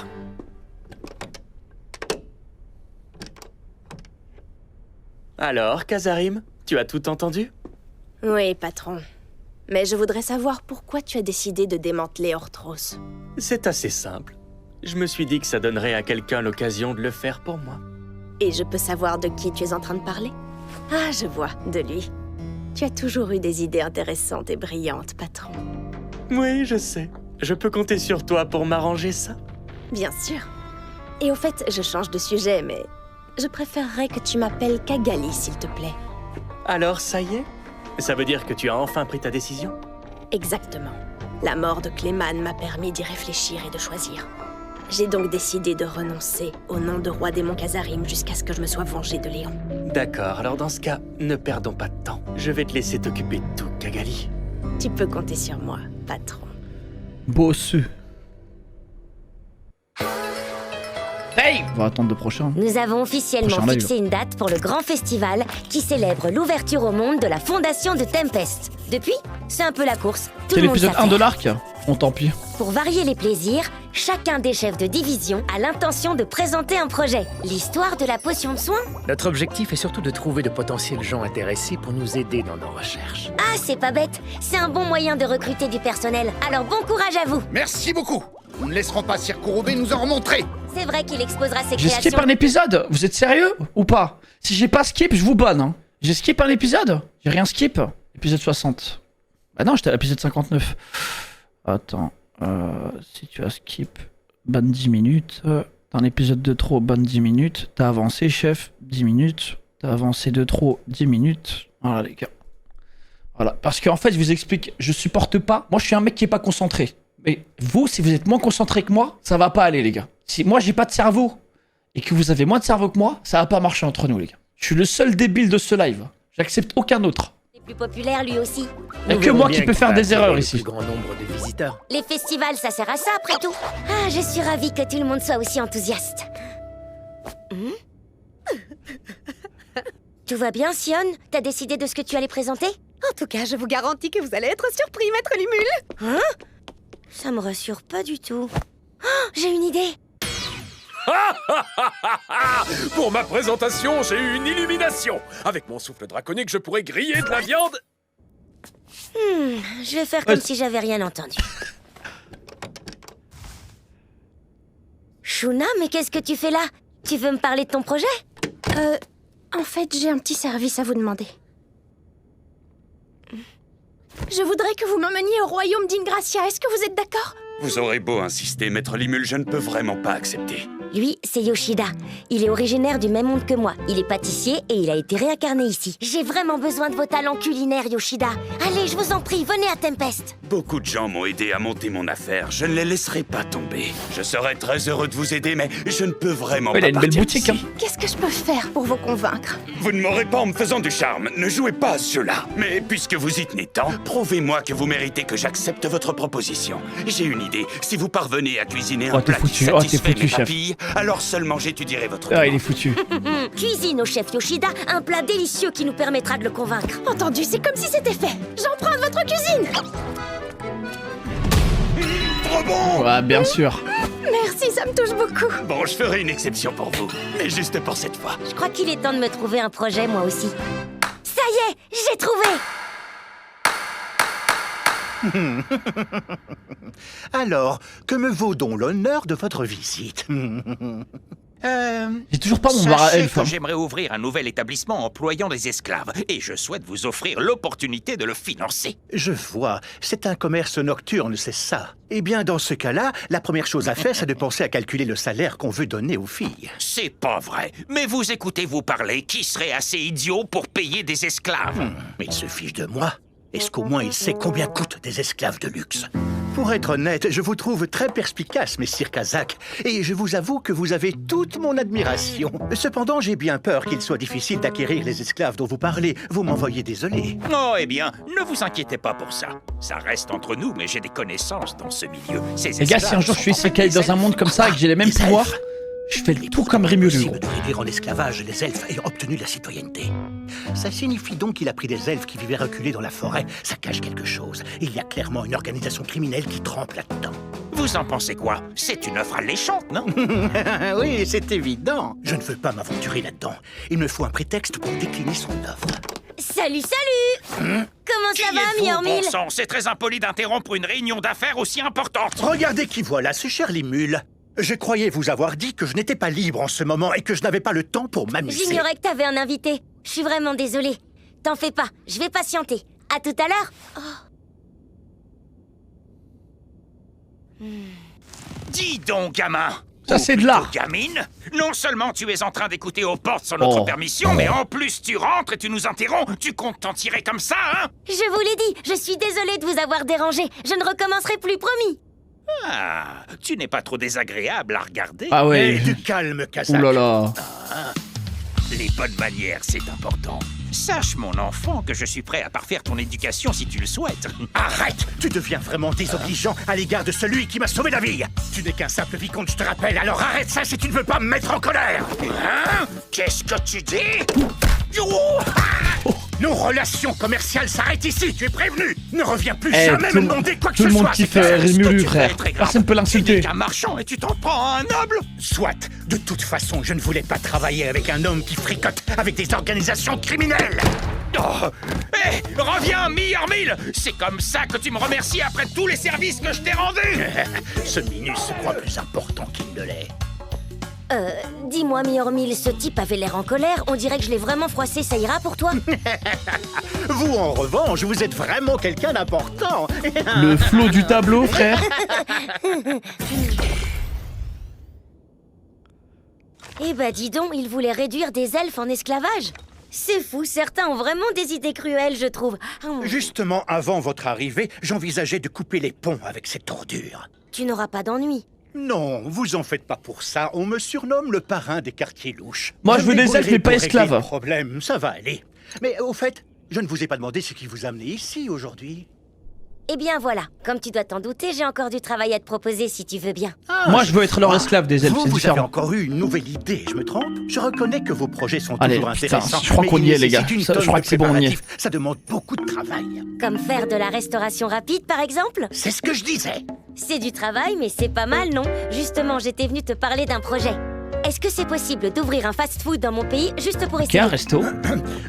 Alors, Kazarim, tu as tout entendu? Oui, patron. Mais je voudrais savoir pourquoi tu as décidé de démanteler Orthros. C'est assez simple. Je me suis dit que ça donnerait à quelqu'un l'occasion de le faire pour moi. Et je peux savoir de qui tu es en train de parler? Ah, je vois, de lui. Tu as toujours eu des idées intéressantes et brillantes, patron. Oui, je sais. Je peux compter sur toi pour m'arranger ça? Bien sûr. Et au fait, je change de sujet, mais je préférerais que tu m'appelles Kagali, s'il te plaît. Alors, ça y est? Ça veut dire que tu as enfin pris ta décision? Exactement. La mort de Cléman m'a permis d'y réfléchir et de choisir. J'ai donc décidé de renoncer au nom de roi démon Kazarim jusqu'à ce que je me sois vengé de Léon. D'accord, alors dans ce cas, ne perdons pas de temps. Je vais te laisser t'occuper de tout, Kagali. Tu peux compter sur moi, patron. Bossu. Hey, on va attendre le prochain. Nous avons officiellement Prochain live. fixé une date pour le grand festival qui célèbre l'ouverture au monde de la fondation de Tempest. Depuis, c'est un peu la course. Tout C'est le monde l'épisode 1 s'affaire. de l'arc. Bon, tant pis. Pour varier les plaisirs, chacun des chefs de division a l'intention de présenter un projet. L'histoire de la potion de soin? Notre objectif est surtout de trouver de potentiels gens intéressés pour nous aider dans nos recherches. Ah, c'est pas bête. C'est un bon moyen de recruter du personnel. Alors bon courage à vous. Merci beaucoup. Nous ne laisserons pas Sir Kurobé nous en remontrer. C'est vrai qu'il exposera ses J'ai créations. skip un épisode. Vous êtes sérieux ou pas? Si j'ai pas skip, je vous banne. Hein. J'ai skip un épisode. J'ai rien skip. Épisode 60. Bah non, j'étais à l'épisode 59. Attends. Si tu as skip, ban 10 minutes. T'as un épisode de trop, ban 10 minutes. T'as avancé, chef, 10 minutes. T'as avancé de trop, 10 minutes. Voilà, les gars. Voilà. Parce qu'en fait, je vous explique, je supporte pas. Moi, je suis un mec qui est pas concentré. Mais vous, si vous êtes moins concentré que moi, ça va pas aller, les gars. Si moi, j'ai pas de cerveau et que vous avez moins de cerveau que moi, ça va pas marcher entre nous, les gars. Je suis le seul débile de ce live. J'accepte aucun autre. Plus populaire lui aussi. Y'a que moi qui peux faire des erreurs ici. Le plus grand nombre de visiteurs. Les festivals, ça sert à ça après tout. Ah, je suis ravie que tout le monde soit aussi enthousiaste. Tout va bien, Sion? T'as décidé de ce que tu allais présenter? En tout cas, je vous garantis que vous allez être surpris, maître Limul. Hein? Ça me rassure pas du tout. Oh, j'ai une idée. Pour ma présentation, j'ai eu une illumination. Avec mon souffle draconique, je pourrais griller de la viande. Je vais faire comme si j'avais rien entendu. Shuna, mais qu'est-ce que tu fais là? Tu veux me parler de ton projet? En fait, j'ai un petit service à vous demander. Je voudrais que vous m'emmeniez au royaume d'Ingracia. Est-ce que vous êtes d'accord? Vous aurez beau insister, Maître Limul, je ne peux vraiment pas accepter. Lui, c'est Yoshida. Il est originaire du même monde que moi. Il est pâtissier et il a été réincarné ici. J'ai vraiment besoin de vos talents culinaires, Yoshida. Allez, je vous en prie, venez à Tempest. Beaucoup de gens m'ont aidé à monter mon affaire. Je ne les laisserai pas tomber. Je serais très heureux de vous aider, mais je ne peux vraiment pas Il a une belle boutique, hein. Qu'est-ce que je peux faire pour vous convaincre? Vous ne m'aurez pas en me faisant du charme. Ne jouez pas à ce jeu-là. Mais puisque vous y tenez tant, prouvez-moi que vous méritez que j'accepte votre proposition. J'ai une idée. Si vous parvenez à cuisiner un plat qui satisfait mes papilles, alors seulement j'étudierai votre Ah, il est foutu. Cuisine au chef Yoshida un plat délicieux qui nous permettra de le convaincre. Entendu, c'est comme si c'était fait. J'emprunte votre cuisine. Trop bon! Ouais, bien sûr. Merci, ça me touche beaucoup. Bon, je ferai une exception pour vous. Mais juste pour cette fois. Je crois qu'il est temps de me trouver un projet, moi aussi. Ça y est, j'ai trouvé! Alors, que me vaut donc l'honneur de votre visite? J'ai toujours pas mon bar à elfe. Hein. J'aimerais ouvrir un nouvel établissement employant des esclaves et je souhaite vous offrir l'opportunité de le financer. Je vois, c'est un commerce nocturne, c'est ça. Eh bien, dans ce cas-là, la première chose à faire, c'est de penser à calculer le salaire qu'on veut donner aux filles. C'est pas vrai. Mais vous écoutez-vous parler, qui serait assez idiot pour payer des esclaves? Mais il se fiche de moi. Est-ce qu'au moins il sait combien coûtent des esclaves de luxe? Pour être honnête, je vous trouve très perspicace, messire Kazakh, et je vous avoue que vous avez toute mon admiration. Cependant, j'ai bien peur qu'il soit difficile d'acquérir les esclaves dont vous parlez. Vous m'en voyez désolé. Oh, eh bien, ne vous inquiétez pas pour ça. Ça reste entre nous, mais j'ai des connaissances dans ce milieu. Les gars, si un jour je suis isekai dans un monde comme ça et que j'ai les mêmes pouvoirs, je fais le tout comme Rimuru. C'est de réduire en esclavage les elfes ayant obtenu la citoyenneté. Ça signifie donc qu'il a pris des elfes qui vivaient reculés dans la forêt. Ça cache quelque chose. Il y a clairement une organisation criminelle qui trempe là-dedans. Vous en pensez quoi? C'est une offre alléchante, non? Oui, c'est évident. Je ne veux pas m'aventurer là-dedans. Il me faut un prétexte pour décliner son offre. Salut, salut! Comment ça va, Miormil? Bon sang, c'est très impoli d'interrompre une réunion d'affaires aussi importante. Regardez qui voilà, ce cher Limul. Je croyais vous avoir dit que je n'étais pas libre en ce moment et que je n'avais pas le temps pour m'amuser. J'ignorais que t'avais un invité. Je suis vraiment désolée. T'en fais pas, je vais patienter. À tout à l'heure. Dis donc, gamin. Ça, c'est de l'art. Gamine, non seulement tu es en train d'écouter aux portes sans notre permission, mais en plus tu rentres et tu nous interromps. Tu comptes t'en tirer comme ça, hein? Je vous l'ai dit, je suis désolée de vous avoir dérangé. Je ne recommencerai plus, promis. Ah, tu n'es pas trop désagréable à regarder. Ah ouais. Du calme, Kazakh. Ouh là là. Les bonnes manières, c'est important. Sache, mon enfant, que je suis prêt à parfaire ton éducation si tu le souhaites. Arrête! Tu deviens vraiment désobligeant à l'égard de celui qui m'a sauvé la vie. Tu n'es qu'un simple vicomte, je te rappelle, alors arrête ça si tu ne veux pas me mettre en colère. Hein? Qu'est-ce que tu dis? Nos relations commerciales s'arrêtent ici, tu es prévenu. Ne reviens plus jamais me demander quoi que ce soit. Tout le monde kiffe Rimuru, frère. Personne ne peut l'insulter. Tu n'es qu'un marchand et tu t'en prends à un noble? Soit. De toute façon, je ne voulais pas travailler avec un homme qui fricote avec des organisations criminelles. Oh! Hé! Reviens, Miormil! C'est comme ça que tu me remercies après tous les services que je t'ai rendus! Ce Minus se croit plus important qu'il ne l'est. Dis-moi, Miormil, ce type avait l'air en colère. On dirait que je l'ai vraiment froissé, ça ira pour toi? Vous, en revanche, vous êtes vraiment quelqu'un d'important. Le flot du tableau, frère. Eh bah dis donc, il voulait réduire des elfes en esclavage. C'est fou, certains ont vraiment des idées cruelles, je trouve. Justement, avant votre arrivée, j'envisageais de couper les ponts avec cette ordure. Tu n'auras pas d'ennui. Non, vous en faites pas pour ça. On me surnomme le parrain des quartiers louches. Moi, je veux des elfes, mais pas esclaves. Problème, ça va aller. Mais au fait, je ne vous ai pas demandé ce qui vous a amené ici aujourd'hui. Eh bien voilà, comme tu dois t'en douter, j'ai encore du travail à te proposer si tu veux bien. Moi, je veux être leur esclave des elfes, c'est Vous différent. avez encore eu une nouvelle idée, je me trompe? Je reconnais que vos projets sont Allez, toujours putain, intéressants. je crois qu'on y est, les gars. Je crois que c'est bon, on y est. Ça demande beaucoup de travail. Comme faire de la restauration rapide, par exemple? C'est ce que je disais. C'est du travail, mais c'est pas mal, non? Justement, j'étais venue te parler d'un projet. Est-ce que c'est possible d'ouvrir un fast-food dans mon pays juste pour Ok, essayer? un resto.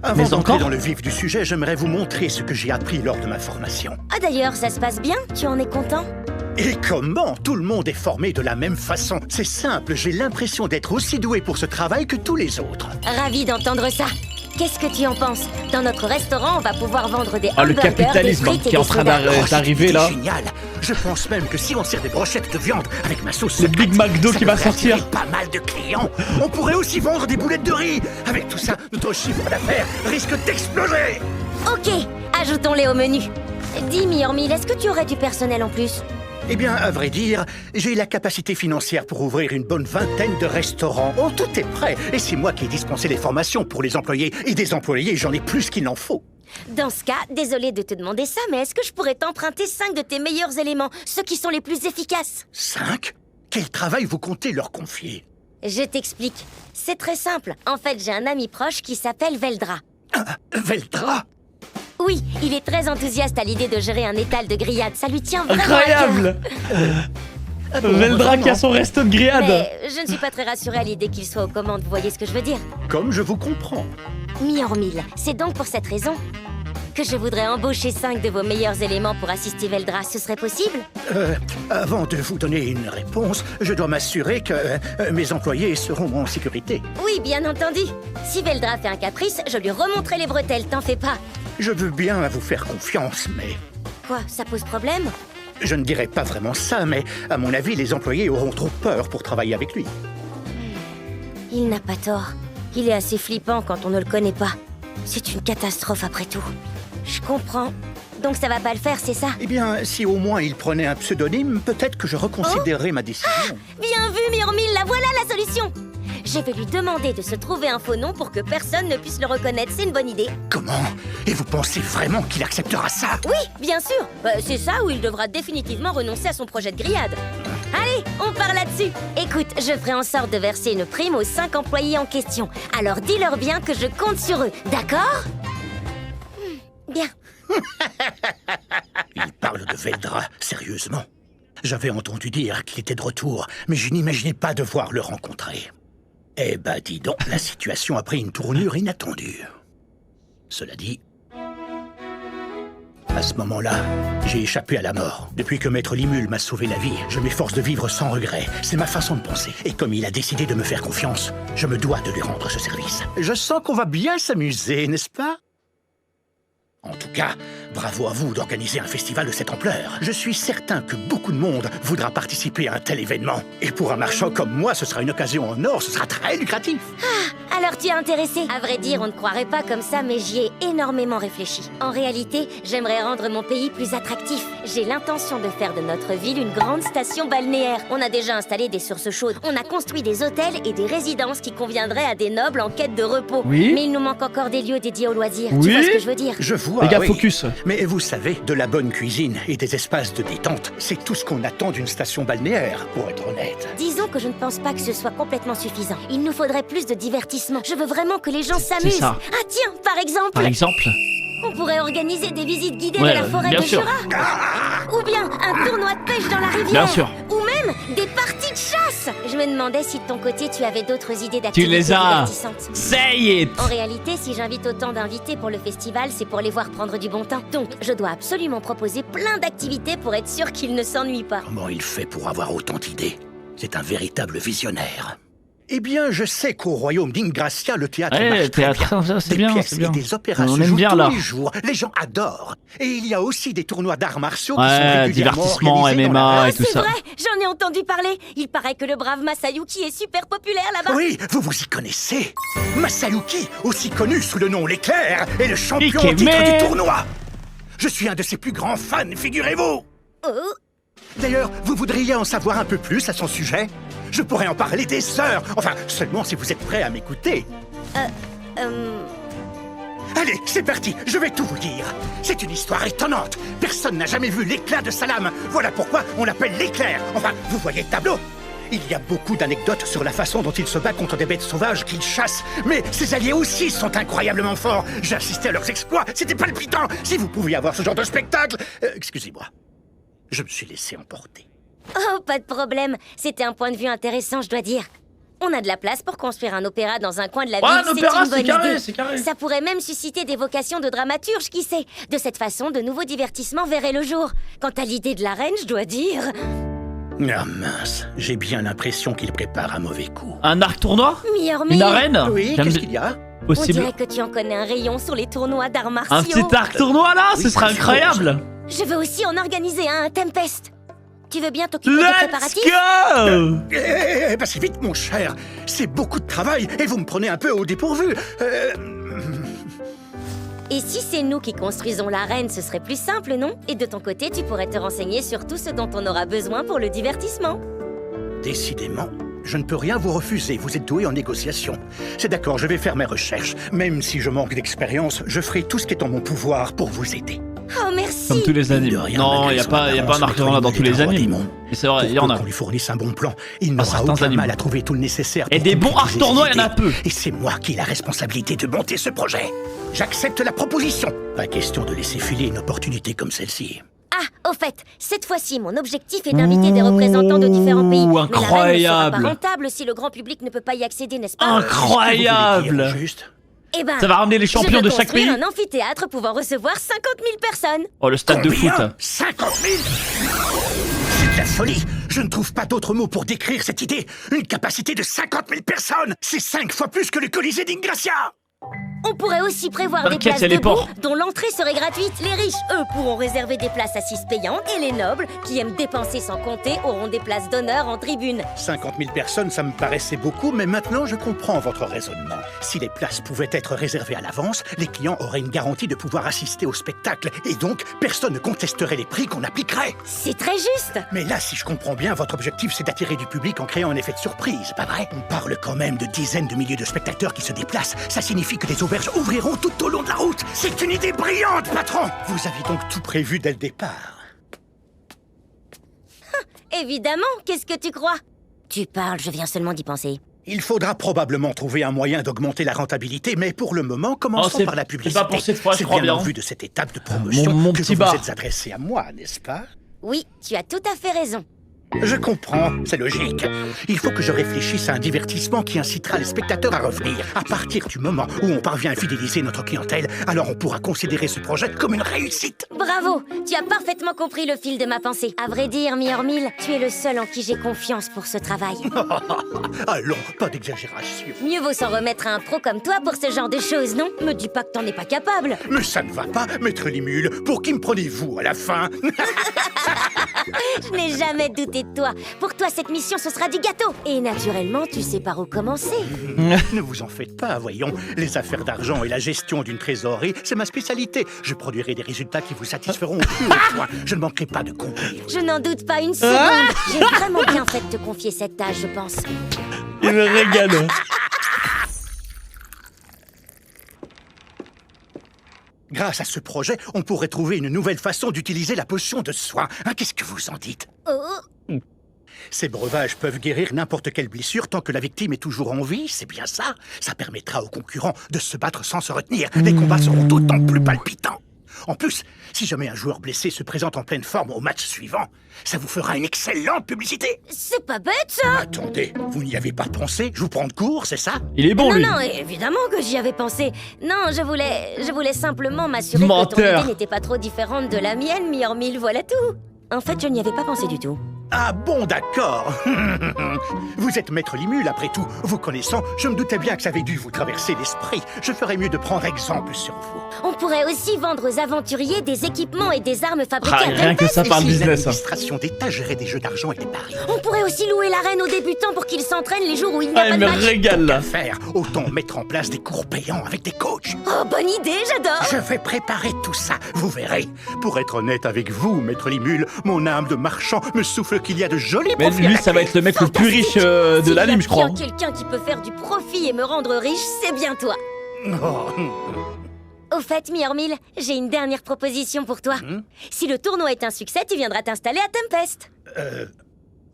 Avant Mais d'entrer encore dans le vif du sujet, j'aimerais vous montrer ce que j'ai appris lors de ma formation. Ah d'ailleurs, ça se passe bien? Tu en es content? Et comment? Tout le monde est formé de la même façon. C'est simple, j'ai l'impression d'être aussi doué pour ce travail que tous les autres. Ravi d'entendre ça. Qu'est-ce que tu en penses? Dans notre restaurant, on va pouvoir vendre des Ah, le hamburgers, des capitalisme frites et qui est en des train sodas. d'arriver là. C'est génial. Je pense même que si on sert des brochettes de viande avec ma sauce Le secrète, Big McDo ça qui va devrait attirer sortir. pas mal de clients. On pourrait aussi vendre des boulettes de riz. Avec tout ça, notre chiffre d'affaires risque d'exploser. Ok, ajoutons-les au menu. Dis, Miormil, est-ce que tu aurais du personnel en plus? Eh bien, à vrai dire, j'ai la capacité financière pour ouvrir une bonne vingtaine de restaurants. Oh, tout est prêt. Et c'est moi qui ai dispensé les formations pour les employés. Et des employés, j'en ai plus qu'il n'en faut. Dans ce cas, désolé de te demander ça, mais est-ce que je pourrais t'emprunter 5 de tes meilleurs éléments, ceux qui sont les plus efficaces? 5? Quel travail vous comptez leur confier? Je t'explique. C'est très simple. En fait, j'ai un ami proche qui s'appelle Veldra. Veldra? Oui, il est très enthousiaste à l'idée de gérer un étal de grillades. Ça lui tient vraiment Incroyable. à cœur. Veldra qui a son resto de grillade. Mais je ne suis pas très rassurée à l'idée qu'il soit aux commandes, vous voyez ce que je veux dire? Comme je vous comprends. Miormil, c'est donc pour cette raison que je voudrais embaucher 5 de vos meilleurs éléments pour assister Veldra. Ce serait possible? Avant de vous donner une réponse, je dois m'assurer que mes employés seront en sécurité. Oui, bien entendu. Si Veldra fait un caprice, je lui remonterai les bretelles, t'en fais pas. Je veux bien vous faire confiance, mais... Quoi, ça pose problème? Je ne dirais pas vraiment ça, mais à mon avis, les employés auront trop peur pour travailler avec lui. Il n'a pas tort. Il est assez flippant quand on ne le connaît pas. C'est une catastrophe après tout. Je comprends. Donc ça va pas le faire, c'est ça? Eh bien, si au moins il prenait un pseudonyme, peut-être que je reconsidérerais ma décision. Bien vu, Miormil, la voilà la solution! Je vais lui demander de se trouver un faux nom pour que personne ne puisse le reconnaître. C'est une bonne idée. Comment? Et vous pensez vraiment qu'il acceptera ça? Oui, bien sûr. C'est ça ou il devra définitivement renoncer à son projet de grillade. Allez, on part là-dessus. Écoute, je ferai en sorte de verser une prime aux 5 employés en question. Alors dis-leur bien que je compte sur eux, d'accord? Bien. Il parle de Veldra, sérieusement. J'avais entendu dire qu'il était de retour, mais je n'imaginais pas devoir le rencontrer. Eh ben, dis donc, la situation a pris une tournure inattendue. Cela dit, à ce moment-là, j'ai échappé à la mort. Depuis que Maître Limul m'a sauvé la vie, je m'efforce de vivre sans regret. C'est ma façon de penser. Et comme il a décidé de me faire confiance, je me dois de lui rendre ce service. Je sens qu'on va bien s'amuser, n'est-ce pas? En tout cas, bravo à vous d'organiser un festival de cette ampleur. Je suis certain que beaucoup de monde voudra participer à un tel événement. Et pour un marchand comme moi, ce sera une occasion en or, ce sera très lucratif. Ah, alors tu es intéressé? À vrai dire, on ne croirait pas comme ça, mais j'y ai énormément réfléchi. En réalité, j'aimerais rendre mon pays plus attractif. J'ai l'intention de faire de notre ville une grande station balnéaire. On a déjà installé des sources chaudes. On a construit des hôtels et des résidences qui conviendraient à des nobles en quête de repos. Oui. Mais il nous manque encore des lieux dédiés aux loisirs. Oui. Tu vois ce que je veux dire? Je vois, Les gars, oui. focus. Mais vous savez, de la bonne cuisine et des espaces de détente, c'est tout ce qu'on attend d'une station balnéaire, pour être honnête. Disons que je ne pense pas que ce soit complètement suffisant. Il nous faudrait plus de divertissement. Je veux vraiment que les gens s'amusent. ça. Ah tiens, par exemple, Par exemple. on pourrait organiser des visites guidées Ouais, de la forêt bien de sûr. Jura. Ou bien un tournoi de pêche dans la rivière. Bien sûr. Ou même des parties de chasse. Je me demandais si de ton côté tu avais d'autres idées Tu d'activités les as. divertissantes. Say it. En réalité, si j'invite autant d'invités pour le festival, c'est pour les voir prendre du bon temps. Donc, je dois absolument proposer plein d'activités pour être sûr qu'ils ne s'ennuient pas. Comment il fait pour avoir autant d'idées? C'est un véritable visionnaire. Eh bien, je sais qu'au royaume d'Ingracia, le théâtre Ouais, marche très théâtre, bien. c'est Des bien, pièces c'est bien. et des opéras On se aime jouent bien, tous là. les jours. Les gens adorent. Et il y a aussi des tournois d'arts martiaux qui sont Ouais, régulièrement divertissement, organisés dans la MMA ville. et tout C'est ça. vrai, j'en ai entendu parler. Il paraît que le brave Masayuki est super populaire là-bas. Oui, vous vous y connaissez. Masayuki, aussi connu sous le nom L'Éclair, est le champion Ikeme. au titre du tournoi. Je suis un de ses plus grands fans, figurez-vous. Oh. D'ailleurs, vous voudriez en savoir un peu plus à son sujet? Je pourrais en parler des heures. Enfin, seulement si vous êtes prêt à m'écouter. Allez, c'est parti, je vais tout vous dire. C'est une histoire étonnante. Personne n'a jamais vu l'éclat de sa lame. Voilà pourquoi on l'appelle l'éclair. Enfin, vous voyez le tableau? Il y a beaucoup d'anecdotes sur la façon dont il se bat contre des bêtes sauvages qu'il chasse. Mais ses alliés aussi sont incroyablement forts. J'ai assisté à leurs exploits, c'était palpitant. Si vous pouviez avoir ce genre de spectacle... excusez-moi, je me suis laissé emporter. Oh, pas de problème. C'était un point de vue intéressant, je dois dire. On a de la place pour construire un opéra dans un coin de la Ouais, ville, un opéra, une bonne idée. c'est carré. Ça pourrait même susciter des vocations de dramaturge, qui sait. De cette façon, de nouveaux divertissements verraient le jour. Quant à l'idée de la reine, je dois dire... Ah mince, j'ai bien l'impression qu'il prépare un mauvais coup. Un arc tournoi? Miormil. Une arène? Oui, qu'est-ce qu'il y a? Possible. On dirait que tu en connais un rayon sur les tournois d'arts martiaux. Un petit arc tournoi là, ce serait incroyable. Je veux aussi en organiser un, Tempest. Tu veux bien t'occuper des Let's préparatifs? go! Passez vite, mon cher. C'est beaucoup de travail et vous me prenez un peu au dépourvu. Et si c'est nous qui construisons l'arène, ce serait plus simple, non? Et de ton côté, tu pourrais te renseigner sur tout ce dont on aura besoin pour le divertissement. Décidément, je ne peux rien vous refuser. Vous êtes doué en négociation. C'est d'accord, je vais faire mes recherches. Même si je manque d'expérience, je ferai tout ce qui est en mon pouvoir pour vous aider. Oh, merci. Comme tous les animes. Non, il n'y a pas un arc tournoi dans tous les animes. Et c'est vrai, il y en a. Qu'on lui fournisse un bon plan, il n'aura aucun mal à trouver tout le nécessaire. Et des bons arcs tournois, il y en a peu. Et c'est moi qui ai la responsabilité de monter ce projet. J'accepte la proposition. Pas question de laisser filer une opportunité comme celle-ci. Ah, au fait, cette fois-ci, mon objectif est d'inviter des représentants de différents pays. Mais la reine ne sera pas rentable si le grand public ne peut pas y accéder, n'est-ce pas? Incroyable. Eh ben, Ça va ramener les champions de chaque pays. Je veux construire un amphithéâtre pouvant recevoir 50 000 personnes. Oh, le stade de foot. 50 000? C'est de la folie. Je ne trouve pas d'autre mot pour décrire cette idée. Une capacité de 50 000 personnes. C'est 5 fois plus que le Colisée d'Ingracia. On pourrait aussi prévoir des places debout dont l'entrée serait gratuite. Les riches, eux, pourront réserver des places assises payantes et les nobles, qui aiment dépenser sans compter, auront des places d'honneur en tribune. 50 000 personnes, ça me paraissait beaucoup, mais maintenant je comprends votre raisonnement. Si les places pouvaient être réservées à l'avance, les clients auraient une garantie de pouvoir assister au spectacle, et donc personne ne contesterait les prix qu'on appliquerait. C'est très juste. Mais là, si je comprends bien, votre objectif c'est d'attirer du public en créant un effet de surprise, pas vrai? On parle quand même de dizaines de milliers de spectateurs qui se déplacent. Ça signifie que des auberges ouvriront tout au long de la route. C'est une idée brillante, patron. Vous aviez donc tout prévu dès le départ. Évidemment, qu'est-ce que tu crois? Tu parles, je viens seulement d'y penser. Il faudra probablement trouver un moyen d'augmenter la rentabilité, mais pour le moment, commençons par la publicité. C'est pas pour cette fois, je crois bien. C'est bien en vue de cette étape de promotion mon que petit vous bar. vous êtes adressé à moi, n'est-ce pas? Oui, tu as tout à fait raison. Je comprends, c'est logique. Il faut que je réfléchisse à un divertissement qui incitera les spectateurs à revenir. À partir du moment où on parvient à fidéliser notre clientèle, alors on pourra considérer ce projet comme une réussite. Bravo, tu as parfaitement compris le fil de ma pensée. À vrai dire, Miormil, tu es le seul en qui j'ai confiance pour ce travail. Allons, pas d'exagération. Mieux vaut s'en remettre à un pro comme toi pour ce genre de choses, non? Me dis pas que t'en es pas capable. Mais ça ne va pas, maître Limule. Pour qui me prenez-vous à la fin? Je n'ai jamais douté de toi. Pour toi, cette mission, ce sera du gâteau. Et naturellement, tu sais par où commencer. Ne vous en faites pas, voyons. Les affaires d'argent et la gestion d'une trésorerie, c'est ma spécialité. Je produirai des résultats qui vous satisferont au plus haut point. Je ne manquerai pas de conclure. Je n'en doute pas une seconde. J'ai vraiment bien fait de te confier cette tâche, je pense. Il me régale. Grâce à ce projet, on pourrait trouver une nouvelle façon d'utiliser la potion de soin. Hein, qu'est-ce que vous en dites? Oh. Ces breuvages peuvent guérir n'importe quelle blessure tant que la victime est toujours en vie, c'est bien ça? Ça permettra aux concurrents de se battre sans se retenir. Les combats seront d'autant plus palpitants. En plus, si jamais un joueur blessé se présente en pleine forme au match suivant, ça vous fera une excellente publicité. C'est pas bête, ça. Attendez, vous n'y avez pas pensé? Je vous prends de court, c'est ça? Il est bon, lui. Non, évidemment que j'y avais pensé. Non, je voulais simplement m'assurer que ton idée n'était pas trop différente de la mienne, Miormil, voilà tout. En fait, je n'y avais pas pensé du tout. Ah bon, d'accord. Vous êtes maître Limule, après tout. Vous connaissant, je me doutais bien que ça avait dû vous traverser l'esprit. Je ferais mieux de prendre exemple sur vous. On pourrait aussi vendre aux aventuriers des équipements et des armes fabriquées à rien que ça par le business. L'administration d'État gérait des jeux d'argent et des paris. On pourrait aussi louer l'arène aux débutants pour qu'ils s'entraînent les jours où il n'y a pas de match. Il me régale, là. Faire, autant mettre en place des cours payants avec des coachs. Oh, bonne idée, j'adore. Je vais préparer tout ça, vous verrez. Pour être honnête avec vous, maître Limule, mon âme de marchand me souffle qu'il y a de jolis Mais lui, ça va être le mec le plus riche de l'anime, je crois. Quelqu'un qui peut faire du profit et me rendre riche, c'est bien toi. Au fait, Miormil, j'ai une dernière proposition pour toi. Si le tournoi est un succès, tu viendras t'installer à Tempest.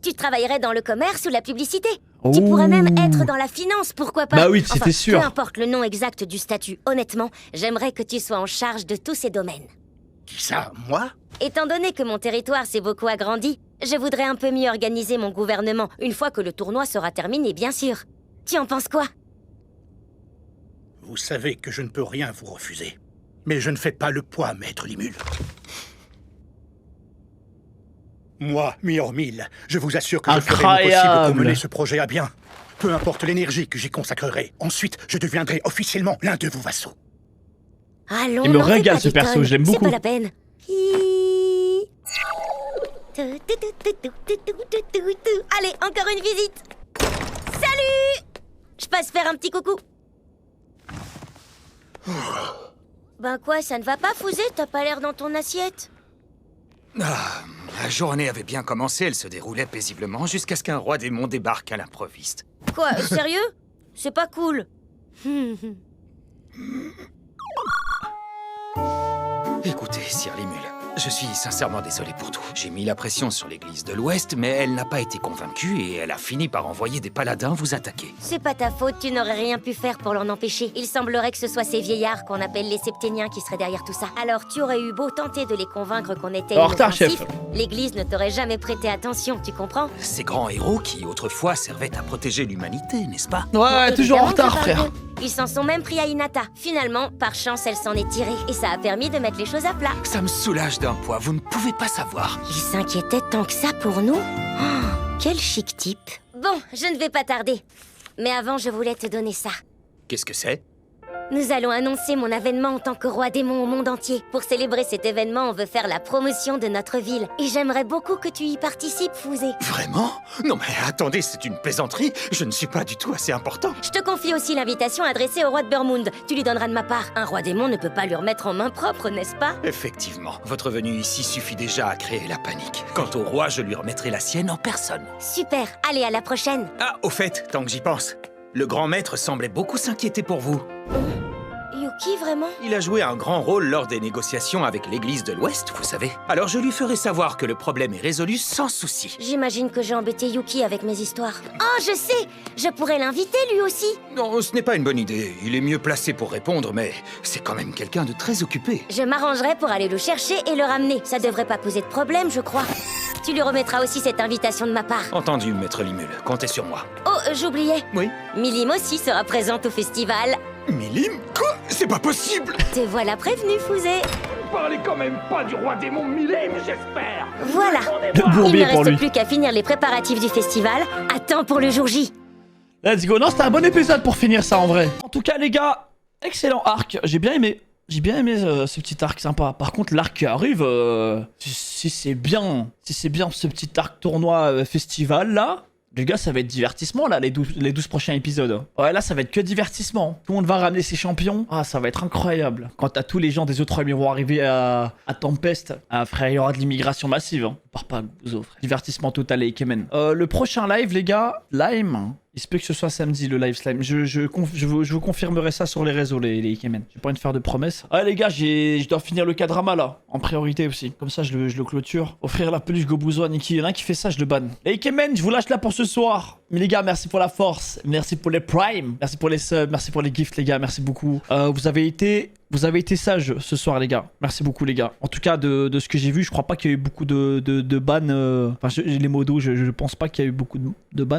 Tu travaillerais dans le commerce ou la publicité. Tu pourrais même être dans la finance, pourquoi pas? Bah oui, c'était sûr. Peu importe le nom exact du statut, honnêtement, j'aimerais que tu sois en charge de tous ces domaines. Qui ça, moi? Étant donné que mon territoire s'est beaucoup agrandi, je voudrais un peu mieux organiser mon gouvernement, une fois que le tournoi sera terminé, bien sûr. Tu en penses quoi? Vous savez que je ne peux rien vous refuser. Mais je ne fais pas le poids, maître Limul. Moi, Mjolnir, je vous assure que je ferai mon possible pour mener ce projet à bien. Peu importe l'énergie que j'y consacrerai. Ensuite, je deviendrai officiellement l'un de vos vassaux. Allons, il me régale ce perso, je l'aime beaucoup. C'est pas la peine. Allez, encore une visite. Salut! Je passe faire un petit coucou. Ben quoi, ça ne va pas, Fouzé? T'as pas l'air dans ton assiette. Ah, la journée avait bien commencé, elle se déroulait paisiblement jusqu'à ce qu'un roi démon débarque à l'improviste. Quoi, sérieux? C'est pas cool. Écoutez, Sir Limul, je suis sincèrement désolé pour tout. J'ai mis la pression sur l'église de l'Ouest, mais elle n'a pas été convaincue et elle a fini par envoyer des paladins vous attaquer. C'est pas ta faute, tu n'aurais rien pu faire pour l'en empêcher. Il semblerait que ce soit ces vieillards qu'on appelle les Septéniens qui seraient derrière tout ça. Alors tu aurais eu beau tenter de les convaincre qu'on était inoffensifs, l'église ne t'aurait jamais prêté attention, tu comprends? Ces grands héros qui autrefois servaient à protéger l'humanité, n'est-ce pas? Ouais, toujours en retard, frère. Ils s'en sont même pris à Hinata. Finalement, par chance, elle s'en est tirée. Et ça a permis de mettre les choses à plat. Ça me soulage d'un poids, vous ne pouvez pas savoir. Il s'inquiétait tant que ça pour nous? Oh, quel chic type. Bon, je ne vais pas tarder. Mais avant, je voulais te donner ça. Qu'est-ce que c'est? Nous allons annoncer mon avènement en tant que roi démon au monde entier. Pour célébrer cet événement, on veut faire la promotion de notre ville. Et j'aimerais beaucoup que tu y participes, Fouzé. Vraiment? Non mais attendez, c'est une plaisanterie. Je ne suis pas du tout assez important. Je te confie aussi l'invitation adressée au roi de Burmund. Tu lui donneras de ma part. Un roi démon ne peut pas lui remettre en main propre, n'est-ce pas? Effectivement, votre venue ici suffit déjà à créer la panique. Quant au roi, je lui remettrai la sienne en personne. Super, allez, à la prochaine. Ah, au fait, tant que j'y pense, le grand maître semblait beaucoup s'inquiéter pour vous. Yuki, vraiment? Il a joué un grand rôle lors des négociations avec l'église de l'Ouest, vous savez. Alors je lui ferai savoir que le problème est résolu sans souci. J'imagine que j'ai embêté Yuki avec mes histoires. Oh, je sais! Je pourrais l'inviter, lui aussi. Non, ce n'est pas une bonne idée. Il est mieux placé pour répondre, mais c'est quand même quelqu'un de très occupé. Je m'arrangerai pour aller le chercher et le ramener. Ça devrait pas poser de problème, je crois. Tu lui remettras aussi cette invitation de ma part. Entendu, maître Limul. Comptez sur moi. Oh, j'oubliais. Oui? Milim aussi sera présente au festival. Milim? Quoi? C'est pas possible! Te voilà prévenu, Fouzé. Ne parlez quand même pas du roi démon Milim, j'espère. Voilà. Il ne reste plus qu'à finir les préparatifs du festival. À temps pour le jour J. Let's go. Non, c'était un bon épisode pour finir ça en vrai. En tout cas, les gars, excellent arc. J'ai bien aimé. J'ai bien aimé ce petit arc sympa. Par contre, l'arc qui arrive, si c'est bien ce petit arc tournoi festival là, les gars, ça va être divertissement là, les 12 prochains épisodes. Ouais, là, ça va être que divertissement. Tout le monde va ramener ses champions. Ah, ça va être incroyable. Quand t'as tous les gens des autres vont arriver à Tempest, frère, il y aura de l'immigration massive. Hein. On part pas, Gouzo, frère. Divertissement total et Ikemen. Le prochain live, les gars, Lime. Il se peut que ce soit samedi le live slime. Je vous confirmerai ça sur les réseaux, les Ikemen. J'ai pas envie de faire de promesses. Ah les gars, je dois finir le K-drama là, en priorité aussi. Comme ça, je le clôture. Offrir la peluche Gobuzo à Nikki. Il y en a un qui fait ça, je le banne. Les Ikemen, je vous lâche là pour ce soir. Mais les gars, merci pour la force. Merci pour les primes. Merci pour les subs. Merci pour les gifts, les gars. Merci beaucoup. Vous avez été sages ce soir, les gars. Merci beaucoup, les gars. En tout cas, de ce que j'ai vu, je crois pas qu'il y a eu beaucoup de bans. Enfin, les modos, je pense pas qu'il y a eu beaucoup de bans.